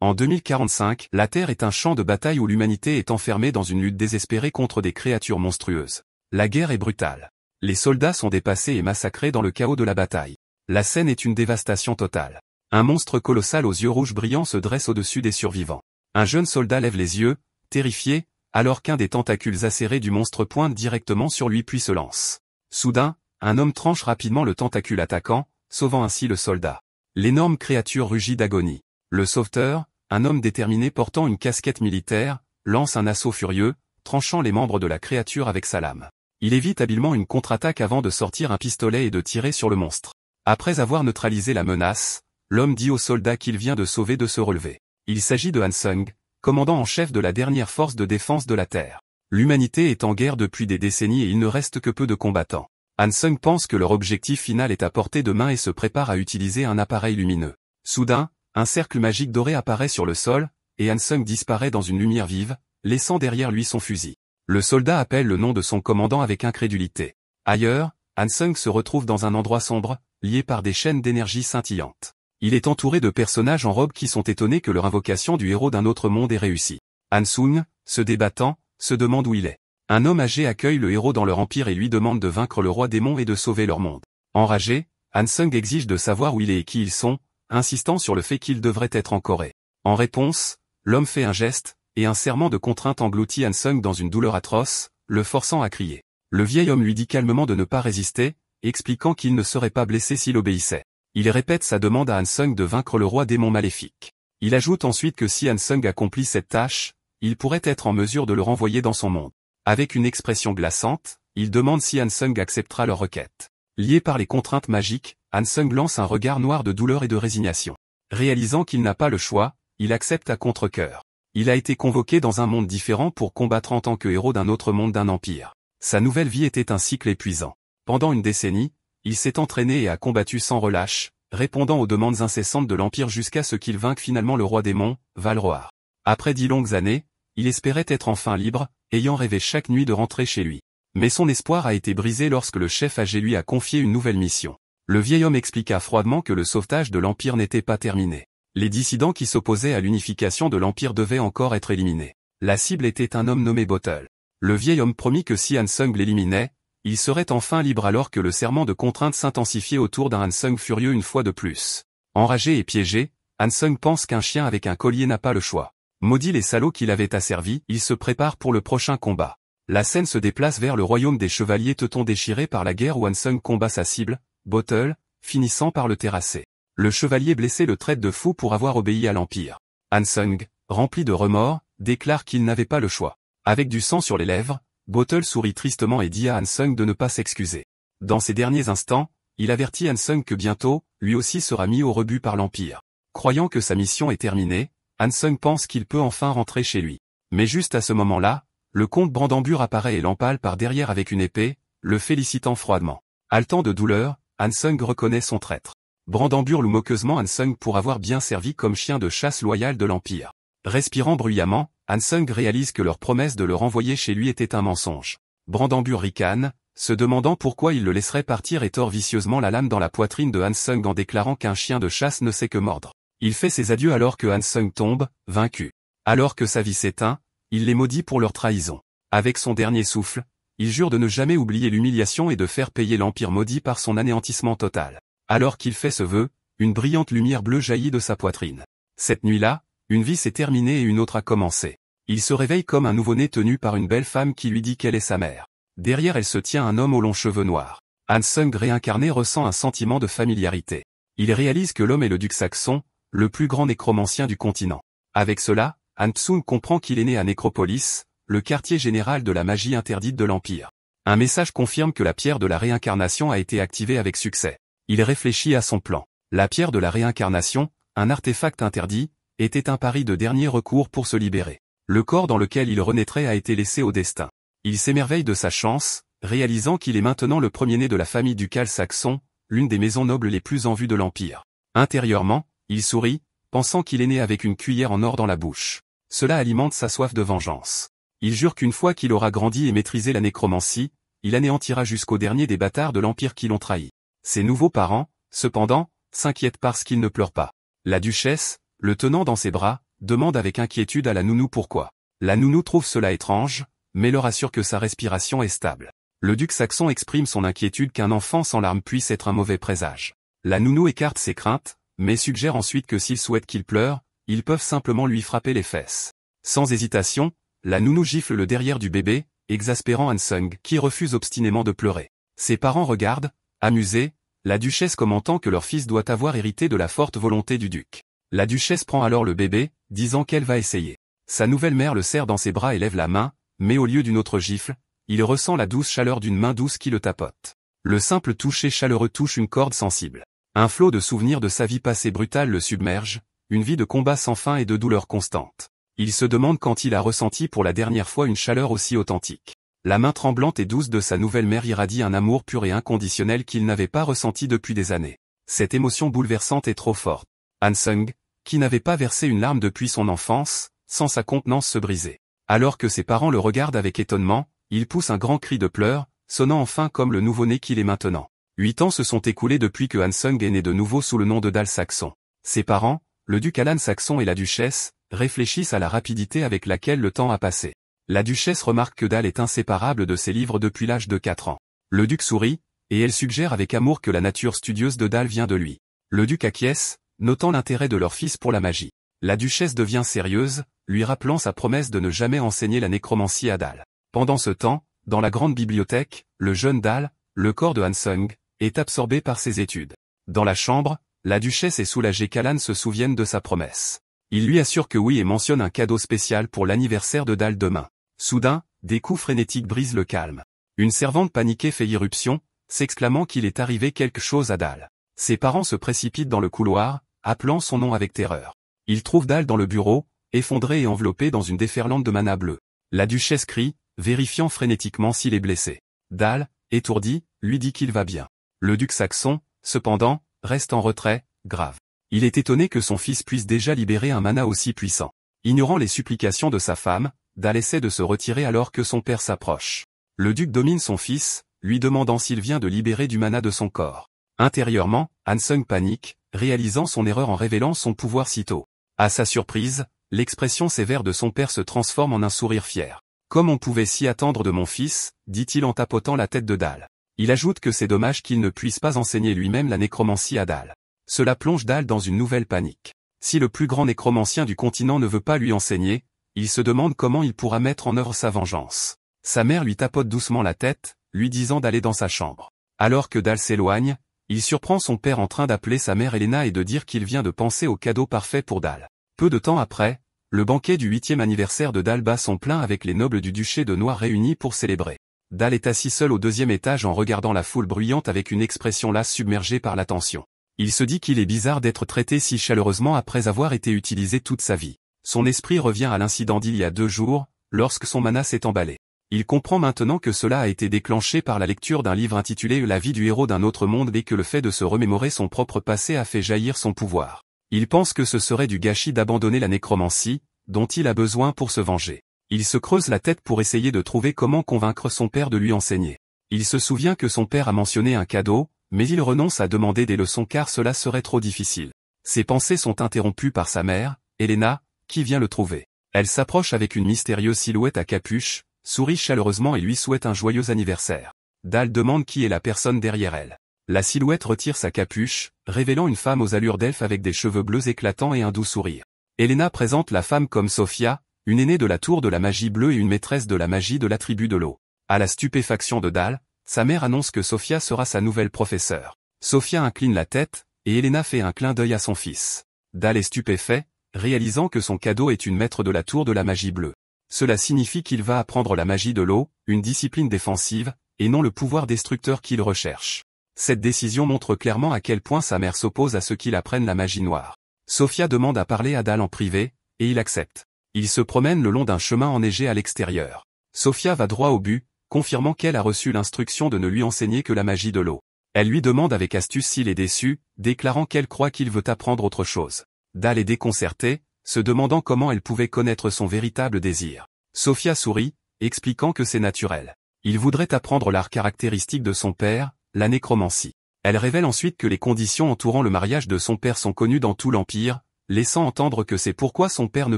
En 2045, la Terre est un champ de bataille où l'humanité est enfermée dans une lutte désespérée contre des créatures monstrueuses. La guerre est brutale. Les soldats sont dépassés et massacrés dans le chaos de la bataille. La scène est une dévastation totale. Un monstre colossal aux yeux rouges brillants se dresse au-dessus des survivants. Un jeune soldat lève les yeux, terrifié, alors qu'un des tentacules acérés du monstre pointe directement sur lui puis se lance. Soudain, un homme tranche rapidement le tentacule attaquant, sauvant ainsi le soldat. L'énorme créature rugit d'agonie. Le sauveteur, un homme déterminé portant une casquette militaire, lance un assaut furieux, tranchant les membres de la créature avec sa lame. Il évite habilement une contre-attaque avant de sortir un pistolet et de tirer sur le monstre. Après avoir neutralisé la menace, l'homme dit au soldat qu'il vient de sauver de se relever. Il s'agit de Han Sung, commandant en chef de la dernière force de défense de la Terre. L'humanité est en guerre depuis des décennies et il ne reste que peu de combattants. Han Sung pense que leur objectif final est à portée de main et se prépare à utiliser un appareil lumineux. Soudain, un cercle magique doré apparaît sur le sol, et Han Sung disparaît dans une lumière vive, laissant derrière lui son fusil. Le soldat appelle le nom de son commandant avec incrédulité. Ailleurs, Han Sung se retrouve dans un endroit sombre, lié par des chaînes d'énergie scintillantes. Il est entouré de personnages en robe qui sont étonnés que leur invocation du héros d'un autre monde ait réussi. Han Sung, se débattant, se demande où il est. Un homme âgé accueille le héros dans leur empire et lui demande de vaincre le roi démon et de sauver leur monde. Enragé, Han Sung exige de savoir où il est et qui ils sont, insistant sur le fait qu'il devrait être en Corée. En réponse, l'homme fait un geste, et un serment de contrainte engloutit Han Sung dans une douleur atroce, le forçant à crier. Le vieil homme lui dit calmement de ne pas résister, expliquant qu'il ne serait pas blessé s'il obéissait. Il répète sa demande à Han Sung de vaincre le roi démon maléfique. Il ajoute ensuite que si Han Sung accomplit cette tâche, il pourrait être en mesure de le renvoyer dans son monde. Avec une expression glaçante, il demande si Han Sung acceptera leur requête. Lié par les contraintes magiques, Han Sung lance un regard noir de douleur et de résignation. Réalisant qu'il n'a pas le choix, il accepte à contre-cœur. Il a été convoqué dans un monde différent pour combattre en tant que héros d'un autre monde d'un empire. Sa nouvelle vie était un cycle épuisant. Pendant une décennie, il s'est entraîné et a combattu sans relâche, répondant aux demandes incessantes de l'Empire jusqu'à ce qu'il vainque finalement le roi démon, Valroar. Après 10 longues années, il espérait être enfin libre, ayant rêvé chaque nuit de rentrer chez lui. Mais son espoir a été brisé lorsque le chef âgé lui a confié une nouvelle mission. Le vieil homme expliqua froidement que le sauvetage de l'Empire n'était pas terminé. Les dissidents qui s'opposaient à l'unification de l'Empire devaient encore être éliminés. La cible était un homme nommé Bottle. Le vieil homme promit que si Han Sung l'éliminait, il serait enfin libre alors que le serment de contrainte s'intensifiait autour d'un Han Sung furieux une fois de plus. Enragé et piégé, Han Sung pense qu'un chien avec un collier n'a pas le choix. Maudit les salauds qui l'avaient asservi, il se prépare pour le prochain combat. La scène se déplace vers le royaume des chevaliers teutons déchirés par la guerre où Han Sung combat sa cible, Bottle, finissant par le terrasser. Le chevalier blessé le traite de fou pour avoir obéi à l'Empire. Han Sung, rempli de remords, déclare qu'il n'avait pas le choix. Avec du sang sur les lèvres, Bottle sourit tristement et dit à Han Sung de ne pas s'excuser. Dans ces derniers instants, il avertit Han Sung que bientôt, lui aussi sera mis au rebut par l'Empire. Croyant que sa mission est terminée, Han Sung pense qu'il peut enfin rentrer chez lui. Mais juste à ce moment-là, le comte Brandambur apparaît et l'empale par derrière avec une épée, le félicitant froidement. Haletant de douleur, Han Sung reconnaît son traître. Brandambur loue moqueusement Han Sung pour avoir bien servi comme chien de chasse loyal de l'Empire. Respirant bruyamment, Han Sung réalise que leur promesse de le renvoyer chez lui était un mensonge. Brandambur ricane, se demandant pourquoi il le laisserait partir et tord vicieusement la lame dans la poitrine de Han Sung en déclarant qu'un chien de chasse ne sait que mordre. Il fait ses adieux alors que Han Sung tombe, vaincu. Alors que sa vie s'éteint, il les maudit pour leur trahison. Avec son dernier souffle, il jure de ne jamais oublier l'humiliation et de faire payer l'Empire maudit par son anéantissement total. Alors qu'il fait ce vœu, une brillante lumière bleue jaillit de sa poitrine. Cette nuit-là, une vie s'est terminée et une autre a commencé. Il se réveille comme un nouveau-né tenu par une belle femme qui lui dit qu'elle est sa mère. Derrière elle se tient un homme aux longs cheveux noirs. Han Sung réincarné ressent un sentiment de familiarité. Il réalise que l'homme est le duc saxon, le plus grand nécromancien du continent. Avec cela, Han Sung comprend qu'il est né à Nécropolis, le quartier général de la magie interdite de l'Empire. Un message confirme que la pierre de la réincarnation a été activée avec succès. Il réfléchit à son plan. La pierre de la réincarnation, un artefact interdit, était un pari de dernier recours pour se libérer. Le corps dans lequel il renaîtrait a été laissé au destin. Il s'émerveille de sa chance, réalisant qu'il est maintenant le premier-né de la famille ducale saxon, l'une des maisons nobles les plus en vue de l'Empire. Intérieurement, il sourit, pensant qu'il est né avec une cuillère en or dans la bouche. Cela alimente sa soif de vengeance. Il jure qu'une fois qu'il aura grandi et maîtrisé la nécromancie, il anéantira jusqu'au dernier des bâtards de l'Empire qui l'ont trahi. Ses nouveaux parents, cependant, s'inquiètent parce qu'il ne pleure pas. La duchesse, le tenant dans ses bras, demande avec inquiétude à la nounou pourquoi. La nounou trouve cela étrange, mais leur assure que sa respiration est stable. Le duc saxon exprime son inquiétude qu'un enfant sans larmes puisse être un mauvais présage. La nounou écarte ses craintes, mais suggère ensuite que s'ils souhaitent qu'il pleure, ils peuvent simplement lui frapper les fesses. Sans hésitation, la nounou gifle le derrière du bébé, exaspérant Hansung qui refuse obstinément de pleurer. Ses parents regardent, amusés, la duchesse commentant que leur fils doit avoir hérité de la forte volonté du duc. La duchesse prend alors le bébé, disant qu'elle va essayer. Sa nouvelle mère le serre dans ses bras et lève la main, mais au lieu d'une autre gifle, il ressent la douce chaleur d'une main douce qui le tapote. Le simple toucher chaleureux touche une corde sensible. Un flot de souvenirs de sa vie passée brutale le submerge, une vie de combat sans fin et de douleur constante. Il se demande quand il a ressenti pour la dernière fois une chaleur aussi authentique. La main tremblante et douce de sa nouvelle mère irradie un amour pur et inconditionnel qu'il n'avait pas ressenti depuis des années. Cette émotion bouleversante est trop forte. Hansung, qui n'avait pas versé une larme depuis son enfance, sent sa contenance se briser. Alors que ses parents le regardent avec étonnement, il pousse un grand cri de pleurs, sonnant enfin comme le nouveau-né qu'il est maintenant. 8 ans se sont écoulés depuis que Hansung est né de nouveau sous le nom de Dal Saxon. Ses parents, le duc Alan Saxon et la duchesse, réfléchissent à la rapidité avec laquelle le temps a passé. La duchesse remarque que Dal est inséparable de ses livres depuis l'âge de 4 ans. Le duc sourit, et elle suggère avec amour que la nature studieuse de Dal vient de lui. Le duc acquiesce, notant l'intérêt de leur fils pour la magie. La duchesse devient sérieuse, lui rappelant sa promesse de ne jamais enseigner la nécromancie à Dal. Pendant ce temps, dans la grande bibliothèque, le jeune Dal, le corps de Hansung, est absorbé par ses études. Dans la chambre, la duchesse est soulagée qu'Alan se souvienne de sa promesse. Il lui assure que oui et mentionne un cadeau spécial pour l'anniversaire de Dal demain. Soudain, des coups frénétiques brisent le calme. Une servante paniquée fait irruption, s'exclamant qu'il est arrivé quelque chose à Dal. Ses parents se précipitent dans le couloir, appelant son nom avec terreur. Ils trouvent Dal dans le bureau, effondré et enveloppé dans une déferlante de mana bleue. La duchesse crie, vérifiant frénétiquement s'il est blessé. Dal, étourdi, lui dit qu'il va bien. Le duc saxon, cependant, reste en retrait, grave. Il est étonné que son fils puisse déjà libérer un mana aussi puissant. Ignorant les supplications de sa femme, Dal essaie de se retirer alors que son père s'approche. Le duc domine son fils, lui demandant s'il vient de libérer du mana de son corps. Intérieurement, Hansung panique, réalisant son erreur en révélant son pouvoir si tôt. À sa surprise, l'expression sévère de son père se transforme en un sourire fier. Comme on pouvait s'y attendre de mon fils, dit-il en tapotant la tête de Dal. Il ajoute que c'est dommage qu'il ne puisse pas enseigner lui-même la nécromancie à Dal. Cela plonge Dal dans une nouvelle panique. Si le plus grand nécromancien du continent ne veut pas lui enseigner, il se demande comment il pourra mettre en œuvre sa vengeance. Sa mère lui tapote doucement la tête, lui disant d'aller dans sa chambre. Alors que Dal s'éloigne, il surprend son père en train d'appeler sa mère Elena et de dire qu'il vient de penser au cadeau parfait pour Dal. Peu de temps après, le banquet du 8e anniversaire de Dal bat son plein avec les nobles du duché de Noir réunis pour célébrer. Dal est assis seul au 2e étage en regardant la foule bruyante avec une expression lasse submergée par l'attention. Il se dit qu'il est bizarre d'être traité si chaleureusement après avoir été utilisé toute sa vie. Son esprit revient à l'incident d'il y a 2 jours, lorsque son mana s'est emballé. Il comprend maintenant que cela a été déclenché par la lecture d'un livre intitulé La vie du héros d'un autre monde et que le fait de se remémorer son propre passé a fait jaillir son pouvoir. Il pense que ce serait du gâchis d'abandonner la nécromancie, dont il a besoin pour se venger. Il se creuse la tête pour essayer de trouver comment convaincre son père de lui enseigner. Il se souvient que son père a mentionné un cadeau, mais il renonce à demander des leçons car cela serait trop difficile. Ses pensées sont interrompues par sa mère, Elena, qui vient le trouver. Elle s'approche avec une mystérieuse silhouette à capuche, sourit chaleureusement et lui souhaite un joyeux anniversaire. Dal demande qui est la personne derrière elle. La silhouette retire sa capuche, révélant une femme aux allures d'elfe avec des cheveux bleus éclatants et un doux sourire. Elena présente la femme comme Sophia, une aînée de la tour de la magie bleue et une maîtresse de la magie de la tribu de l'eau. À la stupéfaction de Dal, sa mère annonce que Sophia sera sa nouvelle professeure. Sophia incline la tête, et Elena fait un clin d'œil à son fils. Dal est stupéfait, réalisant que son cadeau est une maître de la tour de la magie bleue. Cela signifie qu'il va apprendre la magie de l'eau, une discipline défensive, et non le pouvoir destructeur qu'il recherche. Cette décision montre clairement à quel point sa mère s'oppose à ce qu'il apprenne la magie noire. Sophia demande à parler à Dal en privé, et il accepte. Il se promène le long d'un chemin enneigé à l'extérieur. Sophia va droit au but, confirmant qu'elle a reçu l'instruction de ne lui enseigner que la magie de l'eau. Elle lui demande avec astuce s'il est déçu, déclarant qu'elle croit qu'il veut apprendre autre chose. Dal est déconcerté, se demandant comment elle pouvait connaître son véritable désir. Sophia sourit, expliquant que c'est naturel. Il voudrait apprendre l'art caractéristique de son père, la nécromancie. Elle révèle ensuite que les conditions entourant le mariage de son père sont connues dans tout l'Empire, laissant entendre que c'est pourquoi son père ne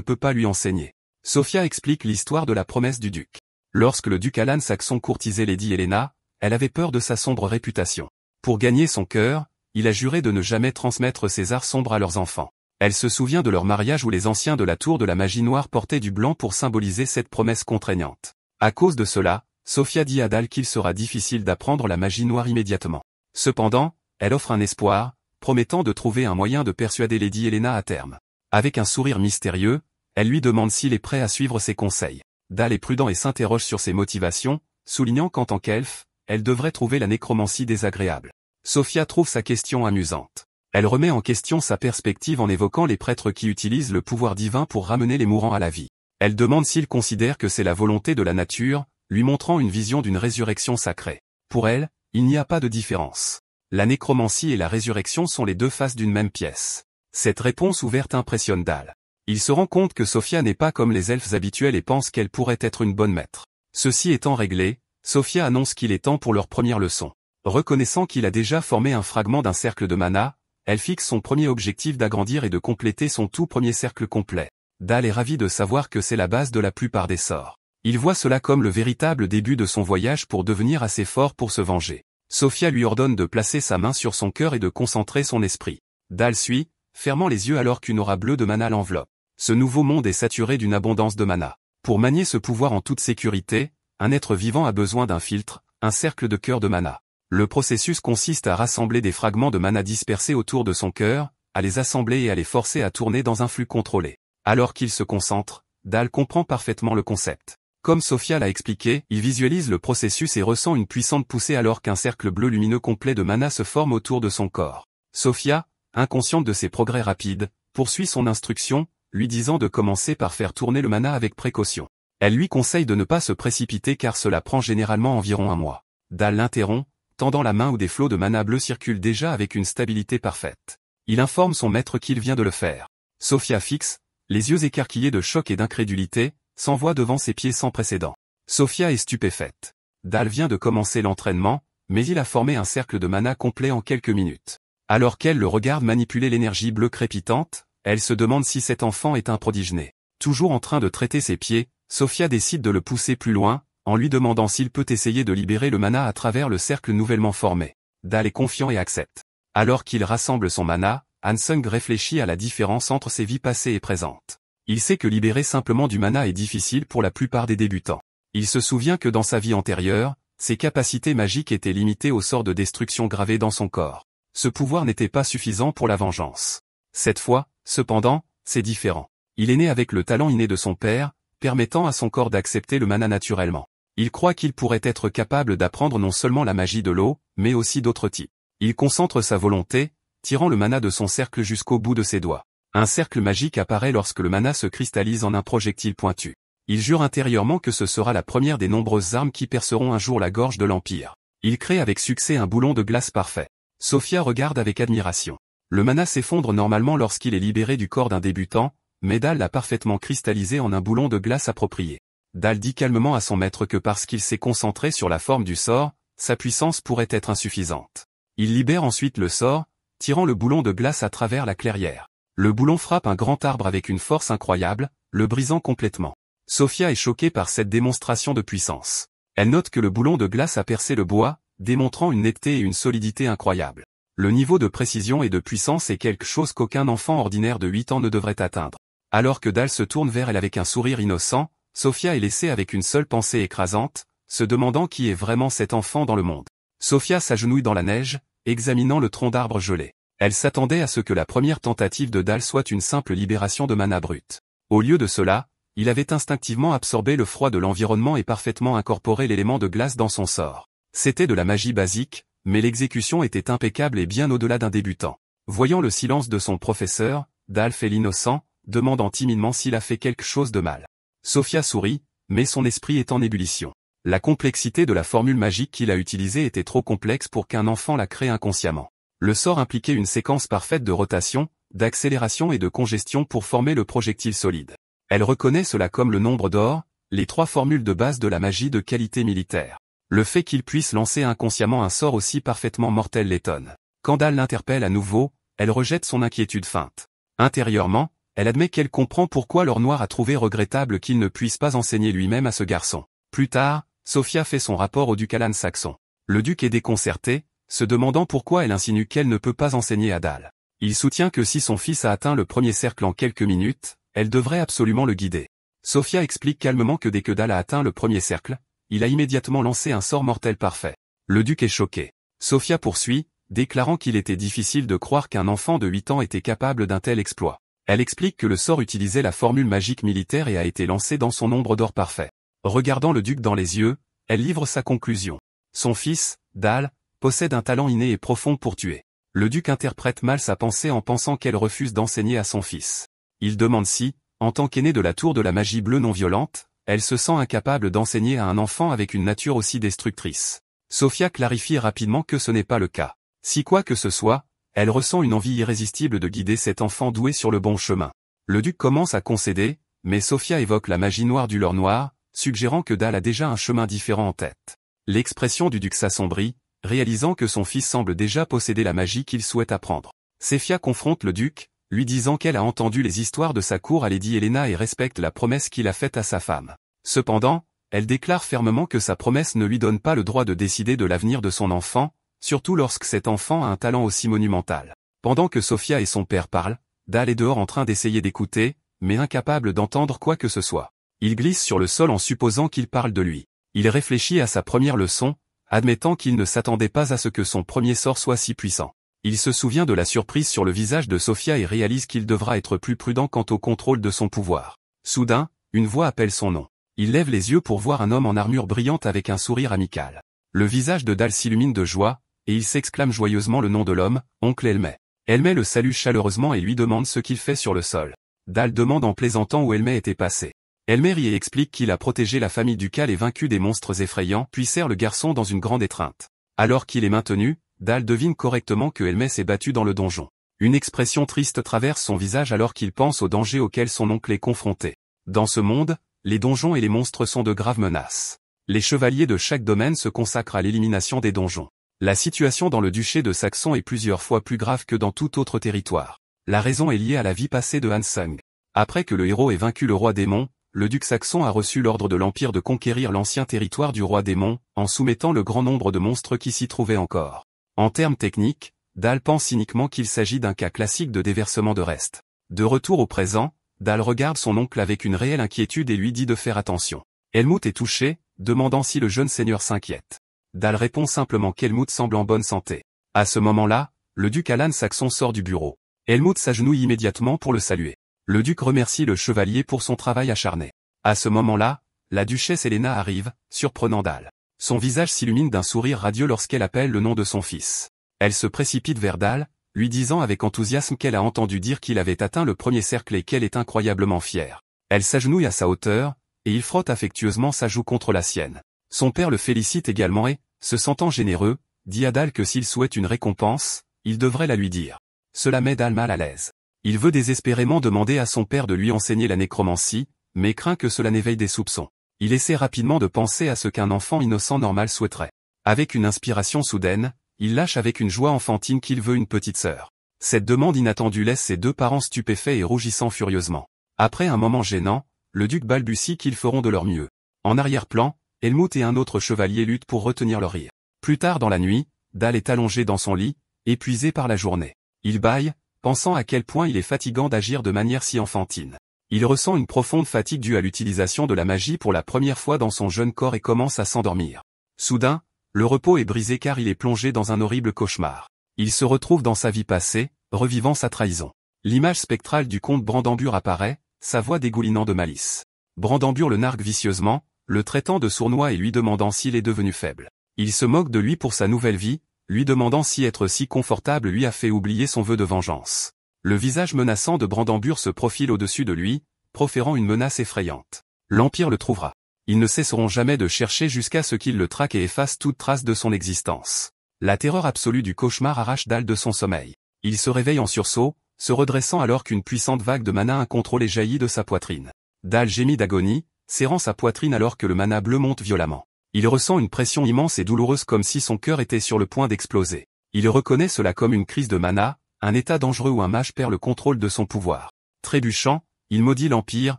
peut pas lui enseigner. Sophia explique l'histoire de la promesse du duc. Lorsque le duc Alan Saxon courtisait Lady Helena, elle avait peur de sa sombre réputation. Pour gagner son cœur, il a juré de ne jamais transmettre ses arts sombres à leurs enfants. Elle se souvient de leur mariage où les anciens de la tour de la magie noire portaient du blanc pour symboliser cette promesse contraignante. À cause de cela, Sophia dit à Dal qu'il sera difficile d'apprendre la magie noire immédiatement. Cependant, elle offre un espoir, promettant de trouver un moyen de persuader Lady Helena à terme. Avec un sourire mystérieux, elle lui demande s'il est prêt à suivre ses conseils. Dal est prudent et s'interroge sur ses motivations, soulignant qu'en tant qu'elfe, elle devrait trouver la nécromancie désagréable. Sophia trouve sa question amusante. Elle remet en question sa perspective en évoquant les prêtres qui utilisent le pouvoir divin pour ramener les mourants à la vie. Elle demande s'il considère que c'est la volonté de la nature, lui montrant une vision d'une résurrection sacrée. Pour elle, il n'y a pas de différence. La nécromancie et la résurrection sont les deux faces d'une même pièce. Cette réponse ouverte impressionne Dal. Il se rend compte que Sophia n'est pas comme les elfes habituels et pense qu'elle pourrait être une bonne maître. Ceci étant réglé, Sophia annonce qu'il est temps pour leur première leçon. Reconnaissant qu'il a déjà formé un fragment d'un cercle de mana, elle fixe son premier objectif d'agrandir et de compléter son tout premier cercle complet. Dal est ravi de savoir que c'est la base de la plupart des sorts. Il voit cela comme le véritable début de son voyage pour devenir assez fort pour se venger. Sophia lui ordonne de placer sa main sur son cœur et de concentrer son esprit. Dal suit, fermant les yeux alors qu'une aura bleue de mana l'enveloppe. Ce nouveau monde est saturé d'une abondance de mana. Pour manier ce pouvoir en toute sécurité, un être vivant a besoin d'un filtre, un cercle de cœur de mana. Le processus consiste à rassembler des fragments de mana dispersés autour de son cœur, à les assembler et à les forcer à tourner dans un flux contrôlé. Alors qu'il se concentre, Dal comprend parfaitement le concept. Comme Sophia l'a expliqué, il visualise le processus et ressent une puissante poussée alors qu'un cercle bleu lumineux complet de mana se forme autour de son corps. Sophia, inconsciente de ses progrès rapides, poursuit son instruction, lui disant de commencer par faire tourner le mana avec précaution. Elle lui conseille de ne pas se précipiter car cela prend généralement environ un mois. Dal l'interrompt, tendant la main où des flots de mana bleu circulent déjà avec une stabilité parfaite. Il informe son maître qu'il vient de le faire. Sophia fixe, les yeux écarquillés de choc et d'incrédulité, s'envoie devant ses pieds sans précédent. Sophia est stupéfaite. Dal vient de commencer l'entraînement, mais il a formé un cercle de mana complet en quelques minutes. Alors qu'elle le regarde manipuler l'énergie bleue crépitante, elle se demande si cet enfant est un prodige né. Toujours en train de traiter ses pieds, Sophia décide de le pousser plus loin, en lui demandant s'il peut essayer de libérer le mana à travers le cercle nouvellement formé. Dal est confiant et accepte. Alors qu'il rassemble son mana, Hansung réfléchit à la différence entre ses vies passées et présentes. Il sait que libérer simplement du mana est difficile pour la plupart des débutants. Il se souvient que dans sa vie antérieure, ses capacités magiques étaient limitées au sort de destruction gravé dans son corps. Ce pouvoir n'était pas suffisant pour la vengeance. Cette fois, cependant, c'est différent. Il est né avec le talent inné de son père, permettant à son corps d'accepter le mana naturellement. Il croit qu'il pourrait être capable d'apprendre non seulement la magie de l'eau, mais aussi d'autres types. Il concentre sa volonté, tirant le mana de son cercle jusqu'au bout de ses doigts. Un cercle magique apparaît lorsque le mana se cristallise en un projectile pointu. Il jure intérieurement que ce sera la première des nombreuses armes qui perceront un jour la gorge de l'Empire. Il crée avec succès un boulon de glace parfait. Sophia regarde avec admiration. Le mana s'effondre normalement lorsqu'il est libéré du corps d'un débutant, mais Dal l'a parfaitement cristallisé en un boulon de glace approprié. Dal dit calmement à son maître que parce qu'il s'est concentré sur la forme du sort, sa puissance pourrait être insuffisante. Il libère ensuite le sort, tirant le boulon de glace à travers la clairière. Le boulon frappe un grand arbre avec une force incroyable, le brisant complètement. Sophia est choquée par cette démonstration de puissance. Elle note que le boulon de glace a percé le bois, démontrant une netteté et une solidité incroyables. Le niveau de précision et de puissance est quelque chose qu'aucun enfant ordinaire de 8 ans ne devrait atteindre. Alors que Dal se tourne vers elle avec un sourire innocent, Sophia est laissée avec une seule pensée écrasante, se demandant qui est vraiment cet enfant dans le monde. Sophia s'agenouille dans la neige, examinant le tronc d'arbre gelé. Elle s'attendait à ce que la première tentative de Dal soit une simple libération de mana brut. Au lieu de cela, il avait instinctivement absorbé le froid de l'environnement et parfaitement incorporé l'élément de glace dans son sort. C'était de la magie basique, mais l'exécution était impeccable et bien au-delà d'un débutant. Voyant le silence de son professeur, Dal fait l'innocent, demandant timidement s'il a fait quelque chose de mal. Sophia sourit, mais son esprit est en ébullition. La complexité de la formule magique qu'il a utilisée était trop complexe pour qu'un enfant la crée inconsciemment. Le sort impliquait une séquence parfaite de rotation, d'accélération et de congestion pour former le projectile solide. Elle reconnaît cela comme le nombre d'or, les 3 formules de base de la magie de qualité militaire. Le fait qu'il puisse lancer inconsciemment un sort aussi parfaitement mortel l'étonne. Quand Dal l'interpelle à nouveau, elle rejette son inquiétude feinte. Intérieurement, elle admet qu'elle comprend pourquoi leur noir a trouvé regrettable qu'il ne puisse pas enseigner lui-même à ce garçon. Plus tard, Sophia fait son rapport au duc Alan Saxon. Le duc est déconcerté, se demandant pourquoi elle insinue qu'elle ne peut pas enseigner à Dal. Il soutient que si son fils a atteint le premier cercle en quelques minutes, elle devrait absolument le guider. Sophia explique calmement que dès que Dal a atteint le premier cercle, il a immédiatement lancé un sort mortel parfait. Le duc est choqué. Sophia poursuit, déclarant qu'il était difficile de croire qu'un enfant de 8 ans était capable d'un tel exploit. Elle explique que le sort utilisait la formule magique militaire et a été lancé dans son ombre d'or parfait. Regardant le duc dans les yeux, elle livre sa conclusion. Son fils, Dal, possède un talent inné et profond pour tuer. Le duc interprète mal sa pensée en pensant qu'elle refuse d'enseigner à son fils. Il demande si, en tant qu'aînée de la tour de la magie bleue non violente, elle se sent incapable d'enseigner à un enfant avec une nature aussi destructrice. Sophia clarifie rapidement que ce n'est pas le cas. Si quoi que ce soit, elle ressent une envie irrésistible de guider cet enfant doué sur le bon chemin. Le duc commence à concéder, mais Sophia évoque la magie noire du leurre noir, suggérant que Dal a déjà un chemin différent en tête. L'expression du duc s'assombrit, réalisant que son fils semble déjà posséder la magie qu'il souhaite apprendre. Sophia confronte le duc, lui disant qu'elle a entendu les histoires de sa cour à Lady Helena et respecte la promesse qu'il a faite à sa femme. Cependant, elle déclare fermement que sa promesse ne lui donne pas le droit de décider de l'avenir de son enfant, surtout lorsque cet enfant a un talent aussi monumental. Pendant que Sophia et son père parlent, Dal est dehors en train d'essayer d'écouter, mais incapable d'entendre quoi que ce soit. Il glisse sur le sol en supposant qu'il parle de lui. Il réfléchit à sa première leçon, admettant qu'il ne s'attendait pas à ce que son premier sort soit si puissant. Il se souvient de la surprise sur le visage de Sophia et réalise qu'il devra être plus prudent quant au contrôle de son pouvoir. Soudain, une voix appelle son nom. Il lève les yeux pour voir un homme en armure brillante avec un sourire amical. Le visage de Dal s'illumine de joie, et il s'exclame joyeusement le nom de l'homme, oncle Elmay. Elmay le salue chaleureusement et lui demande ce qu'il fait sur le sol. Dal demande en plaisantant où Elmay était passé. Elmay rit et explique qu'il a protégé la famille ducale et vaincu des monstres effrayants, puis serre le garçon dans une grande étreinte. Alors qu'il est maintenu, Dal devine correctement que Elmay s'est battu dans le donjon. Une expression triste traverse son visage alors qu'il pense au danger auquel son oncle est confronté. Dans ce monde, les donjons et les monstres sont de graves menaces. Les chevaliers de chaque domaine se consacrent à l'élimination des donjons. La situation dans le duché de Saxon est plusieurs fois plus grave que dans tout autre territoire. La raison est liée à la vie passée de Han Sung. Après que le héros ait vaincu le roi démon, le duc saxon a reçu l'ordre de l'Empire de conquérir l'ancien territoire du roi démon, en soumettant le grand nombre de monstres qui s'y trouvaient encore. En termes techniques, Dal pense cyniquement qu'il s'agit d'un cas classique de déversement de restes. De retour au présent, Dal regarde son oncle avec une réelle inquiétude et lui dit de faire attention. Helmut est touché, demandant si le jeune seigneur s'inquiète. Dal répond simplement qu'Helmut semble en bonne santé. À ce moment-là, le duc Alan Saxon sort du bureau. Helmut s'agenouille immédiatement pour le saluer. Le duc remercie le chevalier pour son travail acharné. À ce moment-là, la duchesse Helena arrive, surprenant Dal. Son visage s'illumine d'un sourire radieux lorsqu'elle appelle le nom de son fils. Elle se précipite vers Dal, lui disant avec enthousiasme qu'elle a entendu dire qu'il avait atteint le premier cercle et qu'elle est incroyablement fière. Elle s'agenouille à sa hauteur, et il frotte affectueusement sa joue contre la sienne. Son père le félicite également et, se sentant généreux, dit à Dal que s'il souhaite une récompense, il devrait la lui dire. Cela met Dal mal à l'aise. Il veut désespérément demander à son père de lui enseigner la nécromancie, mais craint que cela n'éveille des soupçons. Il essaie rapidement de penser à ce qu'un enfant innocent normal souhaiterait. Avec une inspiration soudaine, il lâche avec une joie enfantine qu'il veut une petite sœur. Cette demande inattendue laisse ses deux parents stupéfaits et rougissant furieusement. Après un moment gênant, le duc balbutie qu'ils feront de leur mieux. En arrière-plan, Helmut et un autre chevalier luttent pour retenir leur rire. Plus tard dans la nuit, Dal est allongé dans son lit, épuisé par la journée. Il bâille, pensant à quel point il est fatigant d'agir de manière si enfantine. Il ressent une profonde fatigue due à l'utilisation de la magie pour la première fois dans son jeune corps et commence à s'endormir. Soudain, le repos est brisé car il est plongé dans un horrible cauchemar. Il se retrouve dans sa vie passée, revivant sa trahison. L'image spectrale du comte Brandambur apparaît, sa voix dégoulinant de malice. Brandambur le nargue vicieusement, le traitant de sournois et lui demandant s'il est devenu faible. Il se moque de lui pour sa nouvelle vie, lui demandant si être si confortable lui a fait oublier son vœu de vengeance. Le visage menaçant de Brandambur se profile au-dessus de lui, proférant une menace effrayante. L'Empire le trouvera. Ils ne cesseront jamais de chercher jusqu'à ce qu'il le traque et efface toute trace de son existence. La terreur absolue du cauchemar arrache Dal de son sommeil. Il se réveille en sursaut, se redressant alors qu'une puissante vague de mana incontrôlée jaillit de sa poitrine. Dal gémit d'agonie, serrant sa poitrine alors que le mana bleu monte violemment. Il ressent une pression immense et douloureuse comme si son cœur était sur le point d'exploser. Il reconnaît cela comme une crise de mana, un état dangereux où un mage perd le contrôle de son pouvoir. Trébuchant, il maudit l'Empire,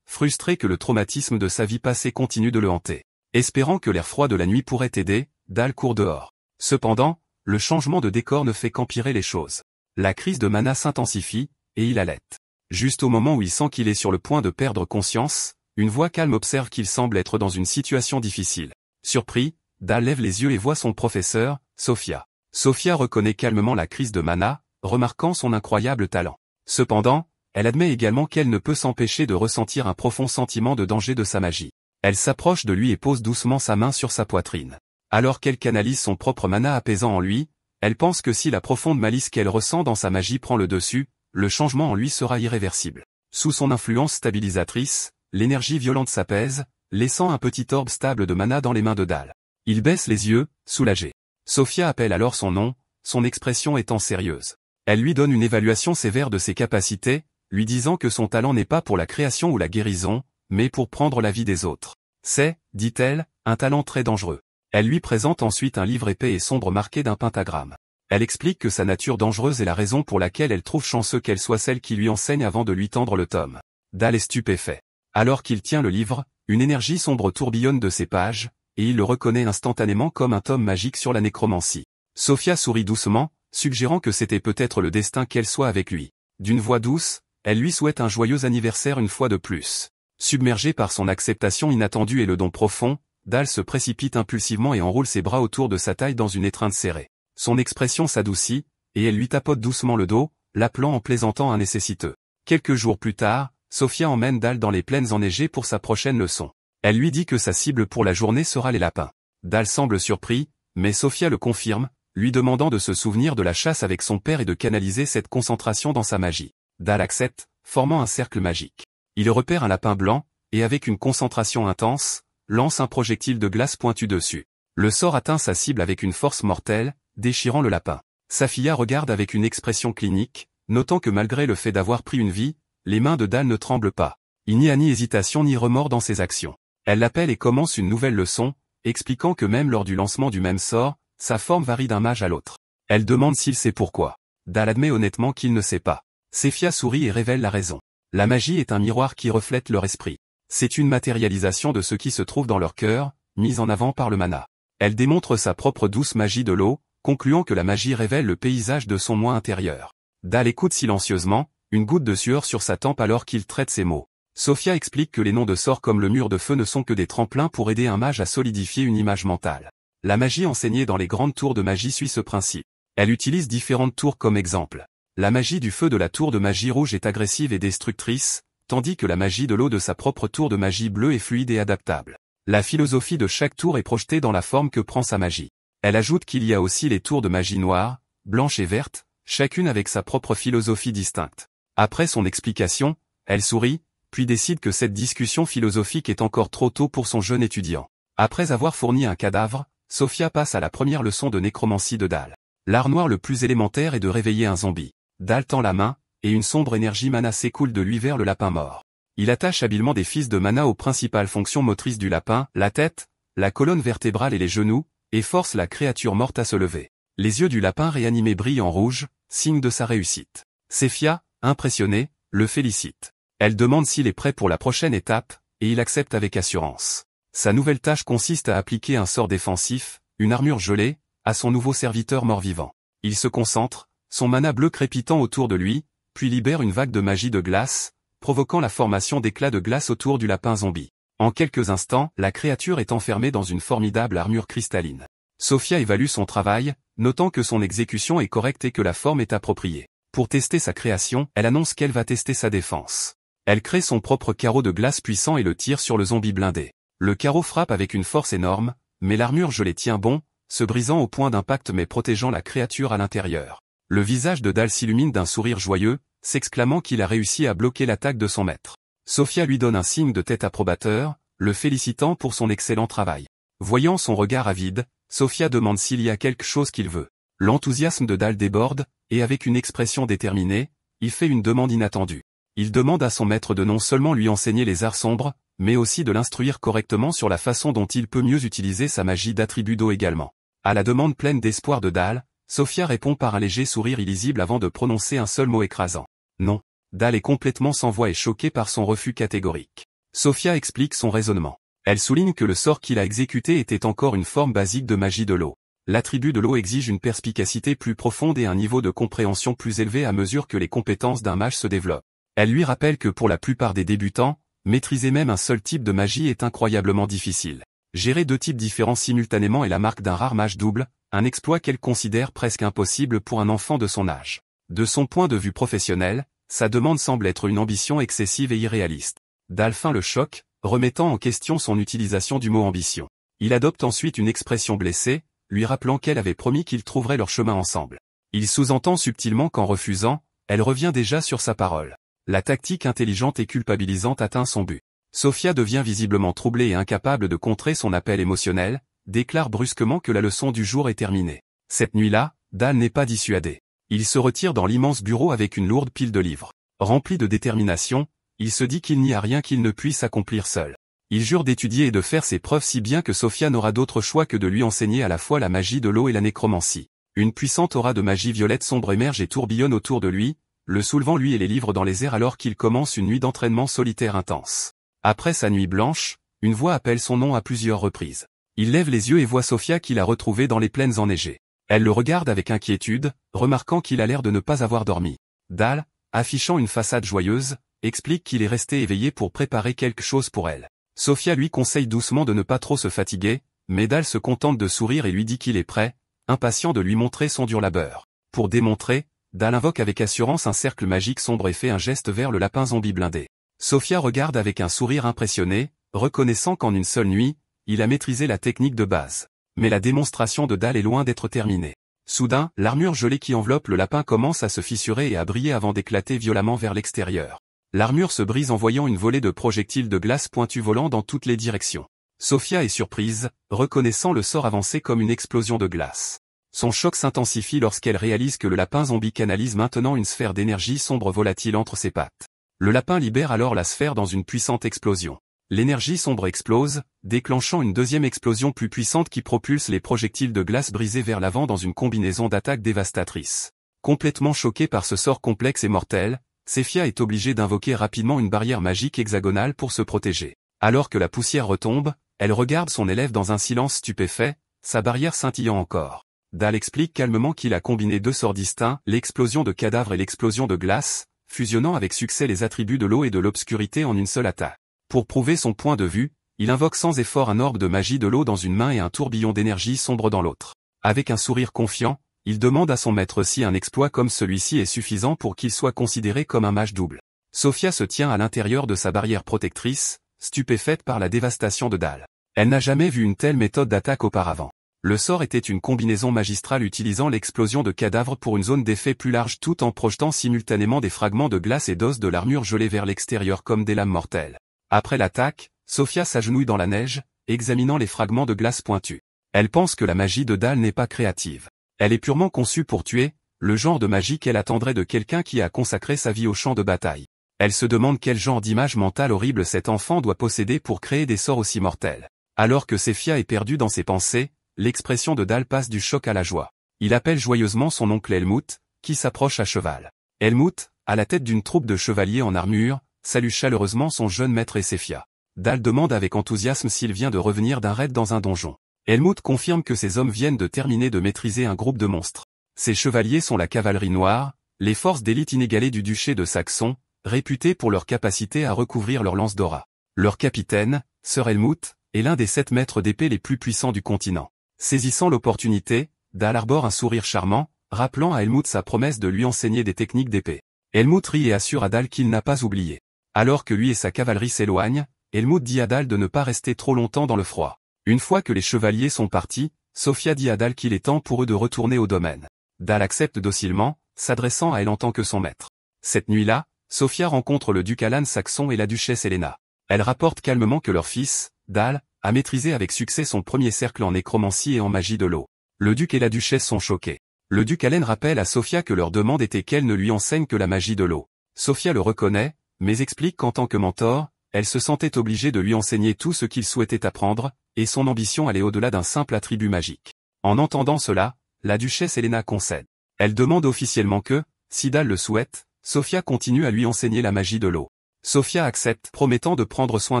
frustré que le traumatisme de sa vie passée continue de le hanter. Espérant que l'air froid de la nuit pourrait aider, Dal court dehors. Cependant, le changement de décor ne fait qu'empirer les choses. La crise de mana s'intensifie, et il halète. Juste au moment où il sent qu'il est sur le point de perdre conscience, une voix calme observe qu'il semble être dans une situation difficile. Surpris, Dal lève les yeux et voit son professeur, Sophia. Sophia reconnaît calmement la crise de mana, remarquant son incroyable talent. Cependant, elle admet également qu'elle ne peut s'empêcher de ressentir un profond sentiment de danger de sa magie. Elle s'approche de lui et pose doucement sa main sur sa poitrine. Alors qu'elle canalise son propre mana apaisant en lui, elle pense que si la profonde malice qu'elle ressent dans sa magie prend le dessus, le changement en lui sera irréversible. Sous son influence stabilisatrice, l'énergie violente s'apaise, laissant un petit orbe stable de mana dans les mains de Dal. Il baisse les yeux, soulagé. Sophia appelle alors son nom, son expression étant sérieuse. Elle lui donne une évaluation sévère de ses capacités, lui disant que son talent n'est pas pour la création ou la guérison, mais pour prendre la vie des autres. C'est, dit-elle, un talent très dangereux. Elle lui présente ensuite un livre épais et sombre marqué d'un pentagramme. Elle explique que sa nature dangereuse est la raison pour laquelle elle trouve chanceux qu'elle soit celle qui lui enseigne avant de lui tendre le tome. Dal est stupéfait. Alors qu'il tient le livre, une énergie sombre tourbillonne de ses pages, et il le reconnaît instantanément comme un tome magique sur la nécromancie. Sophia sourit doucement, suggérant que c'était peut-être le destin qu'elle soit avec lui. D'une voix douce, elle lui souhaite un joyeux anniversaire une fois de plus. Submergé par son acceptation inattendue et le don profond, Dal se précipite impulsivement et enroule ses bras autour de sa taille dans une étreinte serrée. Son expression s'adoucit, et elle lui tapote doucement le dos, l'appelant en plaisantant un nécessiteux. Quelques jours plus tard, Sophia emmène Dal dans les plaines enneigées pour sa prochaine leçon. Elle lui dit que sa cible pour la journée sera les lapins. Dal semble surpris, mais Sophia le confirme, lui demandant de se souvenir de la chasse avec son père et de canaliser cette concentration dans sa magie. Dal accepte, formant un cercle magique. Il repère un lapin blanc, et avec une concentration intense, lance un projectile de glace pointu dessus. Le sort atteint sa cible avec une force mortelle, déchirant le lapin. Safia regarde avec une expression clinique, notant que malgré le fait d'avoir pris une vie, les mains de Dal ne tremblent pas. Il n'y a ni hésitation ni remords dans ses actions. Elle l'appelle et commence une nouvelle leçon, expliquant que même lors du lancement du même sort, sa forme varie d'un mage à l'autre. Elle demande s'il sait pourquoi. Dal admet honnêtement qu'il ne sait pas. Safia sourit et révèle la raison. La magie est un miroir qui reflète leur esprit. C'est une matérialisation de ce qui se trouve dans leur cœur, mise en avant par le mana. Elle démontre sa propre douce magie de l'eau, concluant que la magie révèle le paysage de son moi intérieur. Dal écoute silencieusement, une goutte de sueur sur sa tempe alors qu'il traite ses mots. Sophia explique que les noms de sorts comme le mur de feu ne sont que des tremplins pour aider un mage à solidifier une image mentale. La magie enseignée dans les grandes tours de magie suit ce principe. Elle utilise différentes tours comme exemple. La magie du feu de la tour de magie rouge est agressive et destructrice, tandis que la magie de l'eau de sa propre tour de magie bleue est fluide et adaptable. La philosophie de chaque tour est projetée dans la forme que prend sa magie. Elle ajoute qu'il y a aussi les tours de magie noire, blanche et verte, chacune avec sa propre philosophie distincte. Après son explication, elle sourit, puis décide que cette discussion philosophique est encore trop tôt pour son jeune étudiant. Après avoir fourni un cadavre, Sophia passe à la première leçon de nécromancie de Dal. L'art noir le plus élémentaire est de réveiller un zombie. Dal tend la main, et une sombre énergie mana s'écoule de lui vers le lapin mort. Il attache habilement des fils de mana aux principales fonctions motrices du lapin, la tête, la colonne vertébrale et les genoux, et force la créature morte à se lever. Les yeux du lapin réanimé brillent en rouge, signe de sa réussite. Safia, impressionnée, le félicite. Elle demande s'il est prêt pour la prochaine étape, et il accepte avec assurance. Sa nouvelle tâche consiste à appliquer un sort défensif, une armure gelée, à son nouveau serviteur mort-vivant. Il se concentre, son mana bleu crépitant autour de lui, puis libère une vague de magie de glace, provoquant la formation d'éclats de glace autour du lapin zombie. En quelques instants, la créature est enfermée dans une formidable armure cristalline. Sophia évalue son travail, notant que son exécution est correcte et que la forme est appropriée. Pour tester sa création, elle annonce qu'elle va tester sa défense. Elle crée son propre carreau de glace puissant et le tire sur le zombie blindé. Le carreau frappe avec une force énorme, mais l'armure gelée tient bon, se brisant au point d'impact mais protégeant la créature à l'intérieur. Le visage de Dal s'illumine d'un sourire joyeux, s'exclamant qu'il a réussi à bloquer l'attaque de son maître. Sophia lui donne un signe de tête approbateur, le félicitant pour son excellent travail. Voyant son regard avide, Sophia demande s'il y a quelque chose qu'il veut. L'enthousiasme de Dal déborde, et avec une expression déterminée, il fait une demande inattendue. Il demande à son maître de non seulement lui enseigner les arts sombres, mais aussi de l'instruire correctement sur la façon dont il peut mieux utiliser sa magie d'attribut d'eau également. À la demande pleine d'espoir de Dal, Sofia répond par un léger sourire illisible avant de prononcer un seul mot écrasant. Non. Dal est complètement sans voix et choquée par son refus catégorique. Sofia explique son raisonnement. Elle souligne que le sort qu'il a exécuté était encore une forme basique de magie de l'eau. L'attribut de l'eau exige une perspicacité plus profonde et un niveau de compréhension plus élevé à mesure que les compétences d'un mage se développent. Elle lui rappelle que pour la plupart des débutants, maîtriser même un seul type de magie est incroyablement difficile. Gérer 2 types différents simultanément est la marque d'un rare mage double, un exploit qu'elle considère presque impossible pour un enfant de son âge. De son point de vue professionnel, sa demande semble être une ambition excessive et irréaliste. Dal feint le choc, remettant en question son utilisation du mot ambition. Il adopte ensuite une expression blessée, lui rappelant qu'elle avait promis qu'ils trouveraient leur chemin ensemble. Il sous-entend subtilement qu'en refusant, elle revient déjà sur sa parole. La tactique intelligente et culpabilisante atteint son but. Sofia devient visiblement troublée et incapable de contrer son appel émotionnel, déclare brusquement que la leçon du jour est terminée. Cette nuit-là, Dal n'est pas dissuadé. Il se retire dans l'immense bureau avec une lourde pile de livres. Rempli de détermination, il se dit qu'il n'y a rien qu'il ne puisse accomplir seul. Il jure d'étudier et de faire ses preuves si bien que Sofia n'aura d'autre choix que de lui enseigner à la fois la magie de l'eau et la nécromancie. Une puissante aura de magie violette sombre émerge et tourbillonne autour de lui, le soulevant lui et les livres dans les airs alors qu'il commence une nuit d'entraînement solitaire intense. Après sa nuit blanche, une voix appelle son nom à plusieurs reprises. Il lève les yeux et voit Sofia qu'il a retrouvée dans les plaines enneigées. Elle le regarde avec inquiétude, remarquant qu'il a l'air de ne pas avoir dormi. Dal, affichant une façade joyeuse, explique qu'il est resté éveillé pour préparer quelque chose pour elle. Sofia lui conseille doucement de ne pas trop se fatiguer, mais Dal se contente de sourire et lui dit qu'il est prêt, impatient de lui montrer son dur labeur. Pour démontrer, Dal invoque avec assurance un cercle magique sombre et fait un geste vers le lapin zombie blindé. Sofia regarde avec un sourire impressionné, reconnaissant qu'en une seule nuit, il a maîtrisé la technique de base. Mais la démonstration de Dal est loin d'être terminée. Soudain, l'armure gelée qui enveloppe le lapin commence à se fissurer et à briller avant d'éclater violemment vers l'extérieur. L'armure se brise envoyant une volée de projectiles de glace pointus volant dans toutes les directions. Sofia est surprise, reconnaissant le sort avancé comme une explosion de glace. Son choc s'intensifie lorsqu'elle réalise que le lapin zombie canalise maintenant une sphère d'énergie sombre volatile entre ses pattes. Le lapin libère alors la sphère dans une puissante explosion. L'énergie sombre explose, déclenchant une deuxième explosion plus puissante qui propulse les projectiles de glace brisés vers l'avant dans une combinaison d'attaques dévastatrices. Complètement choquée par ce sort complexe et mortel, Sofia est obligée d'invoquer rapidement une barrière magique hexagonale pour se protéger. Alors que la poussière retombe, elle regarde son élève dans un silence stupéfait, sa barrière scintillant encore. Dal explique calmement qu'il a combiné 2 sorts distincts, l'explosion de cadavres et l'explosion de glace, fusionnant avec succès les attributs de l'eau et de l'obscurité en une seule attaque. Pour prouver son point de vue, il invoque sans effort un orbe de magie de l'eau dans une main et un tourbillon d'énergie sombre dans l'autre. Avec un sourire confiant, il demande à son maître si un exploit comme celui-ci est suffisant pour qu'il soit considéré comme un mage double. Sofia se tient à l'intérieur de sa barrière protectrice, stupéfaite par la dévastation de Dal. Elle n'a jamais vu une telle méthode d'attaque auparavant. Le sort était une combinaison magistrale utilisant l'explosion de cadavres pour une zone d'effet plus large tout en projetant simultanément des fragments de glace et d'os de l'armure gelée vers l'extérieur comme des lames mortelles. Après l'attaque, Sofia s'agenouille dans la neige, examinant les fragments de glace pointus. Elle pense que la magie de Dal n'est pas créative. Elle est purement conçue pour tuer, le genre de magie qu'elle attendrait de quelqu'un qui a consacré sa vie au champ de bataille. Elle se demande quel genre d'image mentale horrible cet enfant doit posséder pour créer des sorts aussi mortels. Alors que Sofia est perdue dans ses pensées, l'expression de Dal passe du choc à la joie. Il appelle joyeusement son oncle Helmut, qui s'approche à cheval. Helmut, à la tête d'une troupe de chevaliers en armure, salue chaleureusement son jeune maître et Sofia. Dal demande avec enthousiasme s'il vient de revenir d'un raid dans un donjon. Helmut confirme que ses hommes viennent de terminer de maîtriser un groupe de monstres. Ces chevaliers sont la cavalerie noire, les forces d'élite inégalées du duché de Saxon, réputés pour leur capacité à recouvrir leur lance d'aura. Leur capitaine, Sir Helmut, est l'un des 7 maîtres d'épée les plus puissants du continent. Saisissant l'opportunité, Dal arbore un sourire charmant, rappelant à Helmut sa promesse de lui enseigner des techniques d'épée. Helmut rit et assure à Dal qu'il n'a pas oublié. Alors que lui et sa cavalerie s'éloignent, Helmut dit à Dal de ne pas rester trop longtemps dans le froid. Une fois que les chevaliers sont partis, Sofia dit à Dal qu'il est temps pour eux de retourner au domaine. Dal accepte docilement, s'adressant à elle en tant que son maître. Cette nuit-là, Sofia rencontre le duc Alan Saxon et la duchesse Helena. Elle rapporte calmement que leur fils, Dal, a maîtrisé avec succès son premier cercle en nécromancie et en magie de l'eau. Le duc et la duchesse sont choqués. Le duc Alan rappelle à Sofia que leur demande était qu'elle ne lui enseigne que la magie de l'eau. Sofia le reconnaît, mais explique qu'en tant que mentor, elle se sentait obligée de lui enseigner tout ce qu'il souhaitait apprendre, et son ambition allait au-delà d'un simple attribut magique. En entendant cela, la duchesse Helena concède. Elle demande officiellement que, si Dal le souhaite, Sofia continue à lui enseigner la magie de l'eau. Sofia accepte, promettant de prendre soin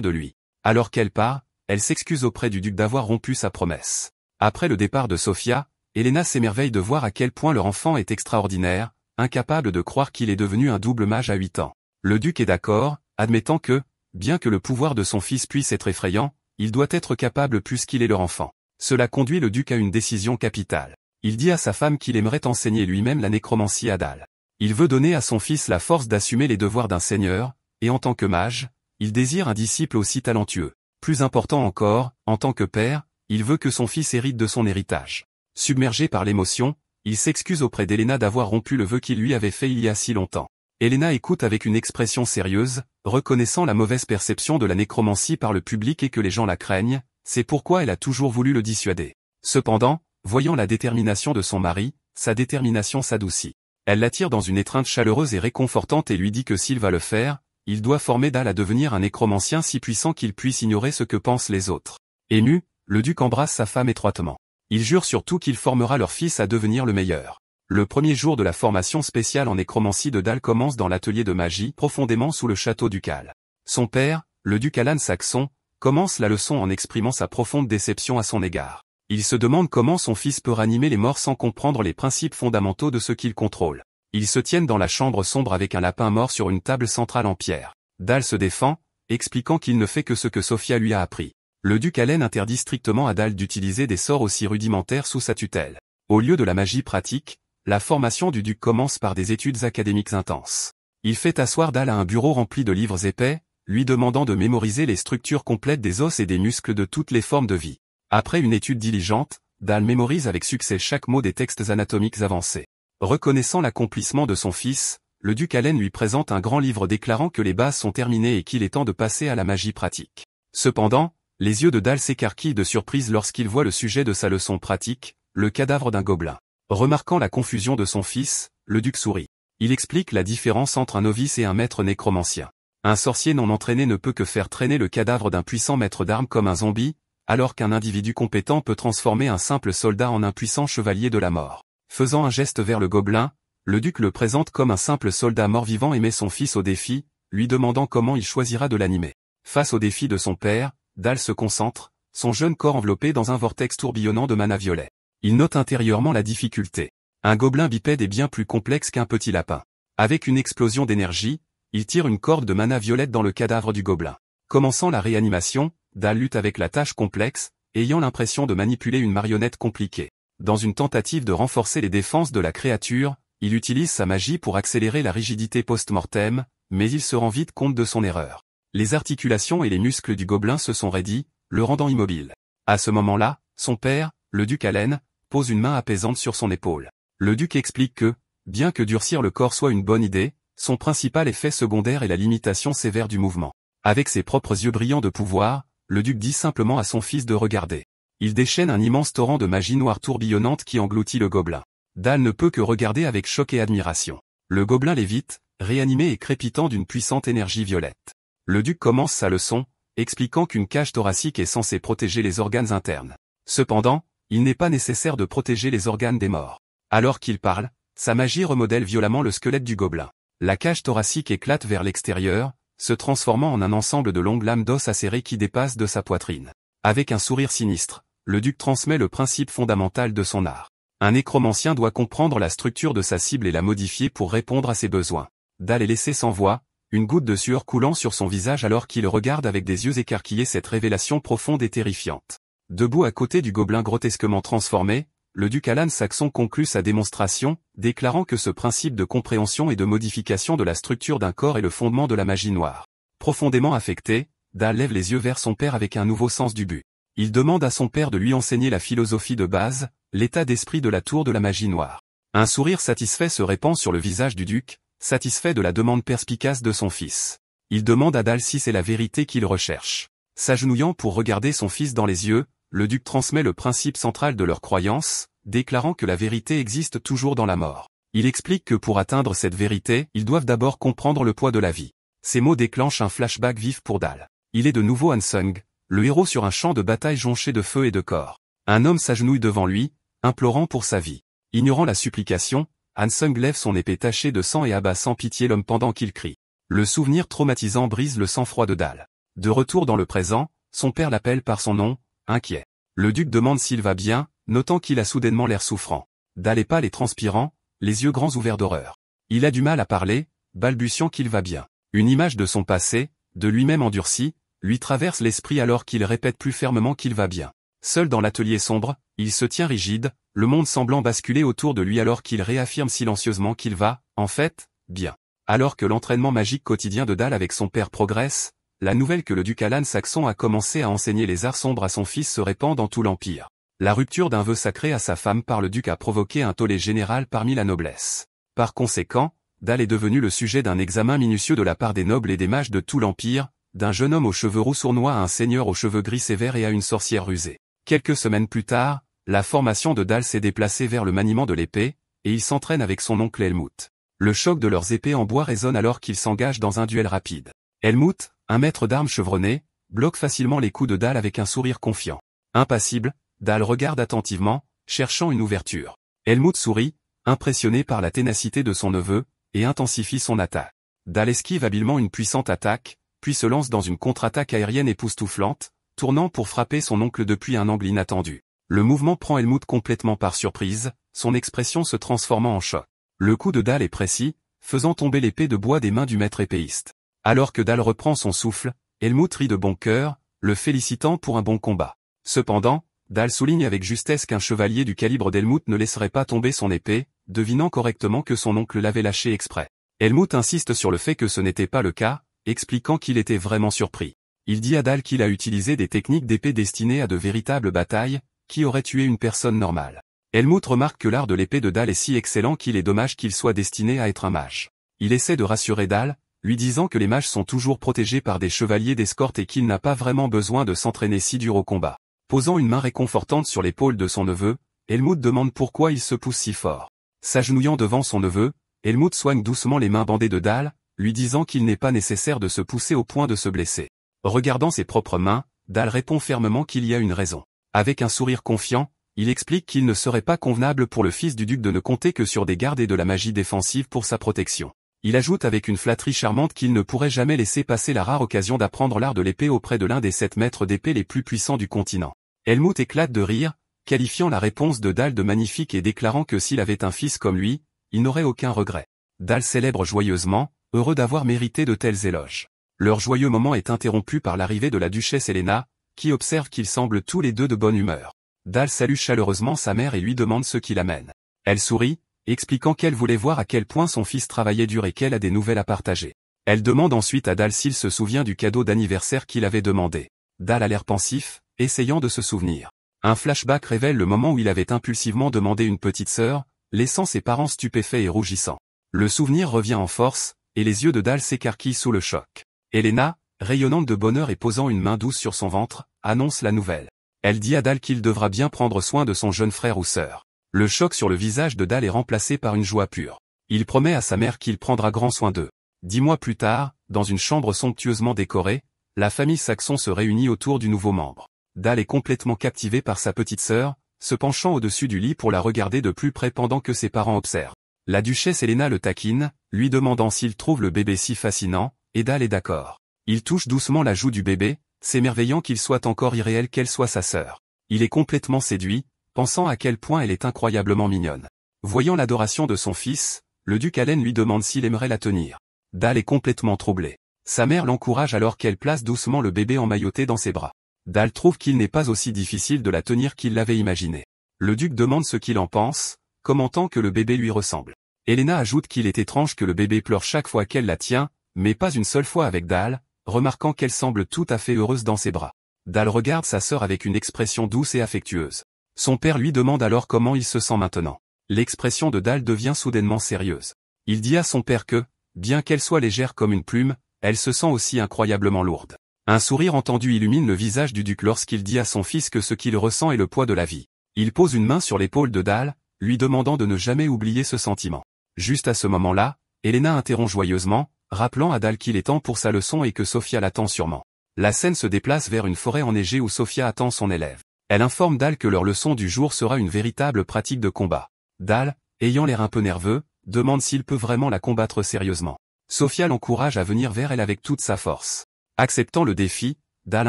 de lui. Alors qu'elle part, elle s'excuse auprès du duc d'avoir rompu sa promesse. Après le départ de Sofia, Helena s'émerveille de voir à quel point leur enfant est extraordinaire, incapable de croire qu'il est devenu un double mage à 8 ans. Le duc est d'accord, admettant que, bien que le pouvoir de son fils puisse être effrayant, il doit être capable puisqu'il est leur enfant. Cela conduit le duc à une décision capitale. Il dit à sa femme qu'il aimerait enseigner lui-même la nécromancie à Dal. Il veut donner à son fils la force d'assumer les devoirs d'un seigneur, et en tant que mage, il désire un disciple aussi talentueux. Plus important encore, en tant que père, il veut que son fils hérite de son héritage. Submergé par l'émotion, il s'excuse auprès d'Helena d'avoir rompu le vœu qu'il lui avait fait il y a si longtemps. Helena écoute avec une expression sérieuse, reconnaissant la mauvaise perception de la nécromancie par le public et que les gens la craignent, c'est pourquoi elle a toujours voulu le dissuader. Cependant, voyant la détermination de son mari, sa détermination s'adoucit. Elle l'attire dans une étreinte chaleureuse et réconfortante et lui dit que s'il va le faire, il doit former Dal à devenir un nécromancien si puissant qu'il puisse ignorer ce que pensent les autres. Ému, le duc embrasse sa femme étroitement. Il jure surtout qu'il formera leur fils à devenir le meilleur. Le premier jour de la formation spéciale en nécromancie de Dal commence dans l'atelier de magie profondément sous le château ducal. Son père, le duc Alan Saxon, commence la leçon en exprimant sa profonde déception à son égard. Il se demande comment son fils peut ranimer les morts sans comprendre les principes fondamentaux de ce qu'il contrôle. Ils se tiennent dans la chambre sombre avec un lapin mort sur une table centrale en pierre. Dal se défend, expliquant qu'il ne fait que ce que Sofia lui a appris. Le duc Allen interdit strictement à Dal d'utiliser des sorts aussi rudimentaires sous sa tutelle. Au lieu de la magie pratique, la formation du duc commence par des études académiques intenses. Il fait asseoir Dal à un bureau rempli de livres épais, lui demandant de mémoriser les structures complètes des os et des muscles de toutes les formes de vie. Après une étude diligente, Dal mémorise avec succès chaque mot des textes anatomiques avancés. Reconnaissant l'accomplissement de son fils, le duc Allen lui présente un grand livre déclarant que les bases sont terminées et qu'il est temps de passer à la magie pratique. Cependant, les yeux de Dal s'écarquillent de surprise lorsqu'il voit le sujet de sa leçon pratique, le cadavre d'un gobelin. Remarquant la confusion de son fils, le duc sourit. Il explique la différence entre un novice et un maître nécromancien. Un sorcier non entraîné ne peut que faire traîner le cadavre d'un puissant maître d'armes comme un zombie, alors qu'un individu compétent peut transformer un simple soldat en un puissant chevalier de la mort. Faisant un geste vers le gobelin, le duc le présente comme un simple soldat mort-vivant et met son fils au défi, lui demandant comment il choisira de l'animer. Face au défi de son père, Dal se concentre, son jeune corps enveloppé dans un vortex tourbillonnant de mana violet. Il note intérieurement la difficulté. Un gobelin bipède est bien plus complexe qu'un petit lapin. Avec une explosion d'énergie, il tire une corde de mana violette dans le cadavre du gobelin. Commençant la réanimation, Dal lutte avec la tâche complexe, ayant l'impression de manipuler une marionnette compliquée. Dans une tentative de renforcer les défenses de la créature, il utilise sa magie pour accélérer la rigidité post-mortem, mais il se rend vite compte de son erreur. Les articulations et les muscles du gobelin se sont raidis, le rendant immobile. À ce moment-là, son père, le duc Allen, pose une main apaisante sur son épaule. Le duc explique que, bien que durcir le corps soit une bonne idée, son principal effet secondaire est la limitation sévère du mouvement. Avec ses propres yeux brillants de pouvoir, le duc dit simplement à son fils de regarder. Il déchaîne un immense torrent de magie noire tourbillonnante qui engloutit le gobelin. Dal ne peut que regarder avec choc et admiration. Le gobelin lévite, réanimé et crépitant d'une puissante énergie violette. Le duc commence sa leçon, expliquant qu'une cage thoracique est censée protéger les organes internes. Cependant, il n'est pas nécessaire de protéger les organes des morts. Alors qu'il parle, sa magie remodèle violemment le squelette du gobelin. La cage thoracique éclate vers l'extérieur, se transformant en un ensemble de longues lames d'os acérées qui dépassent de sa poitrine. Avec un sourire sinistre, le duc transmet le principe fondamental de son art. Un nécromancien doit comprendre la structure de sa cible et la modifier pour répondre à ses besoins. Dal est laissé sans voix, une goutte de sueur coulant sur son visage alors qu'il regarde avec des yeux écarquillés cette révélation profonde et terrifiante. Debout à côté du gobelin grotesquement transformé, le duc Alan Saxon conclut sa démonstration, déclarant que ce principe de compréhension et de modification de la structure d'un corps est le fondement de la magie noire. Profondément affecté, Dal lève les yeux vers son père avec un nouveau sens du but. Il demande à son père de lui enseigner la philosophie de base, l'état d'esprit de la tour de la magie noire. Un sourire satisfait se répand sur le visage du duc, satisfait de la demande perspicace de son fils. Il demande à Dal si c'est la vérité qu'il recherche. S'agenouillant pour regarder son fils dans les yeux, le duc transmet le principe central de leur croyance, déclarant que la vérité existe toujours dans la mort. Il explique que pour atteindre cette vérité, ils doivent d'abord comprendre le poids de la vie. Ces mots déclenchent un flashback vif pour Dal. Il est de nouveau Hansung, le héros sur un champ de bataille jonché de feu et de corps. Un homme s'agenouille devant lui, implorant pour sa vie. Ignorant la supplication, Han Sung lève son épée tachée de sang et abat sans pitié l'homme pendant qu'il crie. Le souvenir traumatisant brise le sang-froid de Dal. De retour dans le présent, son père l'appelle par son nom, inquiet. Le duc demande s'il va bien, notant qu'il a soudainement l'air souffrant. Dal est pâle et transpirant, les yeux grands ouverts d'horreur. Il a du mal à parler, balbutiant qu'il va bien. Une image de son passé, de lui-même endurci, lui traverse l'esprit alors qu'il répète plus fermement qu'il va bien. Seul dans l'atelier sombre, il se tient rigide, le monde semblant basculer autour de lui alors qu'il réaffirme silencieusement qu'il va, en fait, bien. Alors que l'entraînement magique quotidien de Dal avec son père progresse, la nouvelle que le duc Alan Saxon a commencé à enseigner les arts sombres à son fils se répand dans tout l'Empire. La rupture d'un vœu sacré à sa femme par le duc a provoqué un tollé général parmi la noblesse. Par conséquent, Dal est devenu le sujet d'un examen minutieux de la part des nobles et des mages de tout l'Empire, d'un jeune homme aux cheveux roux sournois à un seigneur aux cheveux gris sévères et à une sorcière rusée. Quelques semaines plus tard, la formation de Dal s'est déplacée vers le maniement de l'épée, et il s'entraîne avec son oncle Helmut. Le choc de leurs épées en bois résonne alors qu'ils s'engagent dans un duel rapide. Helmut, un maître d'armes chevronné, bloque facilement les coups de Dal avec un sourire confiant. Impassible, Dal regarde attentivement, cherchant une ouverture. Helmut sourit, impressionné par la ténacité de son neveu, et intensifie son attaque. Dal esquive habilement une puissante attaque, puis se lance dans une contre-attaque aérienne époustouflante, tournant pour frapper son oncle depuis un angle inattendu. Le mouvement prend Helmut complètement par surprise, son expression se transformant en choc. Le coup de Dal est précis, faisant tomber l'épée de bois des mains du maître épéiste. Alors que Dal reprend son souffle, Helmut rit de bon cœur, le félicitant pour un bon combat. Cependant, Dal souligne avec justesse qu'un chevalier du calibre d'Helmut ne laisserait pas tomber son épée, devinant correctement que son oncle l'avait lâché exprès. Helmut insiste sur le fait que ce n'était pas le cas, expliquant qu'il était vraiment surpris. Il dit à Dal qu'il a utilisé des techniques d'épée destinées à de véritables batailles, qui auraient tué une personne normale. Helmut remarque que l'art de l'épée de Dal est si excellent qu'il est dommage qu'il soit destiné à être un mage. Il essaie de rassurer Dal, lui disant que les mages sont toujours protégés par des chevaliers d'escorte et qu'il n'a pas vraiment besoin de s'entraîner si dur au combat. Posant une main réconfortante sur l'épaule de son neveu, Helmut demande pourquoi il se pousse si fort. S'agenouillant devant son neveu, Helmut soigne doucement les mains bandées de Dal, lui disant qu'il n'est pas nécessaire de se pousser au point de se blesser. Regardant ses propres mains, Dal répond fermement qu'il y a une raison. Avec un sourire confiant, il explique qu'il ne serait pas convenable pour le fils du duc de ne compter que sur des gardes et de la magie défensive pour sa protection. Il ajoute avec une flatterie charmante qu'il ne pourrait jamais laisser passer la rare occasion d'apprendre l'art de l'épée auprès de l'un des 7 maîtres d'épée les plus puissants du continent. Helmut éclate de rire, qualifiant la réponse de Dal de magnifique et déclarant que s'il avait un fils comme lui, il n'aurait aucun regret. Dal célèbre joyeusement, heureux d'avoir mérité de tels éloges. Leur joyeux moment est interrompu par l'arrivée de la duchesse Helena, qui observe qu'ils semblent tous les deux de bonne humeur. Dal salue chaleureusement sa mère et lui demande ce qui l'amène. Elle sourit, expliquant qu'elle voulait voir à quel point son fils travaillait dur et qu'elle a des nouvelles à partager. Elle demande ensuite à Dal s'il se souvient du cadeau d'anniversaire qu'il avait demandé. Dal a l'air pensif, essayant de se souvenir. Un flashback révèle le moment où il avait impulsivement demandé une petite sœur, laissant ses parents stupéfaits et rougissants. Le souvenir revient en force, et les yeux de Dal s'écarquillent sous le choc. Helena, rayonnante de bonheur et posant une main douce sur son ventre, annonce la nouvelle. Elle dit à Dal qu'il devra bien prendre soin de son jeune frère ou sœur. Le choc sur le visage de Dal est remplacé par une joie pure. Il promet à sa mère qu'il prendra grand soin d'eux. 10 mois plus tard, dans une chambre somptueusement décorée, la famille Saxon se réunit autour du nouveau membre. Dal est complètement captivé par sa petite sœur, se penchant au-dessus du lit pour la regarder de plus près pendant que ses parents observent. La duchesse Helena le taquine, lui demandant s'il trouve le bébé si fascinant, et Dal est d'accord. Il touche doucement la joue du bébé, s'émerveillant qu'il soit encore irréel qu'elle soit sa sœur. Il est complètement séduit, pensant à quel point elle est incroyablement mignonne. Voyant l'adoration de son fils, le duc Allen lui demande s'il aimerait la tenir. Dal est complètement troublé. Sa mère l'encourage alors qu'elle place doucement le bébé emmailloté dans ses bras. Dal trouve qu'il n'est pas aussi difficile de la tenir qu'il l'avait imaginé. Le duc demande ce qu'il en pense, commentant que le bébé lui ressemble. Helena ajoute qu'il est étrange que le bébé pleure chaque fois qu'elle la tient, mais pas une seule fois avec Dal, remarquant qu'elle semble tout à fait heureuse dans ses bras. Dal regarde sa sœur avec une expression douce et affectueuse. Son père lui demande alors comment il se sent maintenant. L'expression de Dal devient soudainement sérieuse. Il dit à son père que, bien qu'elle soit légère comme une plume, elle se sent aussi incroyablement lourde. Un sourire entendu illumine le visage du duc lorsqu'il dit à son fils que ce qu'il ressent est le poids de la vie. Il pose une main sur l'épaule de Dal, lui demandant de ne jamais oublier ce sentiment. Juste à ce moment-là, Helena interrompt joyeusement, rappelant à Dal qu'il est temps pour sa leçon et que Sophia l'attend sûrement. La scène se déplace vers une forêt enneigée où Sophia attend son élève. Elle informe Dal que leur leçon du jour sera une véritable pratique de combat. Dal, ayant l'air un peu nerveux, demande s'il peut vraiment la combattre sérieusement. Sophia l'encourage à venir vers elle avec toute sa force. Acceptant le défi, Dal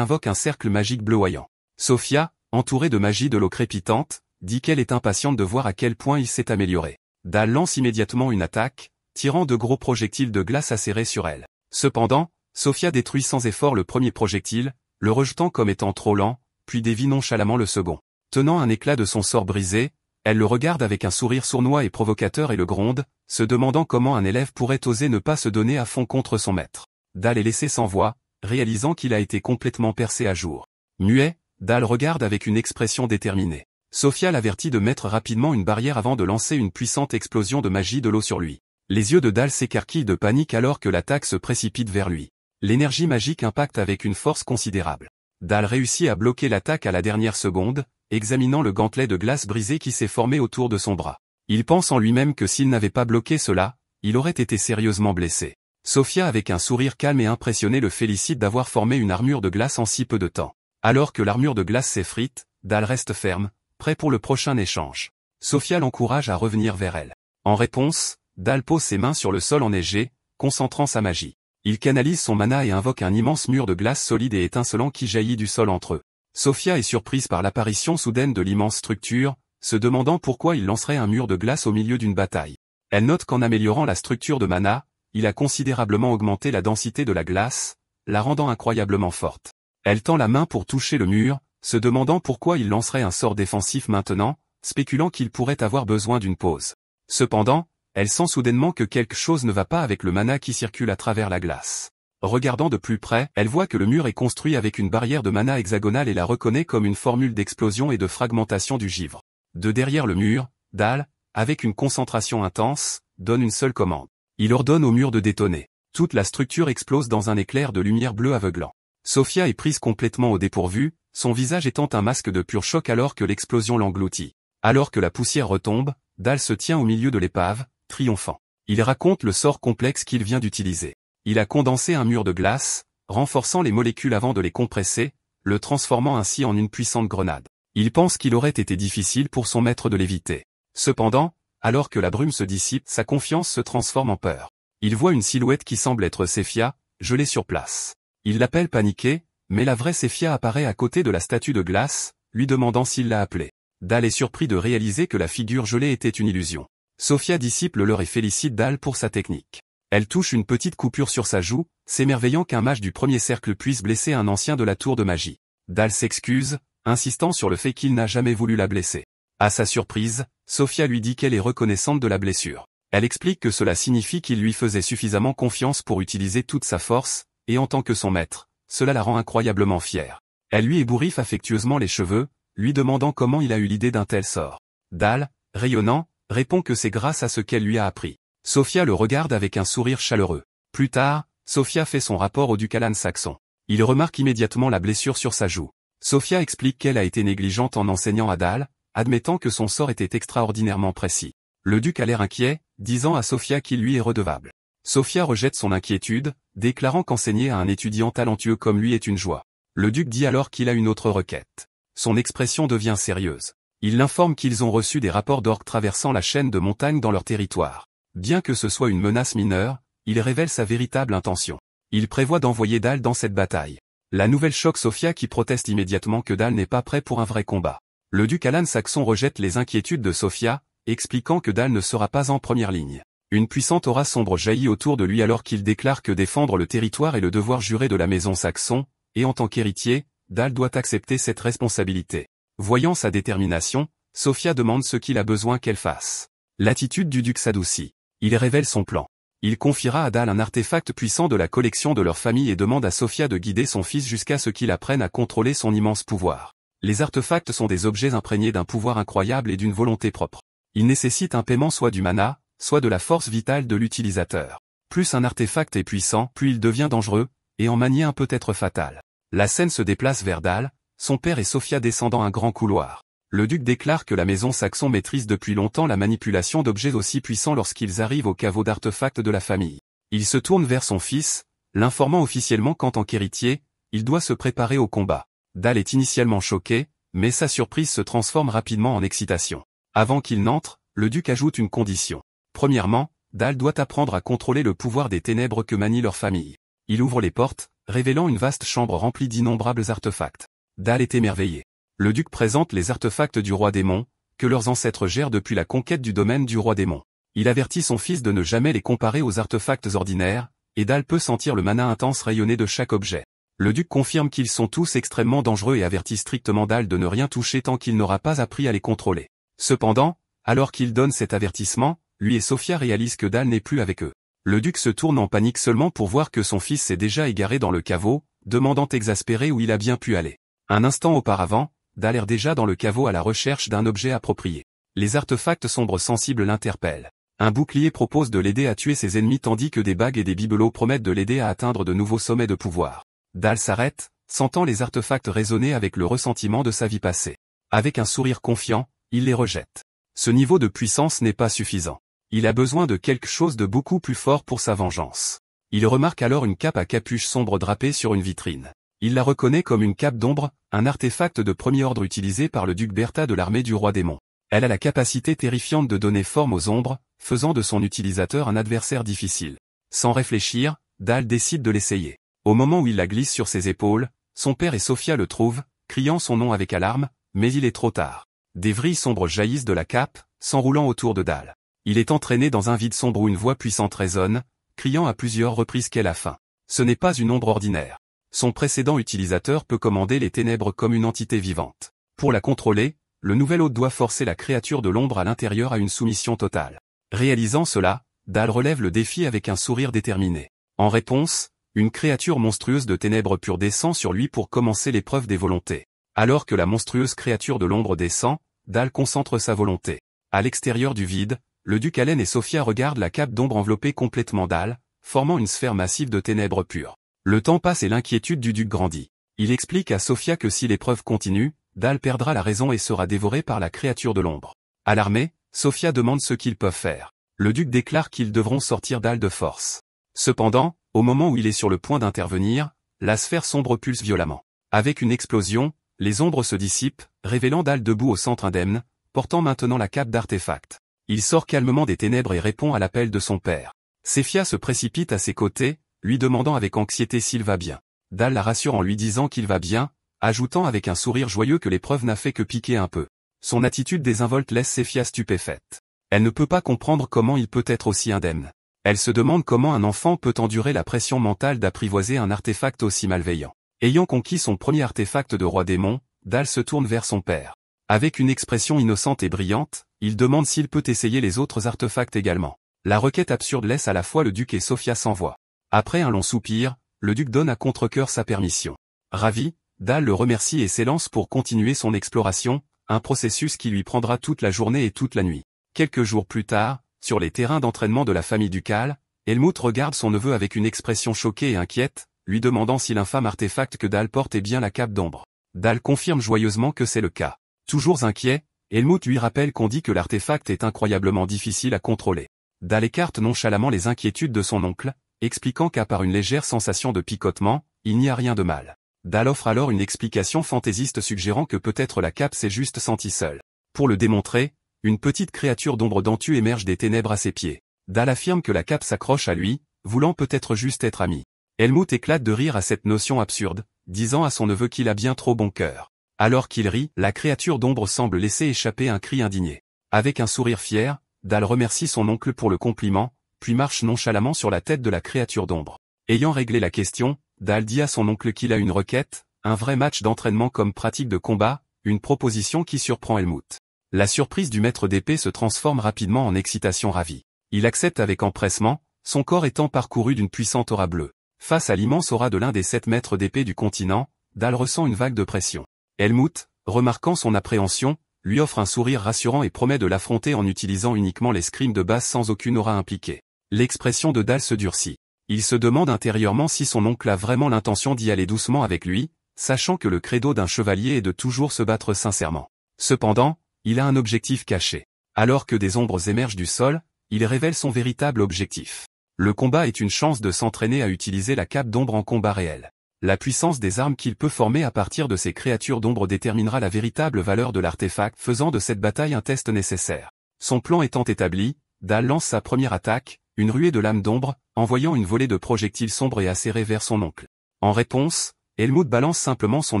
invoque un cercle magique bleuoyant. Sophia, entourée de magie de l'eau crépitante, dit qu'elle est impatiente de voir à quel point il s'est amélioré. Dal lance immédiatement une attaque, tirant de gros projectiles de glace acérés sur elle. Cependant, Sophia détruit sans effort le premier projectile, le rejetant comme étant trop lent, puis dévie nonchalamment le second. Tenant un éclat de son sort brisé, elle le regarde avec un sourire sournois et provocateur et le gronde, se demandant comment un élève pourrait oser ne pas se donner à fond contre son maître. Dal est laissé sans voix, réalisant qu'il a été complètement percé à jour. Muet, Dal regarde avec une expression déterminée. Sophia l'avertit de mettre rapidement une barrière avant de lancer une puissante explosion de magie de l'eau sur lui. Les yeux de Dal s'écarquillent de panique alors que l'attaque se précipite vers lui. L'énergie magique impacte avec une force considérable. Dal réussit à bloquer l'attaque à la dernière seconde, examinant le gantelet de glace brisé qui s'est formé autour de son bras. Il pense en lui-même que s'il n'avait pas bloqué cela, il aurait été sérieusement blessé. Sophia avec un sourire calme et impressionné le félicite d'avoir formé une armure de glace en si peu de temps. Alors que l'armure de glace s'effrite, Dal reste ferme, prêt pour le prochain échange. Sophia l'encourage à revenir vers elle. En réponse, Dal pose ses mains sur le sol enneigé, concentrant sa magie. Il canalise son mana et invoque un immense mur de glace solide et étincelant qui jaillit du sol entre eux. Sophia est surprise par l'apparition soudaine de l'immense structure, se demandant pourquoi il lancerait un mur de glace au milieu d'une bataille. Elle note qu'en améliorant la structure de mana, il a considérablement augmenté la densité de la glace, la rendant incroyablement forte. Elle tend la main pour toucher le mur, se demandant pourquoi il lancerait un sort défensif maintenant, spéculant qu'il pourrait avoir besoin d'une pause. Cependant, elle sent soudainement que quelque chose ne va pas avec le mana qui circule à travers la glace. Regardant de plus près, elle voit que le mur est construit avec une barrière de mana hexagonale et la reconnaît comme une formule d'explosion et de fragmentation du givre. De derrière le mur, Dal, avec une concentration intense, donne une seule commande. Il ordonne au mur de détonner. Toute la structure explose dans un éclair de lumière bleue aveuglant. Sophia est prise complètement au dépourvu, son visage étant un masque de pur choc alors que l'explosion l'engloutit. Alors que la poussière retombe, Dal se tient au milieu de l'épave, triomphant. Il raconte le sort complexe qu'il vient d'utiliser. Il a condensé un mur de glace, renforçant les molécules avant de les compresser, le transformant ainsi en une puissante grenade. Il pense qu'il aurait été difficile pour son maître de l'éviter. Cependant, alors que la brume se dissipe, sa confiance se transforme en peur. Il voit une silhouette qui semble être Sophia, gelée sur place. Il l'appelle paniqué, mais la vraie Sophia apparaît à côté de la statue de glace, lui demandant s'il l'a appelée. Dal est surpris de réaliser que la figure gelée était une illusion. Sophia dissipe le leurre et félicite Dal pour sa technique. Elle touche une petite coupure sur sa joue, s'émerveillant qu'un mage du premier cercle puisse blesser un ancien de la tour de magie. Dal s'excuse, insistant sur le fait qu'il n'a jamais voulu la blesser. À sa surprise, Sophia lui dit qu'elle est reconnaissante de la blessure. Elle explique que cela signifie qu'il lui faisait suffisamment confiance pour utiliser toute sa force, et en tant que son maître, cela la rend incroyablement fière. Elle lui ébouriffe affectueusement les cheveux, lui demandant comment il a eu l'idée d'un tel sort. Dal, rayonnant, répond que c'est grâce à ce qu'elle lui a appris. Sophia le regarde avec un sourire chaleureux. Plus tard, Sophia fait son rapport au duc Alan Saxon. Il remarque immédiatement la blessure sur sa joue. Sophia explique qu'elle a été négligente en enseignant à Dal, admettant que son sort était extraordinairement précis. Le duc a l'air inquiet, disant à Sophia qu'il lui est redevable. Sophia rejette son inquiétude, déclarant qu'enseigner à un étudiant talentueux comme lui est une joie. Le duc dit alors qu'il a une autre requête. Son expression devient sérieuse. Il l'informe qu'ils ont reçu des rapports d'orques traversant la chaîne de montagnes dans leur territoire. Bien que ce soit une menace mineure, il révèle sa véritable intention. Il prévoit d'envoyer Dal dans cette bataille. La nouvelle choque Sophia qui proteste immédiatement que Dal n'est pas prêt pour un vrai combat. Le duc Alan Saxon rejette les inquiétudes de Sophia, expliquant que Dal ne sera pas en première ligne. Une puissante aura sombre jaillit autour de lui alors qu'il déclare que défendre le territoire est le devoir juré de la maison Saxon, et en tant qu'héritier, Dal doit accepter cette responsabilité. Voyant sa détermination, Sophia demande ce qu'il a besoin qu'elle fasse. L'attitude du duc s'adoucit. Il révèle son plan. Il confiera à Dal un artefact puissant de la collection de leur famille et demande à Sophia de guider son fils jusqu'à ce qu'il apprenne à contrôler son immense pouvoir. Les artefacts sont des objets imprégnés d'un pouvoir incroyable et d'une volonté propre. Ils nécessitent un paiement soit du mana, soit de la force vitale de l'utilisateur. Plus un artefact est puissant, plus il devient dangereux, et en manier un peut être fatal. La scène se déplace vers Dal, son père et Sophia descendant un grand couloir. Le duc déclare que la maison Saxon maîtrise depuis longtemps la manipulation d'objets aussi puissants lorsqu'ils arrivent au caveau d'artefacts de la famille. Il se tourne vers son fils, l'informant officiellement qu'en tant qu'héritier, il doit se préparer au combat. Dal est initialement choqué, mais sa surprise se transforme rapidement en excitation. Avant qu'il n'entre, le duc ajoute une condition. Premièrement, Dal doit apprendre à contrôler le pouvoir des ténèbres que manie leur famille. Il ouvre les portes, révélant une vaste chambre remplie d'innombrables artefacts. Dal est émerveillé. Le duc présente les artefacts du roi démon, que leurs ancêtres gèrent depuis la conquête du domaine du roi démon. Il avertit son fils de ne jamais les comparer aux artefacts ordinaires, et Dal peut sentir le mana intense rayonner de chaque objet. Le duc confirme qu'ils sont tous extrêmement dangereux et avertit strictement Dal de ne rien toucher tant qu'il n'aura pas appris à les contrôler. Cependant, alors qu'il donne cet avertissement, lui et Sophia réalisent que Dal n'est plus avec eux. Le duc se tourne en panique seulement pour voir que son fils s'est déjà égaré dans le caveau, demandant exaspéré où il a bien pu aller. Un instant auparavant, Dal erre déjà dans le caveau à la recherche d'un objet approprié. Les artefacts sombres sensibles l'interpellent. Un bouclier propose de l'aider à tuer ses ennemis tandis que des bagues et des bibelots promettent de l'aider à atteindre de nouveaux sommets de pouvoir. Dal s'arrête, sentant les artefacts résonner avec le ressentiment de sa vie passée. Avec un sourire confiant, il les rejette. Ce niveau de puissance n'est pas suffisant. Il a besoin de quelque chose de beaucoup plus fort pour sa vengeance. Il remarque alors une cape à capuche sombre drapée sur une vitrine. Il la reconnaît comme une cape d'ombre, un artefact de premier ordre utilisé par le duc Bertha de l'armée du roi démon. Elle a la capacité terrifiante de donner forme aux ombres, faisant de son utilisateur un adversaire difficile. Sans réfléchir, Dal décide de l'essayer. Au moment où il la glisse sur ses épaules, son père et Sophia le trouvent, criant son nom avec alarme, mais il est trop tard. Des vrilles sombres jaillissent de la cape, s'enroulant autour de Dal. Il est entraîné dans un vide sombre où une voix puissante résonne, criant à plusieurs reprises qu'elle a faim. Ce n'est pas une ombre ordinaire. Son précédent utilisateur peut commander les ténèbres comme une entité vivante. Pour la contrôler, le nouvel hôte doit forcer la créature de l'ombre à l'intérieur à une soumission totale. Réalisant cela, Dal relève le défi avec un sourire déterminé. En réponse, une créature monstrueuse de ténèbres pures descend sur lui pour commencer l'épreuve des volontés. Alors que la monstrueuse créature de l'ombre descend, Dal concentre sa volonté. À l'extérieur du vide, le duc Allen et Sophia regardent la cape d'ombre envelopper complètement Dal, formant une sphère massive de ténèbres pures. Le temps passe et l'inquiétude du duc grandit. Il explique à Sophia que si l'épreuve continue, Dal perdra la raison et sera dévoré par la créature de l'ombre. Alarmée, Sophia demande ce qu'ils peuvent faire. Le duc déclare qu'ils devront sortir Dal de force. Cependant, au moment où il est sur le point d'intervenir, la sphère sombre pulse violemment. Avec une explosion, les ombres se dissipent, révélant Dal debout au centre indemne, portant maintenant la cape d'artefact. Il sort calmement des ténèbres et répond à l'appel de son père. Sophia se précipite à ses côtés, lui demandant avec anxiété s'il va bien. Dal la rassure en lui disant qu'il va bien, ajoutant avec un sourire joyeux que l'épreuve n'a fait que piquer un peu. Son attitude désinvolte laisse Sophia stupéfaite. Elle ne peut pas comprendre comment il peut être aussi indemne. Elle se demande comment un enfant peut endurer la pression mentale d'apprivoiser un artefact aussi malveillant. Ayant conquis son premier artefact de roi démon, Dal se tourne vers son père. Avec une expression innocente et brillante, il demande s'il peut essayer les autres artefacts également. La requête absurde laisse à la fois le duc et Sophia sans voix. Après un long soupir, le duc donne à contre-cœur sa permission. Ravi, Dal le remercie et s'élance pour continuer son exploration, un processus qui lui prendra toute la journée et toute la nuit. Quelques jours plus tard, sur les terrains d'entraînement de la famille ducale, Helmut regarde son neveu avec une expression choquée et inquiète, lui demandant si l'infâme artefact que Dal porte est bien la cape d'ombre. Dal confirme joyeusement que c'est le cas. Toujours inquiet, Helmut lui rappelle qu'on dit que l'artefact est incroyablement difficile à contrôler. Dal écarte nonchalamment les inquiétudes de son oncle, expliquant qu'à part une légère sensation de picotement, il n'y a rien de mal. Dal offre alors une explication fantaisiste suggérant que peut-être la cape s'est juste sentie seule. Pour le démontrer, une petite créature d'ombre dentue émerge des ténèbres à ses pieds. Dal affirme que la cape s'accroche à lui, voulant peut-être juste être ami. Helmut éclate de rire à cette notion absurde, disant à son neveu qu'il a bien trop bon cœur. Alors qu'il rit, la créature d'ombre semble laisser échapper un cri indigné. Avec un sourire fier, Dal remercie son oncle pour le compliment, puis marche nonchalamment sur la tête de la créature d'ombre. Ayant réglé la question, Dal dit à son oncle qu'il a une requête, un vrai match d'entraînement comme pratique de combat, une proposition qui surprend Helmut. La surprise du maître d'épée se transforme rapidement en excitation ravie. Il accepte avec empressement, son corps étant parcouru d'une puissante aura bleue. Face à l'immense aura de l'un des 7 maîtres d'épée du continent, Dal ressent une vague de pression. Helmut, remarquant son appréhension, lui offre un sourire rassurant et promet de l'affronter en utilisant uniquement l'escrime de base sans aucune aura impliquée. L'expression de Dal se durcit. Il se demande intérieurement si son oncle a vraiment l'intention d'y aller doucement avec lui, sachant que le credo d'un chevalier est de toujours se battre sincèrement. Cependant, il a un objectif caché. Alors que des ombres émergent du sol, il révèle son véritable objectif. Le combat est une chance de s'entraîner à utiliser la cape d'ombre en combat réel. La puissance des armes qu'il peut former à partir de ces créatures d'ombre déterminera la véritable valeur de l'artefact, faisant de cette bataille un test nécessaire. Son plan étant établi, Dal lance sa première attaque, une ruée de lames d'ombre, envoyant une volée de projectiles sombres et acérés vers son oncle. En réponse, Helmut balance simplement son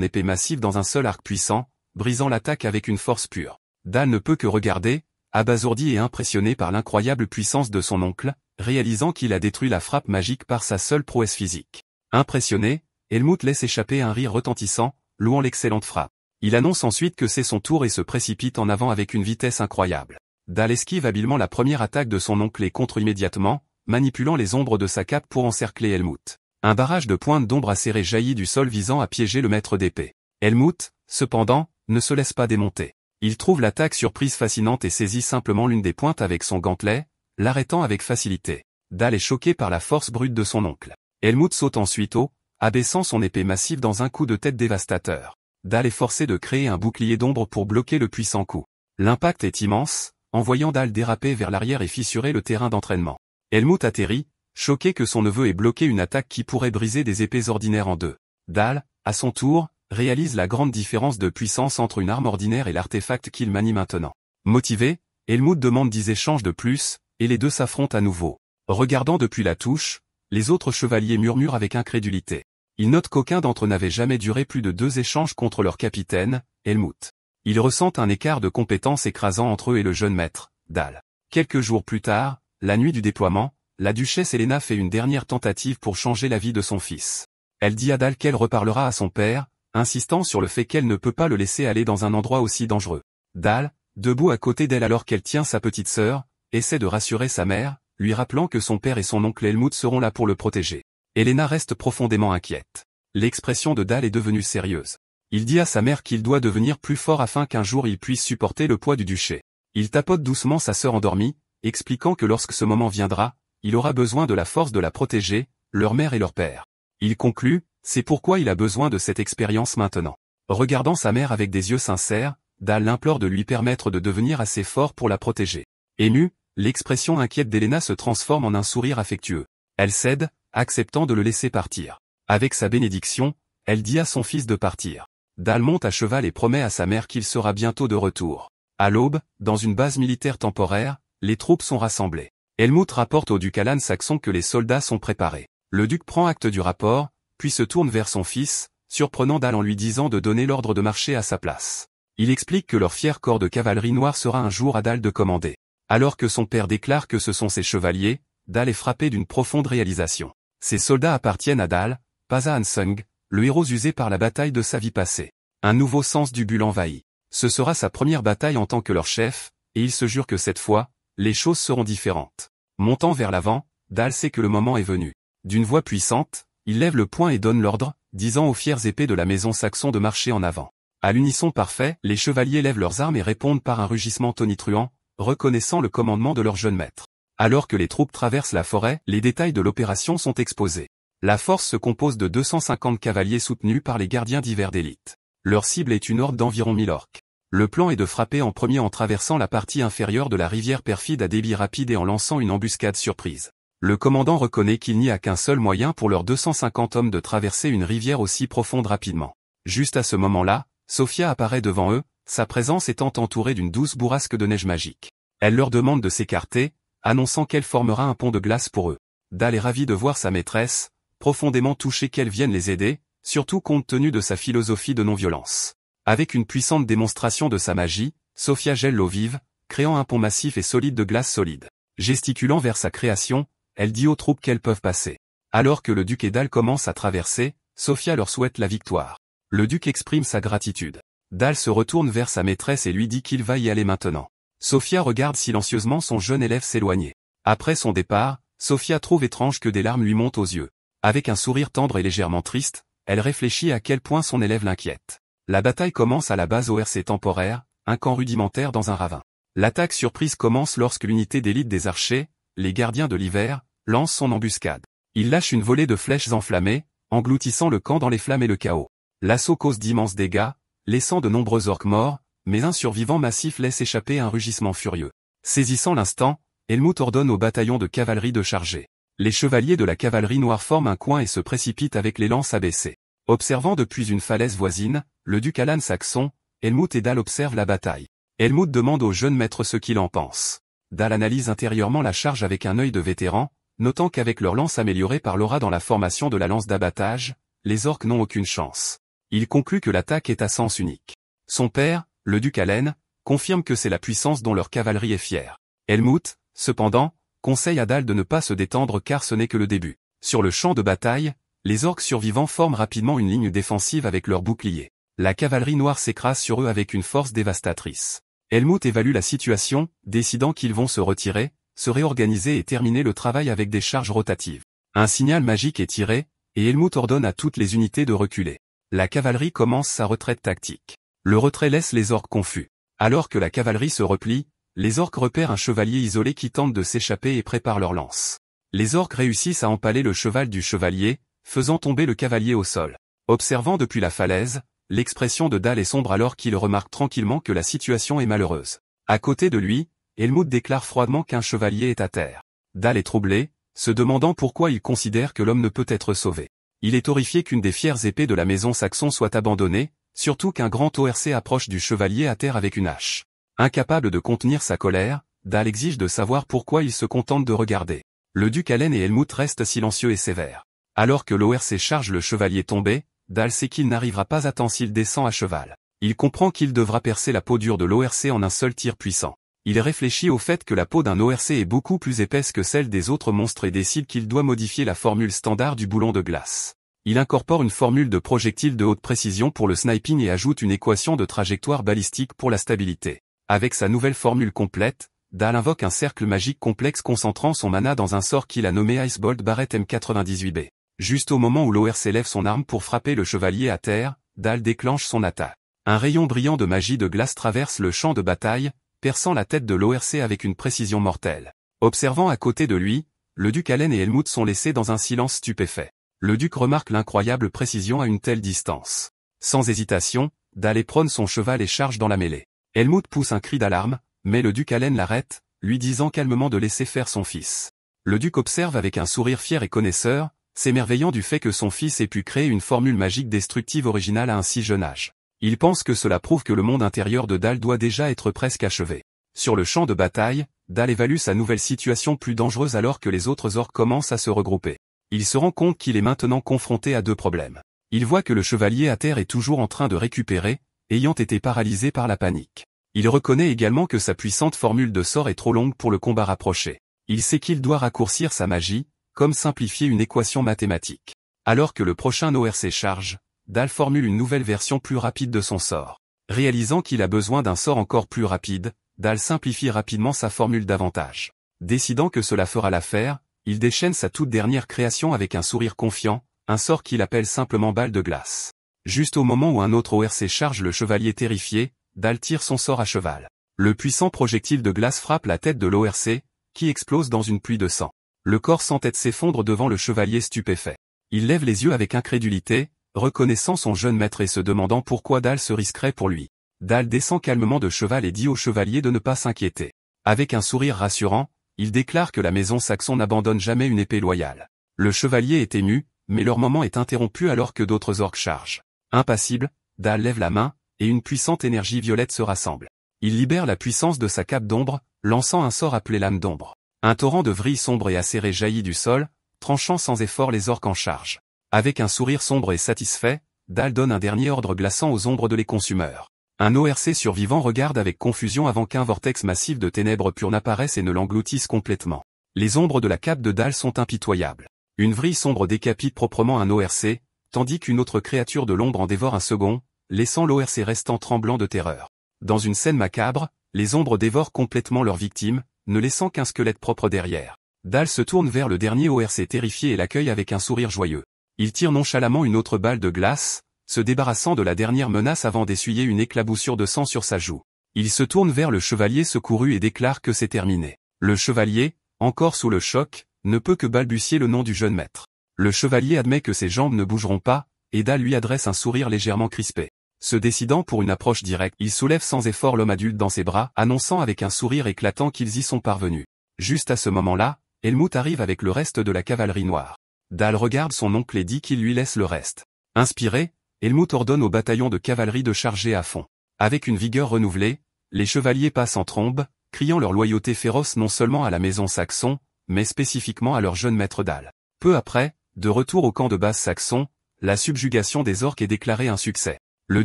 épée massive dans un seul arc puissant, brisant l'attaque avec une force pure. Dal ne peut que regarder, abasourdi et impressionné par l'incroyable puissance de son oncle, réalisant qu'il a détruit la frappe magique par sa seule prouesse physique. Impressionné, Helmut laisse échapper un rire retentissant, louant l'excellente frappe. Il annonce ensuite que c'est son tour et se précipite en avant avec une vitesse incroyable. Dal esquive habilement la première attaque de son oncle et contre immédiatement, manipulant les ombres de sa cape pour encercler Helmut. Un barrage de pointes d'ombre acérées jaillit du sol visant à piéger le maître d'épée. Helmut, cependant, ne se laisse pas démonter. Il trouve l'attaque surprise fascinante et saisit simplement l'une des pointes avec son gantelet, l'arrêtant avec facilité. Dal est choqué par la force brute de son oncle. Helmut saute ensuite haut, abaissant son épée massive dans un coup de tête dévastateur. Dal est forcé de créer un bouclier d'ombre pour bloquer le puissant coup. L'impact est immense, envoyant Dal déraper vers l'arrière et fissurer le terrain d'entraînement. Helmut atterrit, choqué que son neveu ait bloqué une attaque qui pourrait briser des épées ordinaires en deux. Dal, à son tour, réalise la grande différence de puissance entre une arme ordinaire et l'artefact qu'il manie maintenant. Motivé, Helmut demande 10 échanges de plus, et les deux s'affrontent à nouveau. Regardant depuis la touche, les autres chevaliers murmurent avec incrédulité. Ils notent qu'aucun d'entre eux n'avait jamais duré plus de 2 échanges contre leur capitaine, Helmut. Ils ressentent un écart de compétences écrasant entre eux et le jeune maître, Dal. Quelques jours plus tard, la nuit du déploiement, la duchesse Helena fait une dernière tentative pour changer la vie de son fils. Elle dit à Dal qu'elle reparlera à son père, insistant sur le fait qu'elle ne peut pas le laisser aller dans un endroit aussi dangereux. Dal, debout à côté d'elle alors qu'elle tient sa petite sœur, essaie de rassurer sa mère, lui rappelant que son père et son oncle Helmut seront là pour le protéger. Helena reste profondément inquiète. L'expression de Dal est devenue sérieuse. Il dit à sa mère qu'il doit devenir plus fort afin qu'un jour il puisse supporter le poids du duché. Il tapote doucement sa sœur endormie, expliquant que lorsque ce moment viendra, il aura besoin de la force de la protéger, leur mère et leur père. Il conclut, c'est pourquoi il a besoin de cette expérience maintenant. Regardant sa mère avec des yeux sincères, Dal l'implore de lui permettre de devenir assez fort pour la protéger. Émue, l'expression inquiète d'Helena se transforme en un sourire affectueux. Elle cède, acceptant de le laisser partir. Avec sa bénédiction, elle dit à son fils de partir. Dal monte à cheval et promet à sa mère qu'il sera bientôt de retour. À l'aube, dans une base militaire temporaire, les troupes sont rassemblées. Helmut rapporte au duc Alan Saxon que les soldats sont préparés. Le duc prend acte du rapport, puis se tourne vers son fils, surprenant Dal en lui disant de donner l'ordre de marcher à sa place. Il explique que leur fier corps de cavalerie noire sera un jour à Dal de commander. Alors que son père déclare que ce sont ses chevaliers, Dal est frappé d'une profonde réalisation. Ces soldats appartiennent à Dal, pas à Hansung, le héros usé par la bataille de sa vie passée. Un nouveau sens du bulle l'envahit. Ce sera sa première bataille en tant que leur chef, et il se jure que cette fois, les choses seront différentes. Montant vers l'avant, Dal sait que le moment est venu. D'une voix puissante, il lève le poing et donne l'ordre, disant aux fières épées de la maison Saxon de marcher en avant. À l'unisson parfait, les chevaliers lèvent leurs armes et répondent par un rugissement tonitruant, reconnaissant le commandement de leur jeune maître. Alors que les troupes traversent la forêt, les détails de l'opération sont exposés. La force se compose de 250 cavaliers soutenus par les gardiens d'hiver d'élite. Leur cible est une horde d'environ 1000 orques. Le plan est de frapper en premier en traversant la partie inférieure de la rivière perfide à débit rapide et en lançant une embuscade surprise. Le commandant reconnaît qu'il n'y a qu'un seul moyen pour leurs 250 hommes de traverser une rivière aussi profonde rapidement. Juste à ce moment-là, Sophia apparaît devant eux, sa présence étant entourée d'une douce bourrasque de neige magique. Elle leur demande de s'écarter, annonçant qu'elle formera un pont de glace pour eux. Dal est ravi de voir sa maîtresse, profondément touché qu'elle vienne les aider, surtout compte tenu de sa philosophie de non-violence. Avec une puissante démonstration de sa magie, Sophia gèle l'eau vive, créant un pont massif et solide de glace solide. Gesticulant vers sa création, elle dit aux troupes qu'elles peuvent passer. Alors que le duc et Dal commencent à traverser, Sophia leur souhaite la victoire. Le duc exprime sa gratitude. Dal se retourne vers sa maîtresse et lui dit qu'il va y aller maintenant. Sophia regarde silencieusement son jeune élève s'éloigner. Après son départ, Sophia trouve étrange que des larmes lui montent aux yeux. Avec un sourire tendre et légèrement triste, elle réfléchit à quel point son élève l'inquiète. La bataille commence à la base ORC temporaire, un camp rudimentaire dans un ravin. L'attaque surprise commence lorsque l'unité d'élite des archers, les gardiens de l'hiver, lance son embuscade. Il lâche une volée de flèches enflammées, engloutissant le camp dans les flammes et le chaos. L'assaut cause d'immenses dégâts, laissant de nombreux orques morts, mais un survivant massif laisse échapper un rugissement furieux. Saisissant l'instant, Helmut ordonne au bataillon de cavalerie de charger. Les chevaliers de la cavalerie noire forment un coin et se précipitent avec les lances abaissées. Observant depuis une falaise voisine, le duc Alan Saxon, Helmut et Dal observent la bataille. Helmut demande au jeune maître ce qu'il en pense. Dal analyse intérieurement la charge avec un œil de vétéran, notant qu'avec leur lance améliorée par Laura dans la formation de la lance d'abattage, les orques n'ont aucune chance. Il conclut que l'attaque est à sens unique. Son père, le duc Allen, confirme que c'est la puissance dont leur cavalerie est fière. Helmut, cependant, conseille à Dal de ne pas se détendre car ce n'est que le début. Sur le champ de bataille, les orques survivants forment rapidement une ligne défensive avec leurs boucliers. La cavalerie noire s'écrase sur eux avec une force dévastatrice. Helmut évalue la situation, décidant qu'ils vont se retirer, se réorganiser et terminer le travail avec des charges rotatives. Un signal magique est tiré, et Helmut ordonne à toutes les unités de reculer. La cavalerie commence sa retraite tactique. Le retrait laisse les orques confus. Alors que la cavalerie se replie, les orques repèrent un chevalier isolé qui tente de s'échapper et prépare leur lance. Les orques réussissent à empaler le cheval du chevalier, faisant tomber le cavalier au sol. Observant depuis la falaise, l'expression de Dal est sombre alors qu'il remarque tranquillement que la situation est malheureuse. À côté de lui, Helmut déclare froidement qu'un chevalier est à terre. Dal est troublé, se demandant pourquoi il considère que l'homme ne peut être sauvé. Il est horrifié qu'une des fières épées de la maison Saxon soit abandonnée, surtout qu'un grand ORC approche du chevalier à terre avec une hache. Incapable de contenir sa colère, Dal exige de savoir pourquoi il se contente de regarder. Le duc Allen et Helmut restent silencieux et sévères. Alors que l'ORC charge le chevalier tombé, Dal sait qu'il n'arrivera pas à temps s'il descend à cheval. Il comprend qu'il devra percer la peau dure de l'ORC en un seul tir puissant. Il réfléchit au fait que la peau d'un ORC est beaucoup plus épaisse que celle des autres monstres et décide qu'il doit modifier la formule standard du boulon de glace. Il incorpore une formule de projectile de haute précision pour le sniping et ajoute une équation de trajectoire balistique pour la stabilité. Avec sa nouvelle formule complète, Dal invoque un cercle magique complexe concentrant son mana dans un sort qu'il a nommé Icebolt Barret M98B. Juste au moment où l'ORC lève son arme pour frapper le chevalier à terre, Dal déclenche son attaque. Un rayon brillant de magie de glace traverse le champ de bataille, perçant la tête de l'ORC avec une précision mortelle. Observant à côté de lui, le duc Allen et Helmut sont laissés dans un silence stupéfait. Le duc remarque l'incroyable précision à une telle distance. Sans hésitation, Dal éperonne son cheval et charge dans la mêlée. Helmut pousse un cri d'alarme, mais le duc Allen l'arrête, lui disant calmement de laisser faire son fils. Le duc observe avec un sourire fier et connaisseur, s'émerveillant du fait que son fils ait pu créer une formule magique destructive originale à un si jeune âge. Il pense que cela prouve que le monde intérieur de Dal doit déjà être presque achevé. Sur le champ de bataille, Dal évalue sa nouvelle situation plus dangereuse alors que les autres orques commencent à se regrouper. Il se rend compte qu'il est maintenant confronté à deux problèmes. Il voit que le chevalier à terre est toujours en train de récupérer, ayant été paralysé par la panique. Il reconnaît également que sa puissante formule de sort est trop longue pour le combat rapproché. Il sait qu'il doit raccourcir sa magie, comme simplifier une équation mathématique. Alors que le prochain ORC charge, Dal formule une nouvelle version plus rapide de son sort. Réalisant qu'il a besoin d'un sort encore plus rapide, Dal simplifie rapidement sa formule davantage. Décidant que cela fera l'affaire, il déchaîne sa toute dernière création avec un sourire confiant, un sort qu'il appelle simplement balle de glace. Juste au moment où un autre ORC charge le chevalier terrifié, Dal tire son sort à cheval. Le puissant projectile de glace frappe la tête de l'ORC, qui explose dans une pluie de sang. Le corps sans tête s'effondre devant le chevalier stupéfait. Il lève les yeux avec incrédulité, reconnaissant son jeune maître et se demandant pourquoi Dal se risquerait pour lui. Dal descend calmement de cheval et dit au chevalier de ne pas s'inquiéter. Avec un sourire rassurant, il déclare que la maison Saxon n'abandonne jamais une épée loyale. Le chevalier est ému, mais leur moment est interrompu alors que d'autres orques chargent. Impassible, Dal lève la main, et une puissante énergie violette se rassemble. Il libère la puissance de sa cape d'ombre, lançant un sort appelé lame d'ombre. Un torrent de vrille sombre et acérée jaillit du sol, tranchant sans effort les orques en charge. Avec un sourire sombre et satisfait, Dal donne un dernier ordre glaçant aux ombres de les consumeurs. Un ORC survivant regarde avec confusion avant qu'un vortex massif de ténèbres pures n'apparaisse et ne l'engloutisse complètement. Les ombres de la cape de Dal sont impitoyables. Une vrille sombre décapite proprement un ORC, tandis qu'une autre créature de l'ombre en dévore un second, laissant l'ORC restant tremblant de terreur. Dans une scène macabre, les ombres dévorent complètement leurs victimes, ne laissant qu'un squelette propre derrière. Dal se tourne vers le dernier ORC terrifié et l'accueille avec un sourire joyeux. Il tire nonchalamment une autre balle de glace, se débarrassant de la dernière menace avant d'essuyer une éclaboussure de sang sur sa joue. Il se tourne vers le chevalier secouru et déclare que c'est terminé. Le chevalier, encore sous le choc, ne peut que balbutier le nom du jeune maître. Le chevalier admet que ses jambes ne bougeront pas, et Dal lui adresse un sourire légèrement crispé. Se décidant pour une approche directe, il soulève sans effort l'homme adulte dans ses bras, annonçant avec un sourire éclatant qu'ils y sont parvenus. Juste à ce moment-là, Helmut arrive avec le reste de la cavalerie noire. Dal regarde son oncle et dit qu'il lui laisse le reste. Inspiré, Helmut ordonne au bataillon de cavalerie de charger à fond. Avec une vigueur renouvelée, Les chevaliers passent en trombe, criant leur loyauté féroce non seulement à la maison saxon, mais spécifiquement à leur jeune maître Dal. Peu après, de retour au camp de base saxon, la subjugation des orques est déclarée un succès. Le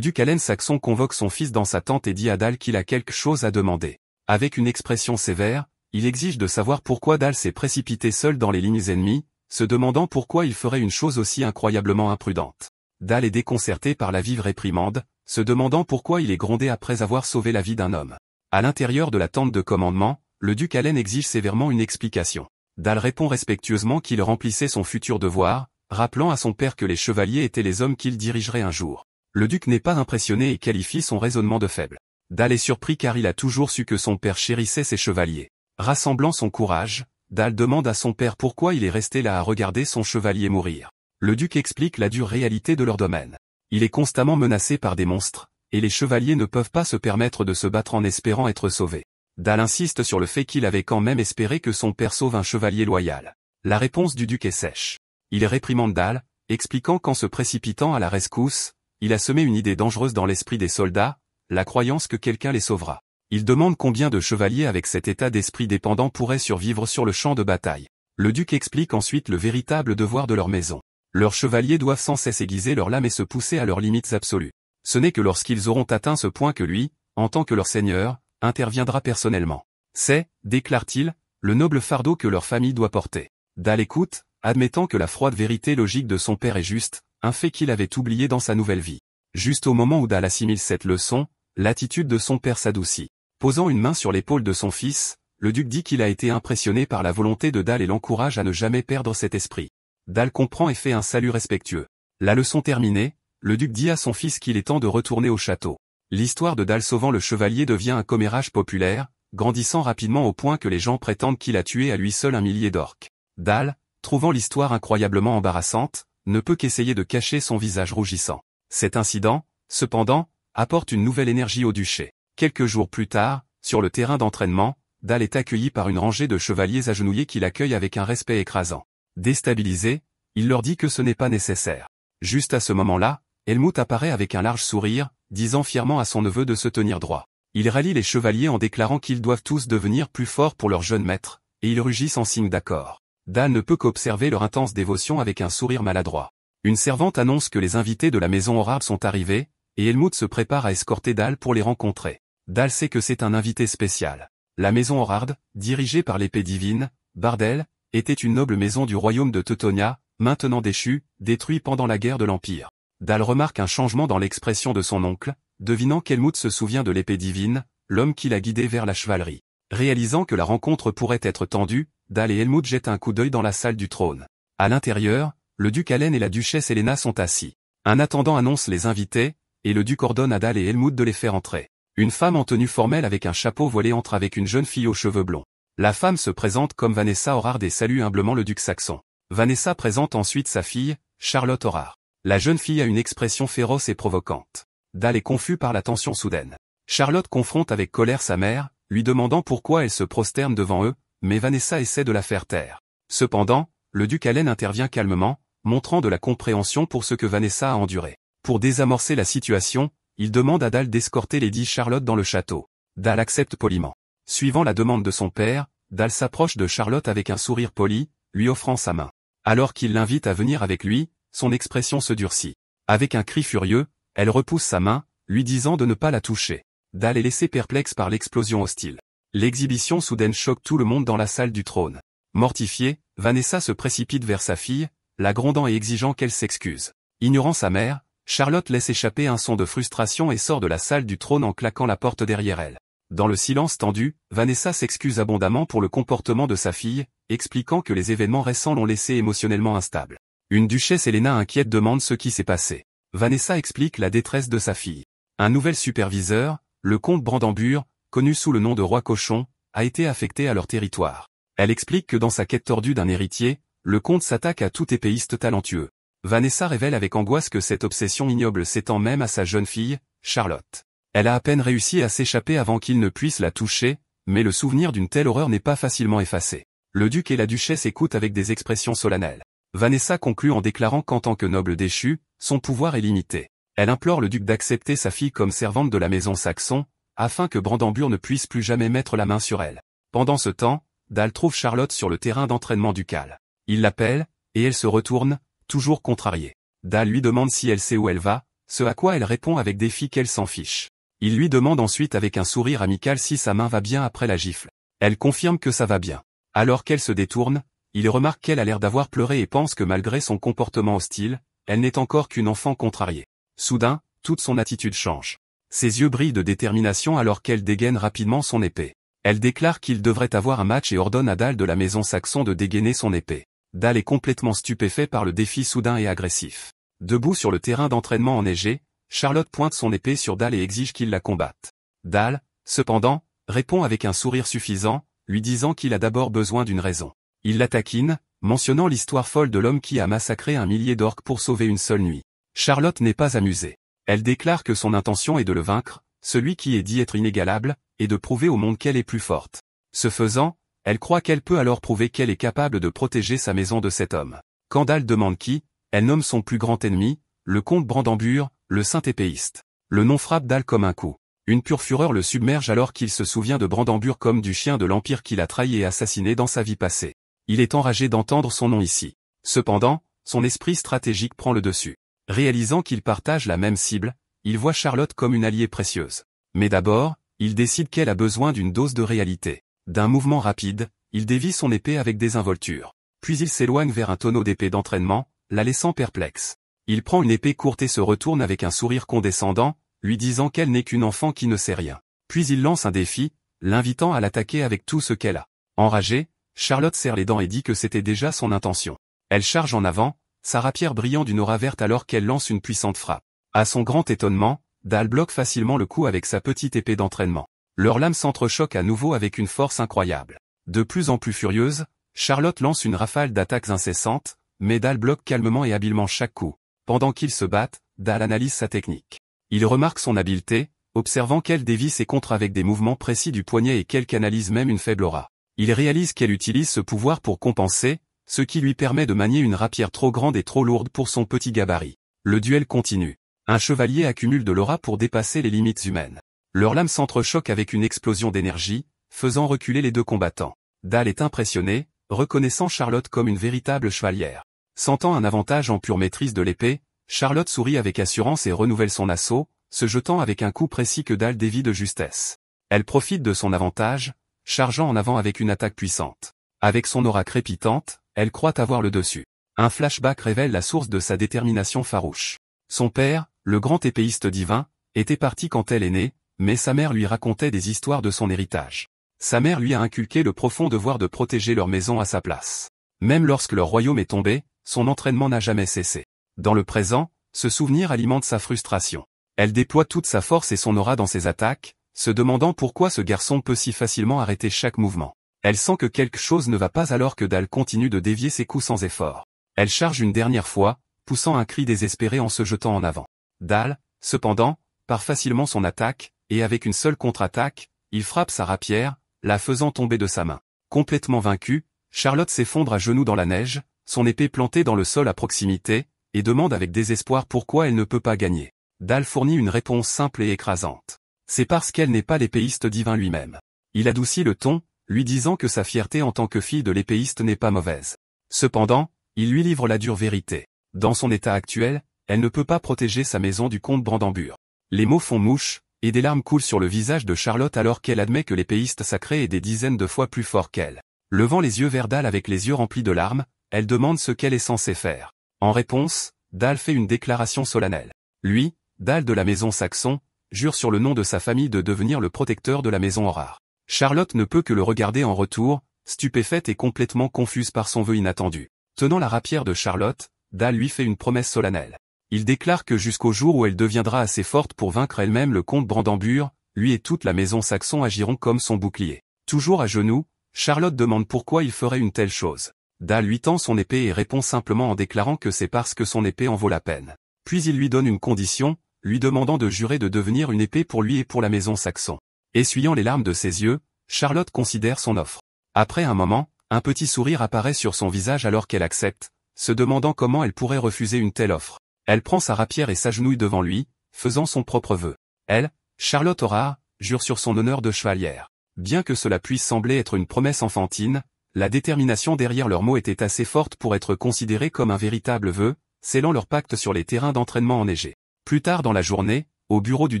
duc Allen saxon convoque son fils dans sa tente et dit à Dal qu'il a quelque chose à demander. Avec une expression sévère, il exige de savoir pourquoi Dal s'est précipité seul dans les lignes ennemies, se demandant pourquoi il ferait une chose aussi incroyablement imprudente. Dal est déconcerté par la vive réprimande, se demandant pourquoi il est grondé après avoir sauvé la vie d'un homme. À l'intérieur de la tente de commandement, le duc Allen exige sévèrement une explication. Dal répond respectueusement qu'il remplissait son futur devoir, rappelant à son père que les chevaliers étaient les hommes qu'il dirigerait un jour. Le duc n'est pas impressionné et qualifie son raisonnement de faible. Dal est surpris car il a toujours su que son père chérissait ses chevaliers. Rassemblant son courage, Dal demande à son père pourquoi il est resté là à regarder son chevalier mourir. Le duc explique la dure réalité de leur domaine. Il est constamment menacé par des monstres, et les chevaliers ne peuvent pas se permettre de se battre en espérant être sauvés. Dal insiste sur le fait qu'il avait quand même espéré que son père sauve un chevalier loyal. La réponse du duc est sèche. Il réprimande Dal, expliquant qu'en se précipitant à la rescousse, il a semé une idée dangereuse dans l'esprit des soldats, la croyance que quelqu'un les sauvera. Il demande combien de chevaliers avec cet état d'esprit dépendant pourraient survivre sur le champ de bataille. Le duc explique ensuite le véritable devoir de leur maison. Leurs chevaliers doivent sans cesse aiguiser leurs lames et se pousser à leurs limites absolues. Ce n'est que lorsqu'ils auront atteint ce point que lui, en tant que leur seigneur, interviendra personnellement. C'est, déclare-t-il, le noble fardeau que leur famille doit porter. Dal écoute, admettant que la froide vérité logique de son père est juste, un fait qu'il avait oublié dans sa nouvelle vie. Juste au moment où Dal assimile cette leçon, l'attitude de son père s'adoucit. Posant une main sur l'épaule de son fils, le duc dit qu'il a été impressionné par la volonté de Dal et l'encourage à ne jamais perdre cet esprit. Dal comprend et fait un salut respectueux. La leçon terminée, le duc dit à son fils qu'il est temps de retourner au château. L'histoire de Dal sauvant le chevalier devient un commérage populaire, grandissant rapidement au point que les gens prétendent qu'il a tué à lui seul un millier d'orques. Dal, trouvant l'histoire incroyablement embarrassante, ne peut qu'essayer de cacher son visage rougissant. Cet incident, cependant, apporte une nouvelle énergie au duché. Quelques jours plus tard, sur le terrain d'entraînement, Dal est accueilli par une rangée de chevaliers agenouillés qui l'accueillent avec un respect écrasant. Déstabilisé, il leur dit que ce n'est pas nécessaire. Juste à ce moment-là, Helmut apparaît avec un large sourire, disant fièrement à son neveu de se tenir droit. Il rallie les chevaliers en déclarant qu'ils doivent tous devenir plus forts pour leur jeune maître, et ils rugissent en signe d'accord. Dal ne peut qu'observer leur intense dévotion avec un sourire maladroit. Une servante annonce que les invités de la maison Orard sont arrivés, et Helmut se prépare à escorter Dal pour les rencontrer. Dal sait que c'est un invité spécial. La maison Orard, dirigée par l'épée divine, Bardel, était une noble maison du royaume de Teutonia, maintenant déchue, détruit pendant la guerre de l'Empire. Dal remarque un changement dans l'expression de son oncle, devinant qu'Helmut se souvient de l'épée divine, l'homme qui l'a guidé vers la chevalerie. Réalisant que la rencontre pourrait être tendue, Dal et Helmut jettent un coup d'œil dans la salle du trône. À l'intérieur, le duc Allen et la duchesse Helena sont assis. Un attendant annonce les invités, et le duc ordonne à Dal et Helmut de les faire entrer. Une femme en tenue formelle avec un chapeau voilé entre avec une jeune fille aux cheveux blonds. La femme se présente comme Vanessa Orard et salue humblement le duc saxon. Vanessa présente ensuite sa fille, Charlotte Orard. La jeune fille a une expression féroce et provocante. Dal est confus par la tension soudaine. Charlotte confronte avec colère sa mère, lui demandant pourquoi elle se prosterne devant eux, mais Vanessa essaie de la faire taire. Cependant, le duc Allen intervient calmement, montrant de la compréhension pour ce que Vanessa a enduré. Pour désamorcer la situation, il demande à Dal d'escorter Lady Charlotte dans le château. Dal accepte poliment. Suivant la demande de son père, Dal s'approche de Charlotte avec un sourire poli, lui offrant sa main. Alors qu'il l'invite à venir avec lui, son expression se durcit. Avec un cri furieux, elle repousse sa main, lui disant de ne pas la toucher. Dal est laissé perplexe par l'explosion hostile. L'exhibition soudaine choque tout le monde dans la salle du trône. Mortifiée, Vanessa se précipite vers sa fille, la grondant et exigeant qu'elle s'excuse. Ignorant sa mère, Charlotte laisse échapper un son de frustration et sort de la salle du trône en claquant la porte derrière elle. Dans le silence tendu, Vanessa s'excuse abondamment pour le comportement de sa fille, expliquant que les événements récents l'ont laissée émotionnellement instable. Une duchesse Helena inquiète demande ce qui s'est passé. Vanessa explique la détresse de sa fille. Un nouvel superviseur, le comte Brandambur, connu sous le nom de Roi Cochon, a été affecté à leur territoire. Elle explique que dans sa quête tordue d'un héritier, le comte s'attaque à tout épéiste talentueux. Vanessa révèle avec angoisse que cette obsession ignoble s'étend même à sa jeune fille, Charlotte. Elle a à peine réussi à s'échapper avant qu'il ne puisse la toucher, mais le souvenir d'une telle horreur n'est pas facilement effacé. Le duc et la duchesse écoutent avec des expressions solennelles. Vanessa conclut en déclarant qu'en tant que noble déchu, son pouvoir est limité. Elle implore le duc d'accepter sa fille comme servante de la maison saxon, afin que Brandemburg ne puisse plus jamais mettre la main sur elle. Pendant ce temps, Dal trouve Charlotte sur le terrain d'entraînement du Cal. Il l'appelle, et elle se retourne, toujours contrariée. Dal lui demande si elle sait où elle va, ce à quoi elle répond avec défi qu'elle s'en fiche. Il lui demande ensuite avec un sourire amical si sa main va bien après la gifle. Elle confirme que ça va bien. Alors qu'elle se détourne, il remarque qu'elle a l'air d'avoir pleuré et pense que malgré son comportement hostile, elle n'est encore qu'une enfant contrariée. Soudain, toute son attitude change. Ses yeux brillent de détermination alors qu'elle dégaine rapidement son épée. Elle déclare qu'il devrait avoir un match et ordonne à Dal de la maison Saxon de dégainer son épée. Dal est complètement stupéfait par le défi soudain et agressif. Debout sur le terrain d'entraînement enneigé, Charlotte pointe son épée sur Dal et exige qu'il la combatte. Dal, cependant, répond avec un sourire suffisant, lui disant qu'il a d'abord besoin d'une raison. Il la taquine, mentionnant l'histoire folle de l'homme qui a massacré 1 millier d'orques pour sauver une seule nuit. Charlotte n'est pas amusée. Elle déclare que son intention est de le vaincre, celui qui est dit être inégalable, et de prouver au monde qu'elle est plus forte. Ce faisant, elle croit qu'elle peut alors prouver qu'elle est capable de protéger sa maison de cet homme. Quand Dal demande qui, elle nomme son plus grand ennemi, le comte Brandemburg, le saint épéiste. Le nom frappe Dal comme un coup. Une pure fureur le submerge alors qu'il se souvient de Brandemburg comme du chien de l'Empire qu'il a trahi et assassiné dans sa vie passée. Il est enragé d'entendre son nom ici. Cependant, son esprit stratégique prend le dessus. Réalisant qu'ils partagent la même cible, il voit Charlotte comme une alliée précieuse. Mais d'abord, il décide qu'elle a besoin d'une dose de réalité. D'un mouvement rapide, il dévie son épée avec désinvolture. Puis il s'éloigne vers un tonneau d'épée d'entraînement, la laissant perplexe. Il prend une épée courte et se retourne avec un sourire condescendant, lui disant qu'elle n'est qu'une enfant qui ne sait rien. Puis il lance un défi, l'invitant à l'attaquer avec tout ce qu'elle a. Enragée, Charlotte serre les dents et dit que c'était déjà son intention. Elle charge en avant, sa rapière brillant d'une aura verte alors qu'elle lance une puissante frappe. À son grand étonnement, Dal bloque facilement le coup avec sa petite épée d'entraînement. Leurs lames s'entrechoquent à nouveau avec une force incroyable. De plus en plus furieuse, Charlotte lance une rafale d'attaques incessantes, mais Dal bloque calmement et habilement chaque coup. Pendant qu'ils se battent, Dal analyse sa technique. Il remarque son habileté, observant qu'elle dévie ses contres avec des mouvements précis du poignet et qu'elle canalise même une faible aura. Il réalise qu'elle utilise ce pouvoir pour compenser, ce qui lui permet de manier une rapière trop grande et trop lourde pour son petit gabarit. Le duel continue. Un chevalier accumule de l'aura pour dépasser les limites humaines. Leurs lames s'entrechoquent avec une explosion d'énergie, faisant reculer les deux combattants. Dal est impressionné, reconnaissant Charlotte comme une véritable chevalière. Sentant un avantage en pure maîtrise de l'épée, Charlotte sourit avec assurance et renouvelle son assaut, se jetant avec un coup précis que Dal dévie de justesse. Elle profite de son avantage, chargeant en avant avec une attaque puissante. Avec son aura crépitante, elle croit avoir le dessus. Un flashback révèle la source de sa détermination farouche. Son père, le grand épéiste divin, était parti quand elle est née, mais sa mère lui racontait des histoires de son héritage. Sa mère lui a inculqué le profond devoir de protéger leur maison à sa place. Même lorsque leur royaume est tombé, son entraînement n'a jamais cessé. Dans le présent, ce souvenir alimente sa frustration. Elle déploie toute sa force et son aura dans ses attaques, se demandant pourquoi ce garçon peut si facilement arrêter chaque mouvement. Elle sent que quelque chose ne va pas alors que Dal continue de dévier ses coups sans effort. Elle charge une dernière fois, poussant un cri désespéré en se jetant en avant. Dal, cependant, part facilement son attaque, et avec une seule contre-attaque, il frappe sa rapière, la faisant tomber de sa main. Complètement vaincue, Charlotte s'effondre à genoux dans la neige, son épée plantée dans le sol à proximité, et demande avec désespoir pourquoi elle ne peut pas gagner. Dal fournit une réponse simple et écrasante. C'est parce qu'elle n'est pas l'épéiste divin lui-même. Il adoucit le ton, lui disant que sa fierté en tant que fille de l'épéiste n'est pas mauvaise. Cependant, il lui livre la dure vérité. Dans son état actuel, elle ne peut pas protéger sa maison du comte Brandemburg. Les mots font mouche, et des larmes coulent sur le visage de Charlotte alors qu'elle admet que l'épéiste sacré est des dizaines de fois plus fort qu'elle. Levant les yeux vers Dal avec les yeux remplis de larmes, elle demande ce qu'elle est censée faire. En réponse, Dal fait une déclaration solennelle. Lui, Dal de la maison Saxon, jure sur le nom de sa famille de devenir le protecteur de la maison Aurare. Charlotte ne peut que le regarder en retour, stupéfaite et complètement confuse par son vœu inattendu. Tenant la rapière de Charlotte, Dal lui fait une promesse solennelle. Il déclare que jusqu'au jour où elle deviendra assez forte pour vaincre elle-même le comte Brandemburg, lui et toute la maison Saxon agiront comme son bouclier. Toujours à genoux, Charlotte demande pourquoi il ferait une telle chose. Dal lui tend son épée et répond simplement en déclarant que c'est parce que son épée en vaut la peine. Puis il lui donne une condition, lui demandant de jurer de devenir une épée pour lui et pour la maison Saxon. Essuyant les larmes de ses yeux, Charlotte considère son offre. Après un moment, un petit sourire apparaît sur son visage alors qu'elle accepte, se demandant comment elle pourrait refuser une telle offre. Elle prend sa rapière et s'agenouille devant lui, faisant son propre vœu. Elle, Charlotte Aurare, jure sur son honneur de chevalière. Bien que cela puisse sembler être une promesse enfantine, la détermination derrière leurs mots était assez forte pour être considérée comme un véritable vœu, scellant leur pacte sur les terrains d'entraînement enneigés. Plus tard dans la journée, au bureau du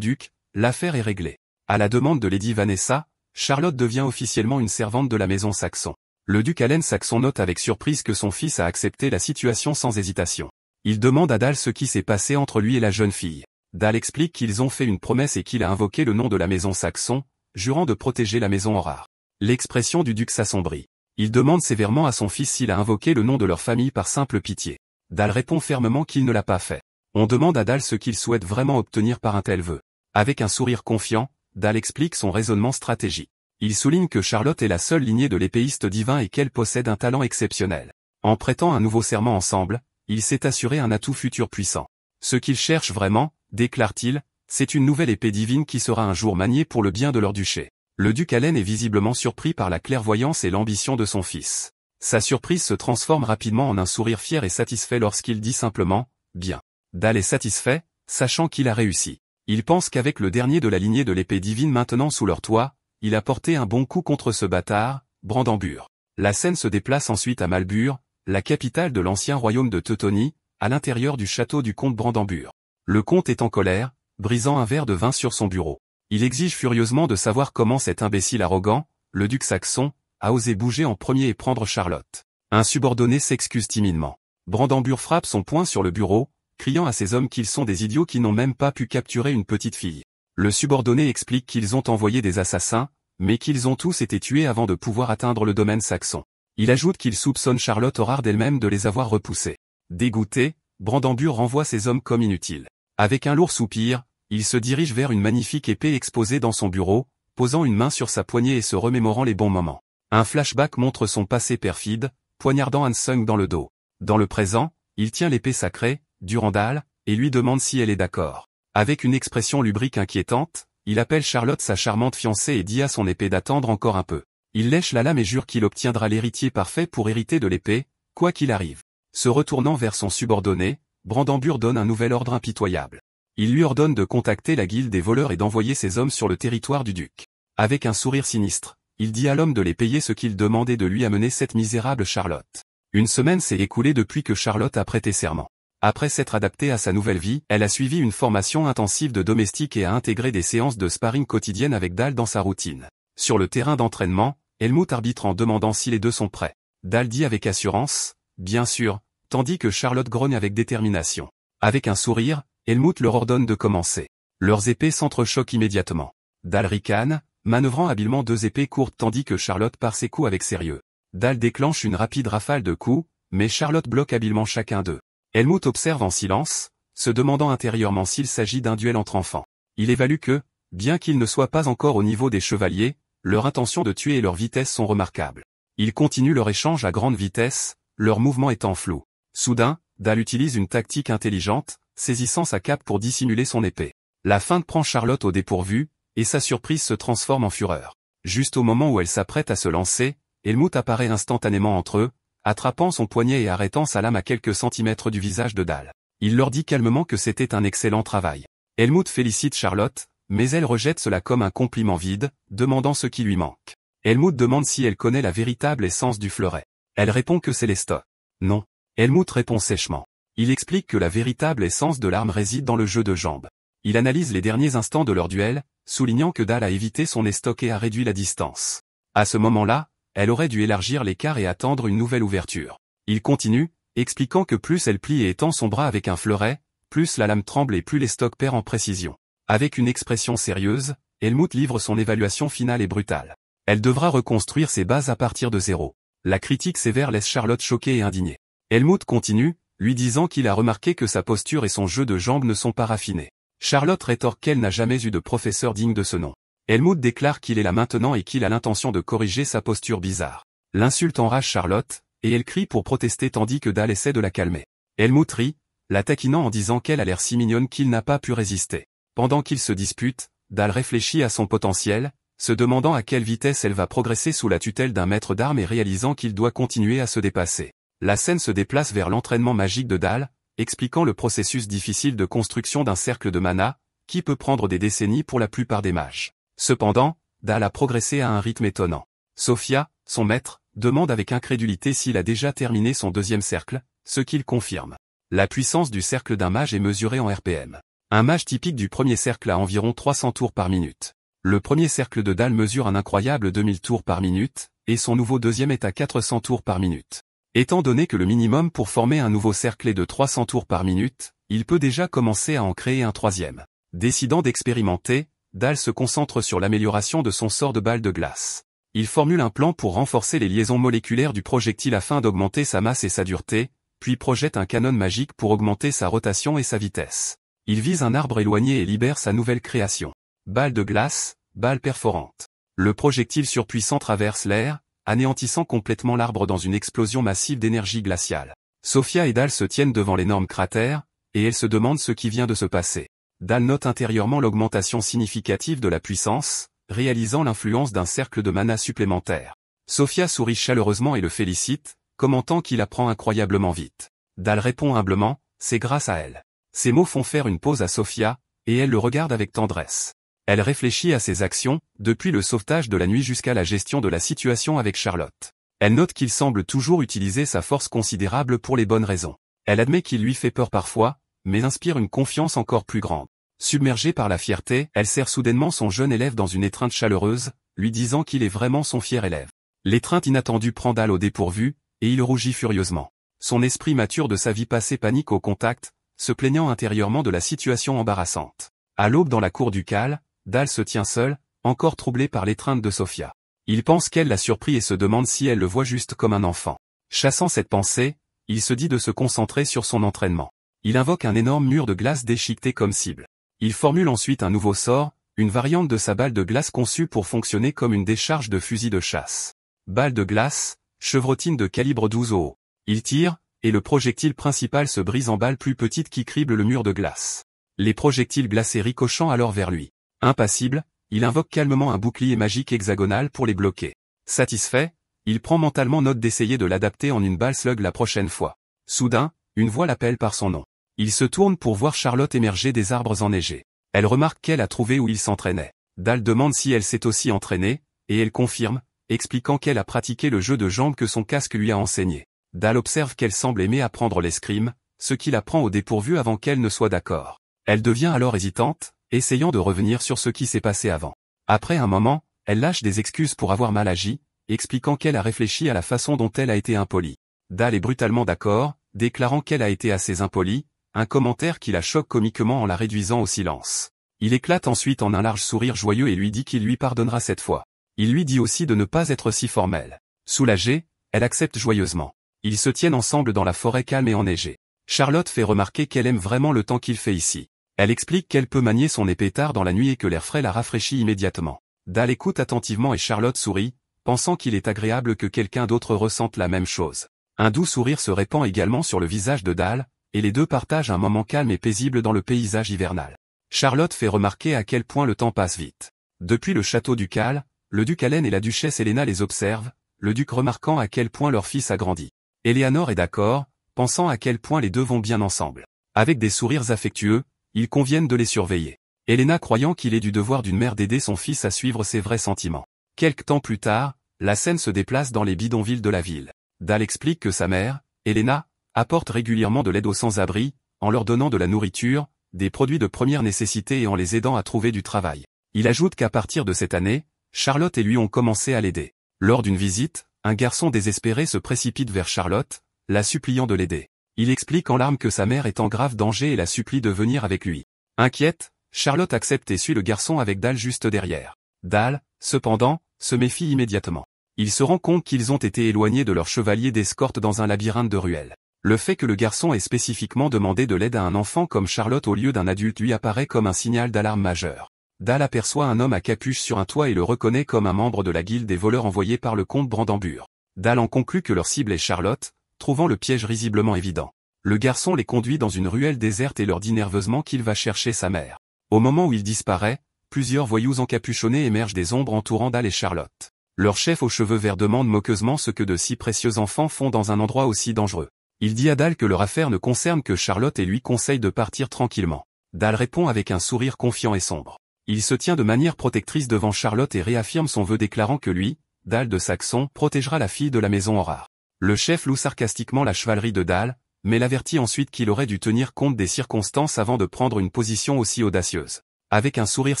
duc, l'affaire est réglée. À la demande de Lady Vanessa, Charlotte devient officiellement une servante de la maison Saxon. Le duc Allen Saxon note avec surprise que son fils a accepté la situation sans hésitation. Il demande à Dal ce qui s'est passé entre lui et la jeune fille. Dal explique qu'ils ont fait une promesse et qu'il a invoqué le nom de la maison Saxon, jurant de protéger la maison Aurare. L'expression du duc s'assombrit. Il demande sévèrement à son fils s'il a invoqué le nom de leur famille par simple pitié. Dal répond fermement qu'il ne l'a pas fait. On demande à Dal ce qu'il souhaite vraiment obtenir par un tel vœu. Avec un sourire confiant, Dal explique son raisonnement stratégique. Il souligne que Charlotte est la seule lignée de l'épéiste divin et qu'elle possède un talent exceptionnel. En prêtant un nouveau serment ensemble, il s'est assuré un atout futur puissant. Ce qu'il cherche vraiment, déclare-t-il, c'est une nouvelle épée divine qui sera un jour maniée pour le bien de leur duché. Le duc Allen est visiblement surpris par la clairvoyance et l'ambition de son fils. Sa surprise se transforme rapidement en un sourire fier et satisfait lorsqu'il dit simplement « Bien ». Dal est satisfait, sachant qu'il a réussi. Il pense qu'avec le dernier de la lignée de l'épée divine maintenant sous leur toit, il a porté un bon coup contre ce bâtard, Brandembur. La scène se déplace ensuite à Malbur, la capitale de l'ancien royaume de Teutonie, à l'intérieur du château du comte Brandembur. Le comte est en colère, brisant un verre de vin sur son bureau. Il exige furieusement de savoir comment cet imbécile arrogant, le duc Saxon, a osé bouger en premier et prendre Charlotte. Un subordonné s'excuse timidement. Brandembur frappe son poing sur le bureau, criant à ses hommes qu'ils sont des idiots qui n'ont même pas pu capturer une petite fille. Le subordonné explique qu'ils ont envoyé des assassins, mais qu'ils ont tous été tués avant de pouvoir atteindre le domaine saxon. Il ajoute qu'il soupçonne Charlotte Aurare d'elle-même de les avoir repoussés. Dégoûté, Brandembur renvoie ses hommes comme inutiles. Avec un lourd soupir, il se dirige vers une magnifique épée exposée dans son bureau, posant une main sur sa poignée et se remémorant les bons moments. Un flashback montre son passé perfide, poignardant Hansung dans le dos. Dans le présent, il tient l'épée sacrée, Durandal, et lui demande si elle est d'accord. Avec une expression lubrique inquiétante, il appelle Charlotte sa charmante fiancée et dit à son épée d'attendre encore un peu. Il lèche la lame et jure qu'il obtiendra l'héritier parfait pour hériter de l'épée, quoi qu'il arrive. Se retournant vers son subordonné, Brandembur donne un nouvel ordre impitoyable. Il lui ordonne de contacter la guilde des voleurs et d'envoyer ses hommes sur le territoire du duc. Avec un sourire sinistre, il dit à l'homme de les payer ce qu'il demandait de lui amener cette misérable Charlotte. Une semaine s'est écoulée depuis que Charlotte a prêté serment. Après s'être adaptée à sa nouvelle vie, elle a suivi une formation intensive de domestique et a intégré des séances de sparring quotidiennes avec Dal dans sa routine. Sur le terrain d'entraînement, Helmut arbitre en demandant si les deux sont prêts. Dal dit avec assurance, bien sûr, tandis que Charlotte grogne avec détermination. Avec un sourire, Helmut leur ordonne de commencer. Leurs épées s'entrechoquent immédiatement. Dal ricane, manœuvrant habilement deux épées courtes tandis que Charlotte part ses coups avec sérieux. Dal déclenche une rapide rafale de coups, mais Charlotte bloque habilement chacun d'eux. Helmut observe en silence, se demandant intérieurement s'il s'agit d'un duel entre enfants. Il évalue que, bien qu'ils ne soient pas encore au niveau des chevaliers, leur intention de tuer et leur vitesse sont remarquables. Ils continuent leur échange à grande vitesse, leurs mouvements étant flous. Soudain, Dal utilise une tactique intelligente, saisissant sa cape pour dissimuler son épée. La feinte prend Charlotte au dépourvu, et sa surprise se transforme en fureur. Juste au moment où elle s'apprête à se lancer, Helmut apparaît instantanément entre eux, attrapant son poignet et arrêtant sa lame à quelques centimètres du visage de Dal. Il leur dit calmement que c'était un excellent travail. Helmut félicite Charlotte, mais elle rejette cela comme un compliment vide, demandant ce qui lui manque. Helmut demande si elle connaît la véritable essence du fleuret. Elle répond que c'est l'estoc. Non. Helmut répond sèchement. Il explique que la véritable essence de l'arme réside dans le jeu de jambes. Il analyse les derniers instants de leur duel, soulignant que Dal a évité son estoc et a réduit la distance. À ce moment-là, elle aurait dû élargir l'écart et attendre une nouvelle ouverture. Il continue, expliquant que plus elle plie et étend son bras avec un fleuret, plus la lame tremble et plus l'estoc perd en précision. Avec une expression sérieuse, Helmut livre son évaluation finale et brutale. Elle devra reconstruire ses bases à partir de zéro. La critique sévère laisse Charlotte choquée et indignée. Helmut continue, lui disant qu'il a remarqué que sa posture et son jeu de jambes ne sont pas raffinés. Charlotte rétorque qu'elle n'a jamais eu de professeur digne de ce nom. Helmut déclare qu'il est là maintenant et qu'il a l'intention de corriger sa posture bizarre. L'insulte enrage Charlotte, et elle crie pour protester tandis que Dal essaie de la calmer. Helmut rit, la taquinant en disant qu'elle a l'air si mignonne qu'il n'a pas pu résister. Pendant qu'ils se disputent, Dal réfléchit à son potentiel, se demandant à quelle vitesse elle va progresser sous la tutelle d'un maître d'armes et réalisant qu'il doit continuer à se dépasser. La scène se déplace vers l'entraînement magique de Dal, expliquant le processus difficile de construction d'un cercle de mana, qui peut prendre des décennies pour la plupart des mages. Cependant, Dal a progressé à un rythme étonnant. Sophia, son maître, demande avec incrédulité s'il a déjà terminé son deuxième cercle, ce qu'il confirme. La puissance du cercle d'un mage est mesurée en RPM. Un mage typique du premier cercle a environ 300 tours par minute. Le premier cercle de Dal mesure un incroyable 2000 tours par minute, et son nouveau deuxième est à 400 tours par minute. Étant donné que le minimum pour former un nouveau cercle est de 300 tours par minute, il peut déjà commencer à en créer un troisième. Décidant d'expérimenter, Dal se concentre sur l'amélioration de son sort de balle de glace. Il formule un plan pour renforcer les liaisons moléculaires du projectile afin d'augmenter sa masse et sa dureté, puis projette un canon magique pour augmenter sa rotation et sa vitesse. Il vise un arbre éloigné et libère sa nouvelle création. Balle de glace, balle perforante. Le projectile surpuissant traverse l'air, anéantissant complètement l'arbre dans une explosion massive d'énergie glaciale. Sophia et Dal se tiennent devant l'énorme cratère, et elle se demande ce qui vient de se passer. Dal note intérieurement l'augmentation significative de la puissance, réalisant l'influence d'un cercle de mana supplémentaire. Sophia sourit chaleureusement et le félicite, commentant qu'il apprend incroyablement vite. Dal répond humblement, c'est grâce à elle. Ces mots font faire une pause à Sophia, et elle le regarde avec tendresse. Elle réfléchit à ses actions, depuis le sauvetage de la nuit jusqu'à la gestion de la situation avec Charlotte. Elle note qu'il semble toujours utiliser sa force considérable pour les bonnes raisons. Elle admet qu'il lui fait peur parfois, mais inspire une confiance encore plus grande. Submergée par la fierté, elle serre soudainement son jeune élève dans une étreinte chaleureuse, lui disant qu'il est vraiment son fier élève. L'étreinte inattendue prend Dal au dépourvu, et il rougit furieusement. Son esprit mature de sa vie passée panique au contact, se plaignant intérieurement de la situation embarrassante. À l'aube dans la cour ducale, Dal se tient seul, encore troublé par l'étreinte de Sophia. Il pense qu'elle l'a surpris et se demande si elle le voit juste comme un enfant. Chassant cette pensée, il se dit de se concentrer sur son entraînement. Il invoque un énorme mur de glace déchiqueté comme cible. Il formule ensuite un nouveau sort, une variante de sa balle de glace conçue pour fonctionner comme une décharge de fusil de chasse. Balle de glace, chevrotine de calibre 12 au haut. Il tire, et le projectile principal se brise en balles plus petites qui criblent le mur de glace. Les projectiles glacés ricochant alors vers lui. Impassible, il invoque calmement un bouclier magique hexagonal pour les bloquer. Satisfait, il prend mentalement note d'essayer de l'adapter en une balle slug la prochaine fois. Soudain, une voix l'appelle par son nom. Il se tourne pour voir Charlotte émerger des arbres enneigés. Elle remarque qu'elle a trouvé où il s'entraînait. Dal demande si elle s'est aussi entraînée, et elle confirme, expliquant qu'elle a pratiqué le jeu de jambes que son casque lui a enseigné. Dal observe qu'elle semble aimer apprendre l'escrime, ce qui la prend au dépourvu avant qu'elle ne soit d'accord. Elle devient alors hésitante, essayant de revenir sur ce qui s'est passé avant. Après un moment, elle lâche des excuses pour avoir mal agi, expliquant qu'elle a réfléchi à la façon dont elle a été impolie. Dal est brutalement d'accord, déclarant qu'elle a été assez impolie, un commentaire qui la choque comiquement en la réduisant au silence. Il éclate ensuite en un large sourire joyeux et lui dit qu'il lui pardonnera cette fois. Il lui dit aussi de ne pas être si formelle. Soulagée, elle accepte joyeusement. Ils se tiennent ensemble dans la forêt calme et enneigée. Charlotte fait remarquer qu'elle aime vraiment le temps qu'il fait ici. Elle explique qu'elle peut manier son épée tard dans la nuit et que l'air frais la rafraîchit immédiatement. Dal écoute attentivement et Charlotte sourit, pensant qu'il est agréable que quelqu'un d'autre ressente la même chose. Un doux sourire se répand également sur le visage de Dal, et les deux partagent un moment calme et paisible dans le paysage hivernal. Charlotte fait remarquer à quel point le temps passe vite. Depuis le château ducal, le duc Allen et la duchesse Helena les observent, le duc remarquant à quel point leur fils a grandi. Eleanor est d'accord, pensant à quel point les deux vont bien ensemble. Avec des sourires affectueux, ils conviennent de les surveiller. Helena croyant qu'il est du devoir d'une mère d'aider son fils à suivre ses vrais sentiments. Quelque temps plus tard, la scène se déplace dans les bidonvilles de la ville. Dal explique que sa mère, Helena, apporte régulièrement de l'aide aux sans-abri, en leur donnant de la nourriture, des produits de première nécessité et en les aidant à trouver du travail. Il ajoute qu'à partir de cette année, Charlotte et lui ont commencé à l'aider. Lors d'une visite, un garçon désespéré se précipite vers Charlotte, la suppliant de l'aider. Il explique en larmes que sa mère est en grave danger et la supplie de venir avec lui. Inquiète, Charlotte accepte et suit le garçon avec Dal juste derrière. Dal, cependant, se méfie immédiatement. Il se rend compte qu'ils ont été éloignés de leur chevalier d'escorte dans un labyrinthe de ruelles. Le fait que le garçon ait spécifiquement demandé de l'aide à un enfant comme Charlotte au lieu d'un adulte lui apparaît comme un signal d'alarme majeur. Dal aperçoit un homme à capuche sur un toit et le reconnaît comme un membre de la guilde des voleurs envoyés par le comte Brandambur. Dal en conclut que leur cible est Charlotte, trouvant le piège risiblement évident. Le garçon les conduit dans une ruelle déserte et leur dit nerveusement qu'il va chercher sa mère. Au moment où il disparaît, plusieurs voyous encapuchonnés émergent des ombres entourant Dal et Charlotte. Leur chef aux cheveux verts demande moqueusement ce que de si précieux enfants font dans un endroit aussi dangereux. Il dit à Dal que leur affaire ne concerne que Charlotte et lui conseille de partir tranquillement. Dal répond avec un sourire confiant et sombre. Il se tient de manière protectrice devant Charlotte et réaffirme son vœu déclarant que lui, Dal de Saxon, protégera la fille de la maison Aurare. Le chef loue sarcastiquement la chevalerie de Dal, mais l'avertit ensuite qu'il aurait dû tenir compte des circonstances avant de prendre une position aussi audacieuse. Avec un sourire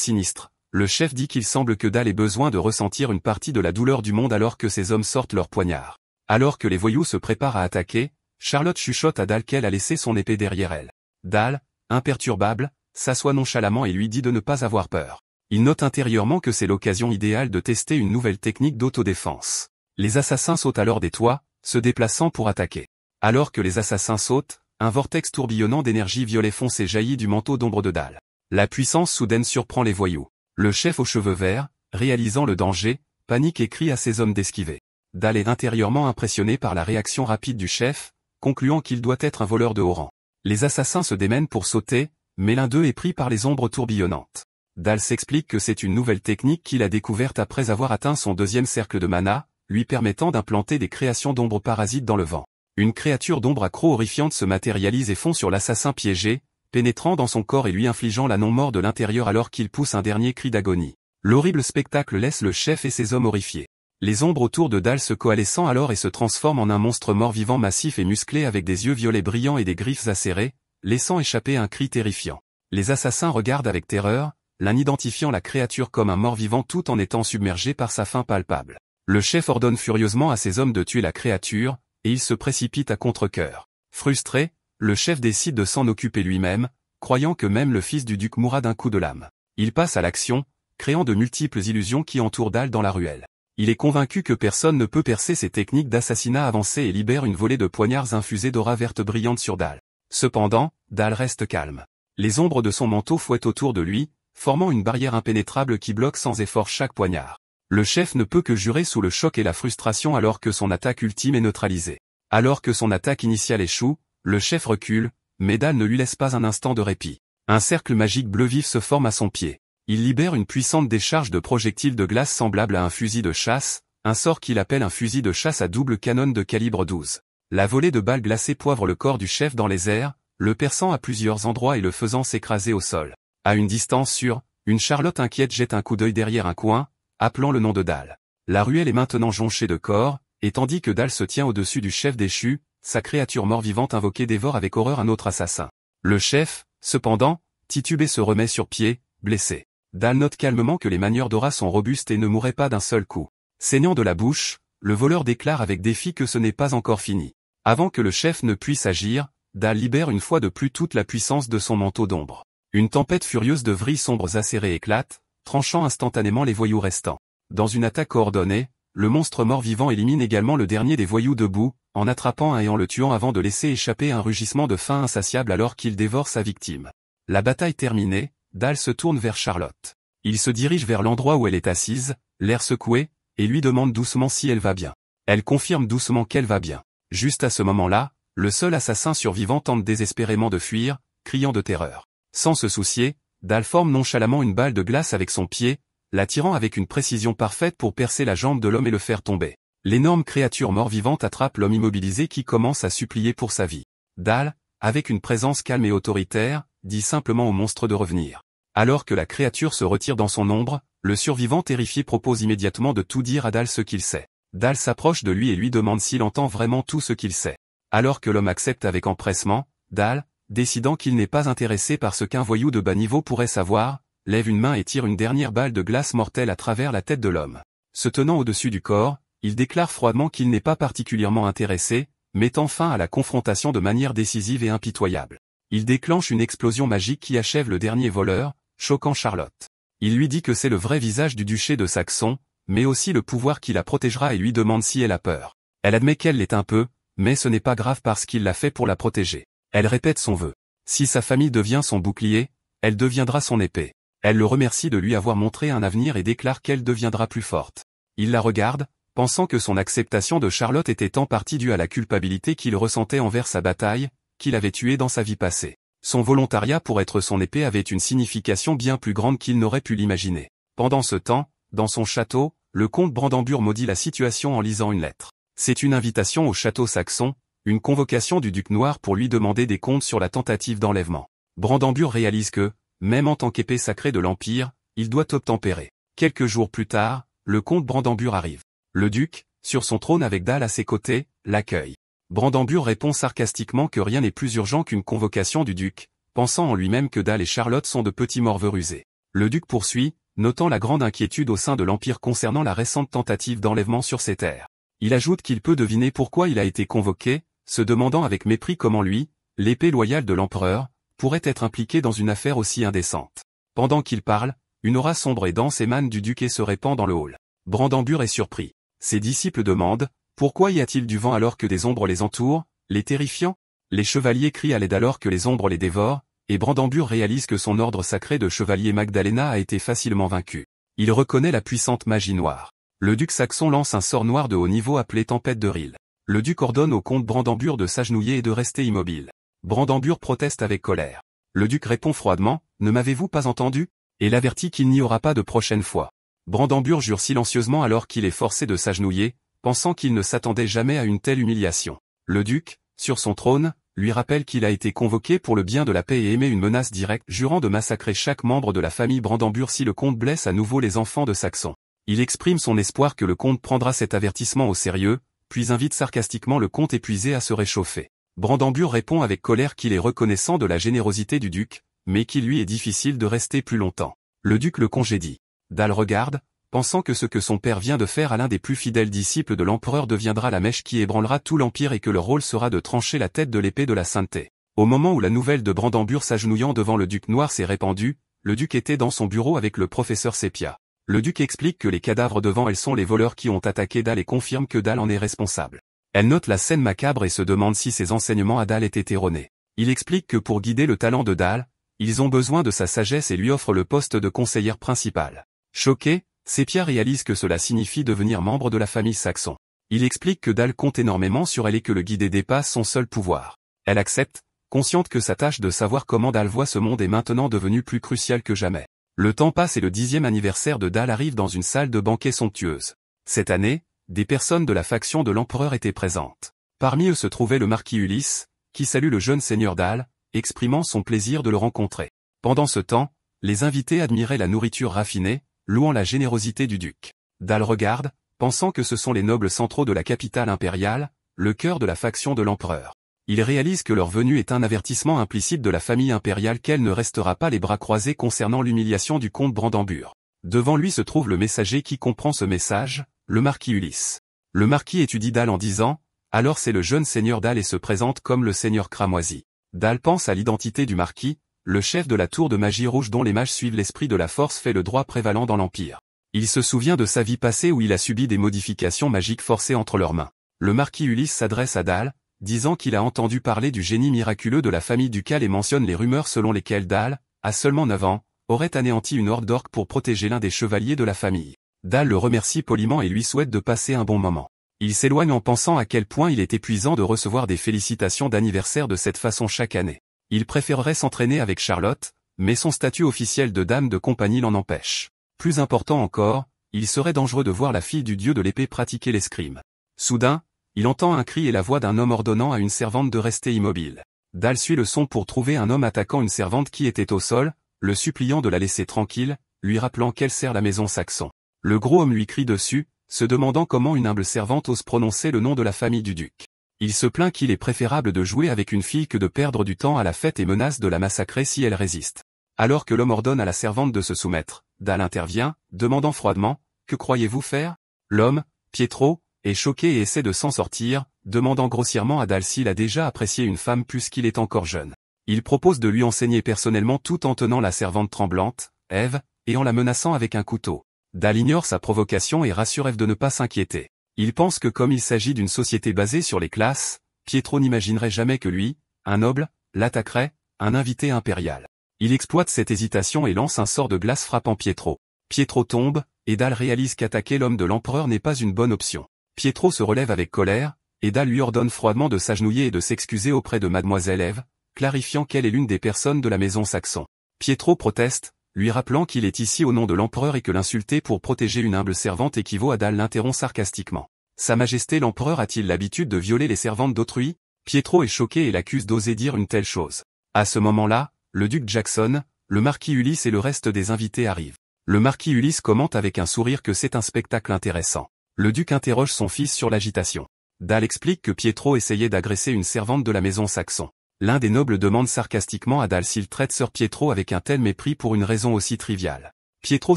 sinistre, le chef dit qu'il semble que Dal ait besoin de ressentir une partie de la douleur du monde alors que ses hommes sortent leurs poignards. Alors que les voyous se préparent à attaquer, Charlotte chuchote à Dal qu'elle a laissé son épée derrière elle. Dal, imperturbable, s'assoit nonchalamment et lui dit de ne pas avoir peur. Il note intérieurement que c'est l'occasion idéale de tester une nouvelle technique d'autodéfense. Les assassins sautent alors des toits, se déplaçant pour attaquer. Alors que les assassins sautent, un vortex tourbillonnant d'énergie violet foncé jaillit du manteau d'ombre de Dal. La puissance soudaine surprend les voyous. Le chef aux cheveux verts, réalisant le danger, panique et crie à ses hommes d'esquiver. Dal est intérieurement impressionné par la réaction rapide du chef, concluant qu'il doit être un voleur de haut rang. Les assassins se démènent pour sauter, mais l'un d'eux est pris par les ombres tourbillonnantes. Dal s'explique que c'est une nouvelle technique qu'il a découverte après avoir atteint son deuxième cercle de mana, lui permettant d'implanter des créations d'ombres parasites dans le vent. Une créature d'ombre accro horrifiante se matérialise et fond sur l'assassin piégé, pénétrant dans son corps et lui infligeant la non-mort de l'intérieur alors qu'il pousse un dernier cri d'agonie. L'horrible spectacle laisse le chef et ses hommes horrifiés. Les ombres autour de Dal se coalescent alors et se transforment en un monstre mort-vivant massif et musclé avec des yeux violets brillants et des griffes acérées, laissant échapper un cri terrifiant. Les assassins regardent avec terreur, l'un identifiant la créature comme un mort-vivant tout en étant submergé par sa faim palpable. Le chef ordonne furieusement à ses hommes de tuer la créature, et il se précipite à contre-cœur. Frustré, le chef décide de s'en occuper lui-même, croyant que même le fils du duc mourra d'un coup de lame. Il passe à l'action, créant de multiples illusions qui entourent Dal dans la ruelle. Il est convaincu que personne ne peut percer ses techniques d'assassinat avancées et libère une volée de poignards infusés d'aura verte brillante sur Dal. Cependant, Dal reste calme. Les ombres de son manteau fouettent autour de lui, formant une barrière impénétrable qui bloque sans effort chaque poignard. Le chef ne peut que jurer sous le choc et la frustration alors que son attaque ultime est neutralisée. Alors que son attaque initiale échoue, le chef recule, mais Dal ne lui laisse pas un instant de répit. Un cercle magique bleu vif se forme à son pied. Il libère une puissante décharge de projectiles de glace semblable à un fusil de chasse, un sort qu'il appelle un fusil de chasse à double canon de calibre 12. La volée de balles glacées poivre le corps du chef dans les airs, le perçant à plusieurs endroits et le faisant s'écraser au sol. À une distance sûre, une Charlotte inquiète jette un coup d'œil derrière un coin, appelant le nom de Dal. La ruelle est maintenant jonchée de corps, et tandis que Dal se tient au-dessus du chef déchu, sa créature mort-vivante invoquée dévore avec horreur un autre assassin. Le chef, cependant, titubé se remet sur pied, blessé. Dal note calmement que les manieurs d'Aura sont robustes et ne mourraient pas d'un seul coup. Saignant de la bouche, le voleur déclare avec défi que ce n'est pas encore fini. Avant que le chef ne puisse agir, Dal libère une fois de plus toute la puissance de son manteau d'ombre. Une tempête furieuse de vrilles sombres acérées éclate, tranchant instantanément les voyous restants. Dans une attaque coordonnée, le monstre mort-vivant élimine également le dernier des voyous debout, en attrapant un et en le tuant avant de laisser échapper un rugissement de faim insatiable alors qu'il dévore sa victime. La bataille terminée, Dal se tourne vers Charlotte. Il se dirige vers l'endroit où elle est assise, l'air secoué, et lui demande doucement si elle va bien. Elle confirme doucement qu'elle va bien. Juste à ce moment-là, le seul assassin survivant tente désespérément de fuir, criant de terreur. Sans se soucier, Dal forme nonchalamment une balle de glace avec son pied, la tirant avec une précision parfaite pour percer la jambe de l'homme et le faire tomber. L'énorme créature mort-vivante attrape l'homme immobilisé qui commence à supplier pour sa vie. Dal, avec une présence calme et autoritaire, dit simplement au monstre de revenir. Alors que la créature se retire dans son ombre, le survivant terrifié propose immédiatement de tout dire à Dal ce qu'il sait. Dal s'approche de lui et lui demande s'il entend vraiment tout ce qu'il sait. Alors que l'homme accepte avec empressement, Dal, décidant qu'il n'est pas intéressé par ce qu'un voyou de bas niveau pourrait savoir, lève une main et tire une dernière balle de glace mortelle à travers la tête de l'homme. Se tenant au-dessus du corps, il déclare froidement qu'il n'est pas particulièrement intéressé, mettant fin à la confrontation de manière décisive et impitoyable. Il déclenche une explosion magique qui achève le dernier voleur, choquant Charlotte. Il lui dit que c'est le vrai visage du duché de Saxon, mais aussi le pouvoir qui la protégera et lui demande si elle a peur. Elle admet qu'elle l'est un peu, mais ce n'est pas grave parce qu'il l'a fait pour la protéger. Elle répète son vœu. Si sa famille devient son bouclier, elle deviendra son épée. Elle le remercie de lui avoir montré un avenir et déclare qu'elle deviendra plus forte. Il la regarde, pensant que son acceptation de Charlotte était en partie due à la culpabilité qu'il ressentait envers sa bataille, qu'il avait tuée dans sa vie passée. Son volontariat pour être son épée avait une signification bien plus grande qu'il n'aurait pu l'imaginer. Pendant ce temps, dans son château, le comte Brandemburg maudit la situation en lisant une lettre. C'est une invitation au château saxon, une convocation du duc noir pour lui demander des comptes sur la tentative d'enlèvement. Brandemburg réalise que, même en tant qu'épée sacrée de l'Empire, Il doit obtempérer. Quelques jours plus tard, le comte Brandembur arrive. Le duc, sur son trône avec Dal à ses côtés, l'accueille. Brandembur répond sarcastiquement que rien n'est plus urgent qu'une convocation du duc, pensant en lui-même que Dal et Charlotte sont de petits morveux rusés. Le duc poursuit, notant la grande inquiétude au sein de l'Empire concernant la récente tentative d'enlèvement sur ses terres. Il ajoute qu'il peut deviner pourquoi il a été convoqué, se demandant avec mépris comment lui, l'épée loyale de l'empereur, pourrait être impliqué dans une affaire aussi indécente. Pendant qu'il parle, une aura sombre et dense émane du duc et se répand dans le hall. Brandembur est surpris. Ses disciples demandent, pourquoi y a-t-il du vent alors que des ombres les entourent, les terrifiant? Les chevaliers crient à l'aide alors que les ombres les dévorent, et Brandembur réalise que son ordre sacré de chevalier Magdalena a été facilement vaincu. Il reconnaît la puissante magie noire. Le duc saxon lance un sort noir de haut niveau appelé Tempête de Ril. Le duc ordonne au comte Brandembur de s'agenouiller et de rester immobile. Brandembur proteste avec colère. Le duc répond froidement, « Ne m'avez-vous pas entendu ?» et l'avertit qu'il n'y aura pas de prochaine fois. Brandembur jure silencieusement alors qu'il est forcé de s'agenouiller, pensant qu'il ne s'attendait jamais à une telle humiliation. Le duc, sur son trône, lui rappelle qu'il a été convoqué pour le bien de la paix et émet une menace directe, jurant de massacrer chaque membre de la famille Brandembur si le comte blesse à nouveau les enfants de Saxon. Il exprime son espoir que le comte prendra cet avertissement au sérieux, puis invite sarcastiquement le comte épuisé à se réchauffer. Brandembur répond avec colère qu'il est reconnaissant de la générosité du duc, mais qu'il lui est difficile de rester plus longtemps. Le duc le congédie. Dal regarde, pensant que ce que son père vient de faire à l'un des plus fidèles disciples de l'empereur deviendra la mèche qui ébranlera tout l'empire et que leur rôle sera de trancher la tête de l'épée de la sainteté. Au moment où la nouvelle de Brandembur s'agenouillant devant le duc noir s'est répandue, le duc était dans son bureau avec le professeur Sepia. Le duc explique que les cadavres devant elle sont les voleurs qui ont attaqué Dal et confirme que Dal en est responsable. Elle note la scène macabre et se demande si ses enseignements à Dal étaient erronés. Il explique que pour guider le talent de Dal, ils ont besoin de sa sagesse et lui offre le poste de conseillère principale. Choqué, Sepia réalise que cela signifie devenir membre de la famille Saxon. Il explique que Dal compte énormément sur elle et que le guider dépasse son seul pouvoir. Elle accepte, consciente que sa tâche de savoir comment Dal voit ce monde est maintenant devenue plus cruciale que jamais. Le temps passe et le 10e anniversaire de Dal arrive dans une salle de banquet somptueuse. Cette année, des personnes de la faction de l'empereur étaient présentes. Parmi eux se trouvait le marquis Ulysse, qui salue le jeune seigneur Dal, exprimant son plaisir de le rencontrer. Pendant ce temps, les invités admiraient la nourriture raffinée, louant la générosité du duc. Dal regarde, pensant que ce sont les nobles centraux de la capitale impériale, le cœur de la faction de l'empereur. Il réalise que leur venue est un avertissement implicite de la famille impériale qu'elle ne restera pas les bras croisés concernant l'humiliation du comte Brandembur. Devant lui se trouve le messager qui comprend ce message, le marquis Ulysse. Le marquis étudie Dal en disant, « Alors c'est le jeune seigneur Dal et se présente comme le seigneur Cramoisi. » Dal pense à l'identité du marquis, le chef de la tour de magie rouge dont les mages suivent l'esprit de la force fait le droit prévalant dans l'Empire. Il se souvient de sa vie passée où il a subi des modifications magiques forcées entre leurs mains. Le marquis Ulysse s'adresse à Dal, disant qu'il a entendu parler du génie miraculeux de la famille ducale et mentionne les rumeurs selon lesquelles Dal, à seulement 9 ans, aurait anéanti une horde d'orques pour protéger l'un des chevaliers de la famille. Dal le remercie poliment et lui souhaite de passer un bon moment. Il s'éloigne en pensant à quel point il est épuisant de recevoir des félicitations d'anniversaire de cette façon chaque année. Il préférerait s'entraîner avec Charlotte, mais son statut officiel de dame de compagnie l'en empêche. Plus important encore, il serait dangereux de voir la fille du dieu de l'épée pratiquer l'escrime. Soudain, il entend un cri et la voix d'un homme ordonnant à une servante de rester immobile. Dal suit le son pour trouver un homme attaquant une servante qui était au sol, le suppliant de la laisser tranquille, lui rappelant qu'elle sert la maison Saxon. Le gros homme lui crie dessus, se demandant comment une humble servante ose prononcer le nom de la famille du duc. Il se plaint qu'il est préférable de jouer avec une fille que de perdre du temps à la fête et menace de la massacrer si elle résiste. Alors que l'homme ordonne à la servante de se soumettre, Dal intervient, demandant froidement, « Que croyez-vous faire ?» L'homme, Pietro, est choqué et essaie de s'en sortir, demandant grossièrement à Dal s'il a déjà apprécié une femme puisqu'il est encore jeune. Il propose de lui enseigner personnellement tout en tenant la servante tremblante, Ève, et en la menaçant avec un couteau. Dal ignore sa provocation et rassure Ève de ne pas s'inquiéter. Il pense que comme il s'agit d'une société basée sur les classes, Pietro n'imaginerait jamais que lui, un noble, l'attaquerait, un invité impérial. Il exploite cette hésitation et lance un sort de glace frappant Pietro. Pietro tombe, et Dal réalise qu'attaquer l'homme de l'empereur n'est pas une bonne option. Pietro se relève avec colère, et Dal lui ordonne froidement de s'agenouiller et de s'excuser auprès de mademoiselle Ève, clarifiant qu'elle est l'une des personnes de la maison Saxon. Pietro proteste, lui rappelant qu'il est ici au nom de l'empereur et que l'insulter pour protéger une humble servante équivaut à Dal l'interrompt sarcastiquement. Sa Majesté l'empereur a-t-il l'habitude de violer les servantes d'autrui? Pietro est choqué et l'accuse d'oser dire une telle chose. À ce moment-là, le duc Jackson, le marquis Ulysse et le reste des invités arrivent. Le marquis Ulysse commente avec un sourire que c'est un spectacle intéressant. Le duc interroge son fils sur l'agitation. Dal explique que Pietro essayait d'agresser une servante de la maison Saxon. L'un des nobles demande sarcastiquement à Dal s'il traite Sir Pietro avec un tel mépris pour une raison aussi triviale. Pietro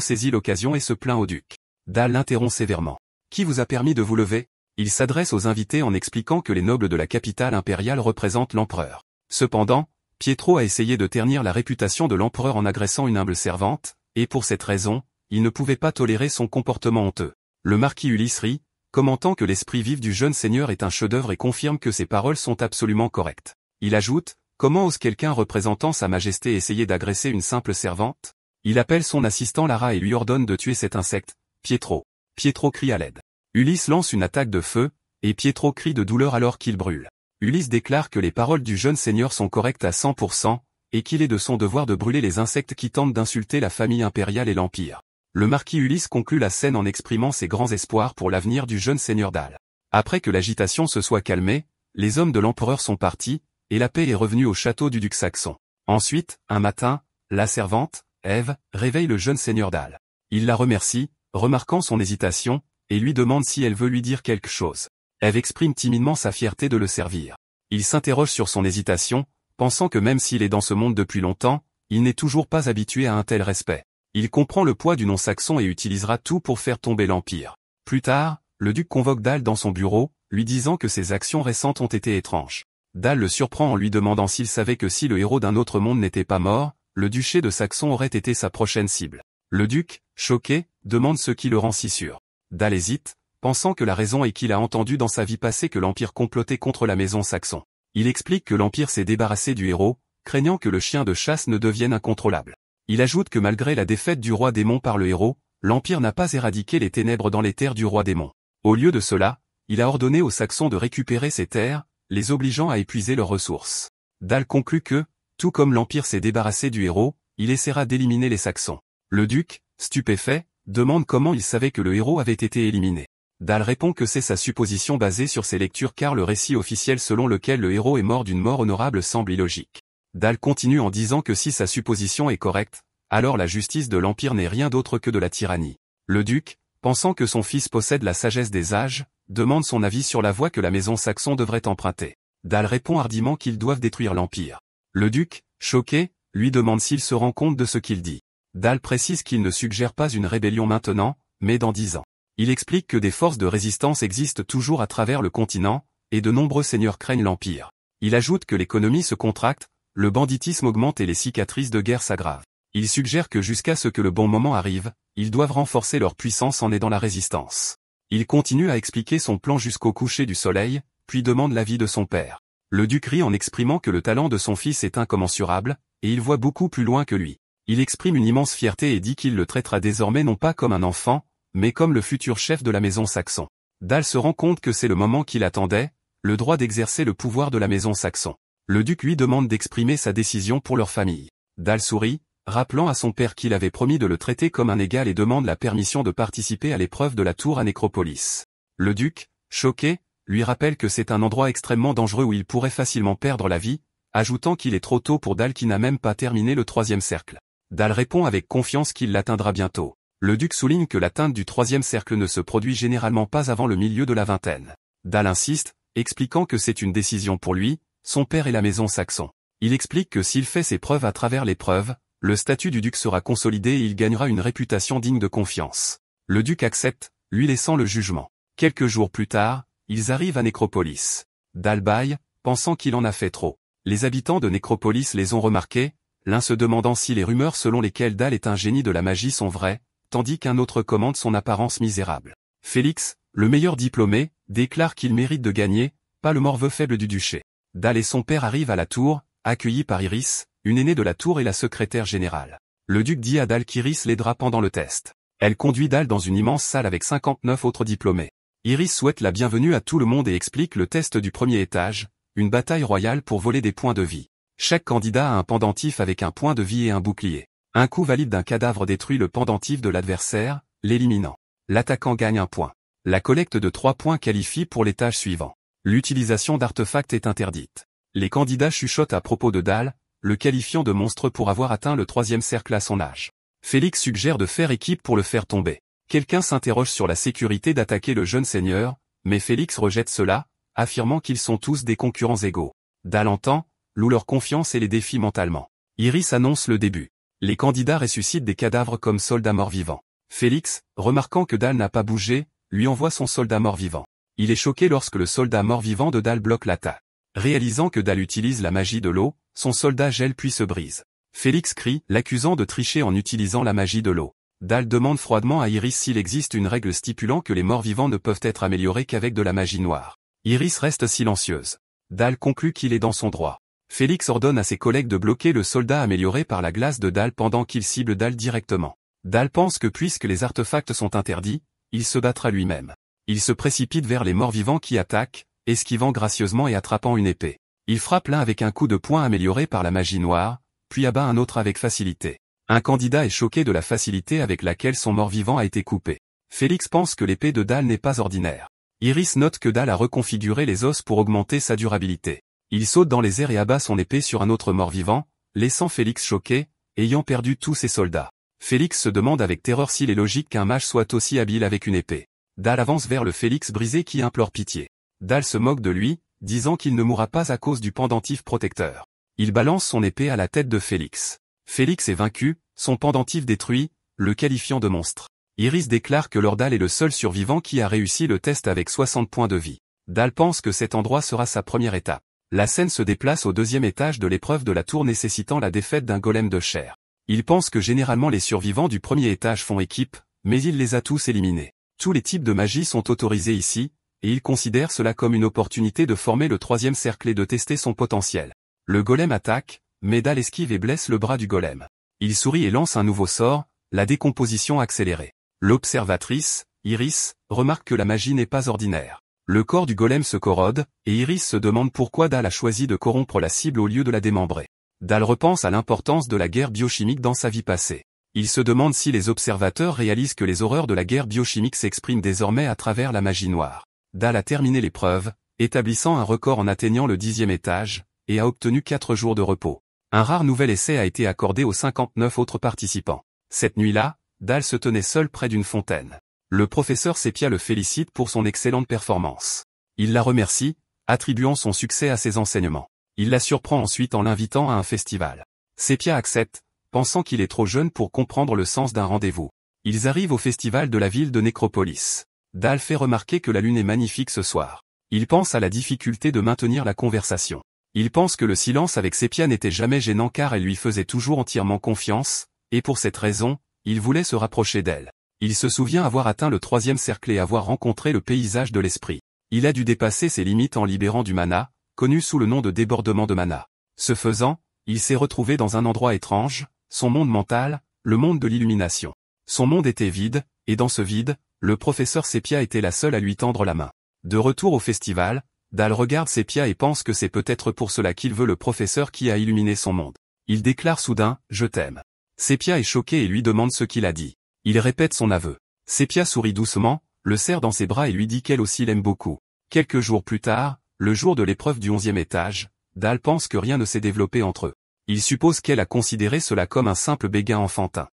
saisit l'occasion et se plaint au duc. Dal l'interrompt sévèrement. « Qui vous a permis de vous lever ?» Il s'adresse aux invités en expliquant que les nobles de la capitale impériale représentent l'empereur. Cependant, Pietro a essayé de ternir la réputation de l'empereur en agressant une humble servante, et pour cette raison, il ne pouvait pas tolérer son comportement honteux. Le marquis Ulysse rit, commentant que l'esprit vif du jeune seigneur est un chef-d'œuvre et confirme que ses paroles sont absolument correctes. Il ajoute, « Comment ose quelqu'un représentant sa majesté essayer d'agresser une simple servante ?» Il appelle son assistant Lara et lui ordonne de tuer cet insecte. Pietro. Pietro crie à l'aide. Ulysse lance une attaque de feu, et Pietro crie de douleur alors qu'il brûle. Ulysse déclare que les paroles du jeune seigneur sont correctes à 100%, et qu'il est de son devoir de brûler les insectes qui tentent d'insulter la famille impériale et l'Empire. Le marquis Ulysse conclut la scène en exprimant ses grands espoirs pour l'avenir du jeune seigneur Dal. Après que l'agitation se soit calmée, les hommes de l'empereur sont partis, et la paix est revenue au château du duc Saxon. Ensuite, un matin, la servante, Ève, réveille le jeune seigneur Dal. Il la remercie, remarquant son hésitation, et lui demande si elle veut lui dire quelque chose. Ève exprime timidement sa fierté de le servir. Il s'interroge sur son hésitation, pensant que même s'il est dans ce monde depuis longtemps, il n'est toujours pas habitué à un tel respect. Il comprend le poids du nom saxon et utilisera tout pour faire tomber l'Empire. Plus tard, le duc convoque Dal dans son bureau, lui disant que ses actions récentes ont été étranges. Dal le surprend en lui demandant s'il savait que si le héros d'un autre monde n'était pas mort, le duché de Saxon aurait été sa prochaine cible. Le duc, choqué, demande ce qui le rend si sûr. Dal hésite, pensant que la raison est qu'il a entendu dans sa vie passée que l'Empire complotait contre la maison Saxon. Il explique que l'Empire s'est débarrassé du héros, craignant que le chien de chasse ne devienne incontrôlable. Il ajoute que malgré la défaite du roi démon par le héros, l'Empire n'a pas éradiqué les ténèbres dans les terres du roi démon. Au lieu de cela, il a ordonné aux Saxons de récupérer ces terres, les obligeant à épuiser leurs ressources. Dal conclut que, tout comme l'Empire s'est débarrassé du héros, il essaiera d'éliminer les Saxons. Le duc, stupéfait, demande comment il savait que le héros avait été éliminé. Dal répond que c'est sa supposition basée sur ses lectures car le récit officiel selon lequel le héros est mort d'une mort honorable semble illogique. Dal continue en disant que si sa supposition est correcte, alors la justice de l'Empire n'est rien d'autre que de la tyrannie. Le duc, pensant que son fils possède la sagesse des âges, demande son avis sur la voie que la maison Saxon devrait emprunter. Dal répond hardiment qu'ils doivent détruire l'Empire. Le duc, choqué, lui demande s'il se rend compte de ce qu'il dit. Dal précise qu'il ne suggère pas une rébellion maintenant, mais dans 10 ans. Il explique que des forces de résistance existent toujours à travers le continent, et de nombreux seigneurs craignent l'Empire. Il ajoute que l'économie se contracte, le banditisme augmente et les cicatrices de guerre s'aggravent. Il suggère que jusqu'à ce que le bon moment arrive, ils doivent renforcer leur puissance en aidant la résistance. Il continue à expliquer son plan jusqu'au coucher du soleil, puis demande l'avis de son père. Le duc rit en exprimant que le talent de son fils est incommensurable, et il voit beaucoup plus loin que lui. Il exprime une immense fierté et dit qu'il le traitera désormais non pas comme un enfant, mais comme le futur chef de la maison Saxon. Dal se rend compte que c'est le moment qu'il attendait, le droit d'exercer le pouvoir de la maison Saxon. Le duc lui demande d'exprimer sa décision pour leur famille. Dal sourit, rappelant à son père qu'il avait promis de le traiter comme un égal et demande la permission de participer à l'épreuve de la tour à Nécropolis. Le duc, choqué, lui rappelle que c'est un endroit extrêmement dangereux où il pourrait facilement perdre la vie, ajoutant qu'il est trop tôt pour Dal qui n'a même pas terminé le 3e cercle. Dal répond avec confiance qu'il l'atteindra bientôt. Le duc souligne que l'atteinte du 3e cercle ne se produit généralement pas avant le milieu de la vingtaine. Dal insiste, expliquant que c'est une décision pour lui, son père et la maison Saxon. Il explique que s'il fait ses preuves à travers l'épreuve, le statut du duc sera consolidé et il gagnera une réputation digne de confiance. Le duc accepte, lui laissant le jugement. Quelques jours plus tard, ils arrivent à Nécropolis. Dal bâille, pensant qu'il en a fait trop. Les habitants de Nécropolis les ont remarqués, l'un se demandant si les rumeurs selon lesquelles Dal est un génie de la magie sont vraies, tandis qu'un autre commente son apparence misérable. Félix, le meilleur diplômé, déclare qu'il mérite de gagner, pas le morveux faible du duché. Dal et son père arrivent à la tour, accueillis par Iris, une aînée de la tour et la secrétaire générale. Le duc dit à Dal qu'Iris l'aidera pendant le test. Elle conduit Dal dans une immense salle avec 59 autres diplômés. Iris souhaite la bienvenue à tout le monde et explique le test du premier étage, une bataille royale pour voler des points de vie. Chaque candidat a un pendentif avec un point de vie et un bouclier. Un coup valide d'un cadavre détruit le pendentif de l'adversaire, l'éliminant. L'attaquant gagne un point. La collecte de 3 points qualifie pour l'étage suivant. L'utilisation d'artefacts est interdite. Les candidats chuchotent à propos de Dal, le qualifiant de monstre pour avoir atteint le 3e cercle à son âge. Félix suggère de faire équipe pour le faire tomber. Quelqu'un s'interroge sur la sécurité d'attaquer le jeune seigneur, mais Félix rejette cela, affirmant qu'ils sont tous des concurrents égaux. Dal entend, loue leur confiance et les défie mentalement. Iris annonce le début. Les candidats ressuscitent des cadavres comme soldats morts-vivants. Félix, remarquant que Dal n'a pas bougé, lui envoie son soldat mort-vivant. Il est choqué lorsque le soldat mort-vivant de Dal bloque l'attaque. Réalisant que Dal utilise la magie de l'eau, son soldat gèle puis se brise. Félix crie, l'accusant de tricher en utilisant la magie de l'eau. Dal demande froidement à Iris s'il existe une règle stipulant que les morts-vivants ne peuvent être améliorés qu'avec de la magie noire. Iris reste silencieuse. Dal conclut qu'il est dans son droit. Félix ordonne à ses collègues de bloquer le soldat amélioré par la glace de Dal pendant qu'il cible Dal directement. Dal pense que puisque les artefacts sont interdits, il se battra lui-même. Il se précipite vers les morts-vivants qui attaquent, esquivant gracieusement et attrapant une épée. Il frappe l'un avec un coup de poing amélioré par la magie noire, puis abat un autre avec facilité. Un candidat est choqué de la facilité avec laquelle son mort-vivant a été coupé. Félix pense que l'épée de Dal n'est pas ordinaire. Iris note que Dal a reconfiguré les os pour augmenter sa durabilité. Il saute dans les airs et abat son épée sur un autre mort-vivant, laissant Félix choqué, ayant perdu tous ses soldats. Félix se demande avec terreur s'il est logique qu'un mage soit aussi habile avec une épée. Dal avance vers le Félix brisé qui implore pitié. Dal se moque de lui, disant qu'il ne mourra pas à cause du pendentif protecteur. Il balance son épée à la tête de Félix. Félix est vaincu, son pendentif détruit, le qualifiant de monstre. Iris déclare que Lord Dal est le seul survivant qui a réussi le test avec 60 points de vie. Dal pense que cet endroit sera sa première étape. La scène se déplace au deuxième étage de l'épreuve de la tour nécessitant la défaite d'un golem de chair. Il pense que généralement les survivants du premier étage font équipe, mais il les a tous éliminés. Tous les types de magie sont autorisés ici, et il considère cela comme une opportunité de former le troisième cercle et de tester son potentiel. Le golem attaque, mais Dal esquive et blesse le bras du golem. Il sourit et lance un nouveau sort, la décomposition accélérée. L'observatrice, Iris, remarque que la magie n'est pas ordinaire. Le corps du golem se corrode, et Iris se demande pourquoi Dal a choisi de corrompre la cible au lieu de la démembrer. Dal repense à l'importance de la guerre biochimique dans sa vie passée. Il se demande si les observateurs réalisent que les horreurs de la guerre biochimique s'expriment désormais à travers la magie noire. Dal a terminé l'épreuve, établissant un record en atteignant le 10e étage, et a obtenu 4 jours de repos. Un rare nouvel essai a été accordé aux 59 autres participants. Cette nuit-là, Dal se tenait seul près d'une fontaine. Le professeur Sepia le félicite pour son excellente performance. Il la remercie, attribuant son succès à ses enseignements. Il la surprend ensuite en l'invitant à un festival. Sepia accepte, pensant qu'il est trop jeune pour comprendre le sens d'un rendez-vous. Ils arrivent au festival de la ville de Nécropolis. Dal fait remarquer que la lune est magnifique ce soir. Il pense à la difficulté de maintenir la conversation. Il pense que le silence avec Sepia n'était jamais gênant car elle lui faisait toujours entièrement confiance, et pour cette raison, il voulait se rapprocher d'elle. Il se souvient avoir atteint le 3e cercle et avoir rencontré le paysage de l'esprit. Il a dû dépasser ses limites en libérant du mana, connu sous le nom de débordement de mana. Ce faisant, il s'est retrouvé dans un endroit étrange, son monde mental, le monde de l'illumination. Son monde était vide, et dans ce vide, le professeur Sepia était la seule à lui tendre la main. De retour au festival, Dal regarde Sepia et pense que c'est peut-être pour cela qu'il veut le professeur qui a illuminé son monde. Il déclare soudain, « Je t'aime ». Sepia est choqué et lui demande ce qu'il a dit. Il répète son aveu. Sepia sourit doucement, le serre dans ses bras et lui dit qu'elle aussi l'aime beaucoup. Quelques jours plus tard, le jour de l'épreuve du 11e étage, Dal pense que rien ne s'est développé entre eux. Il suppose qu'elle a considéré cela comme un simple béguin enfantin.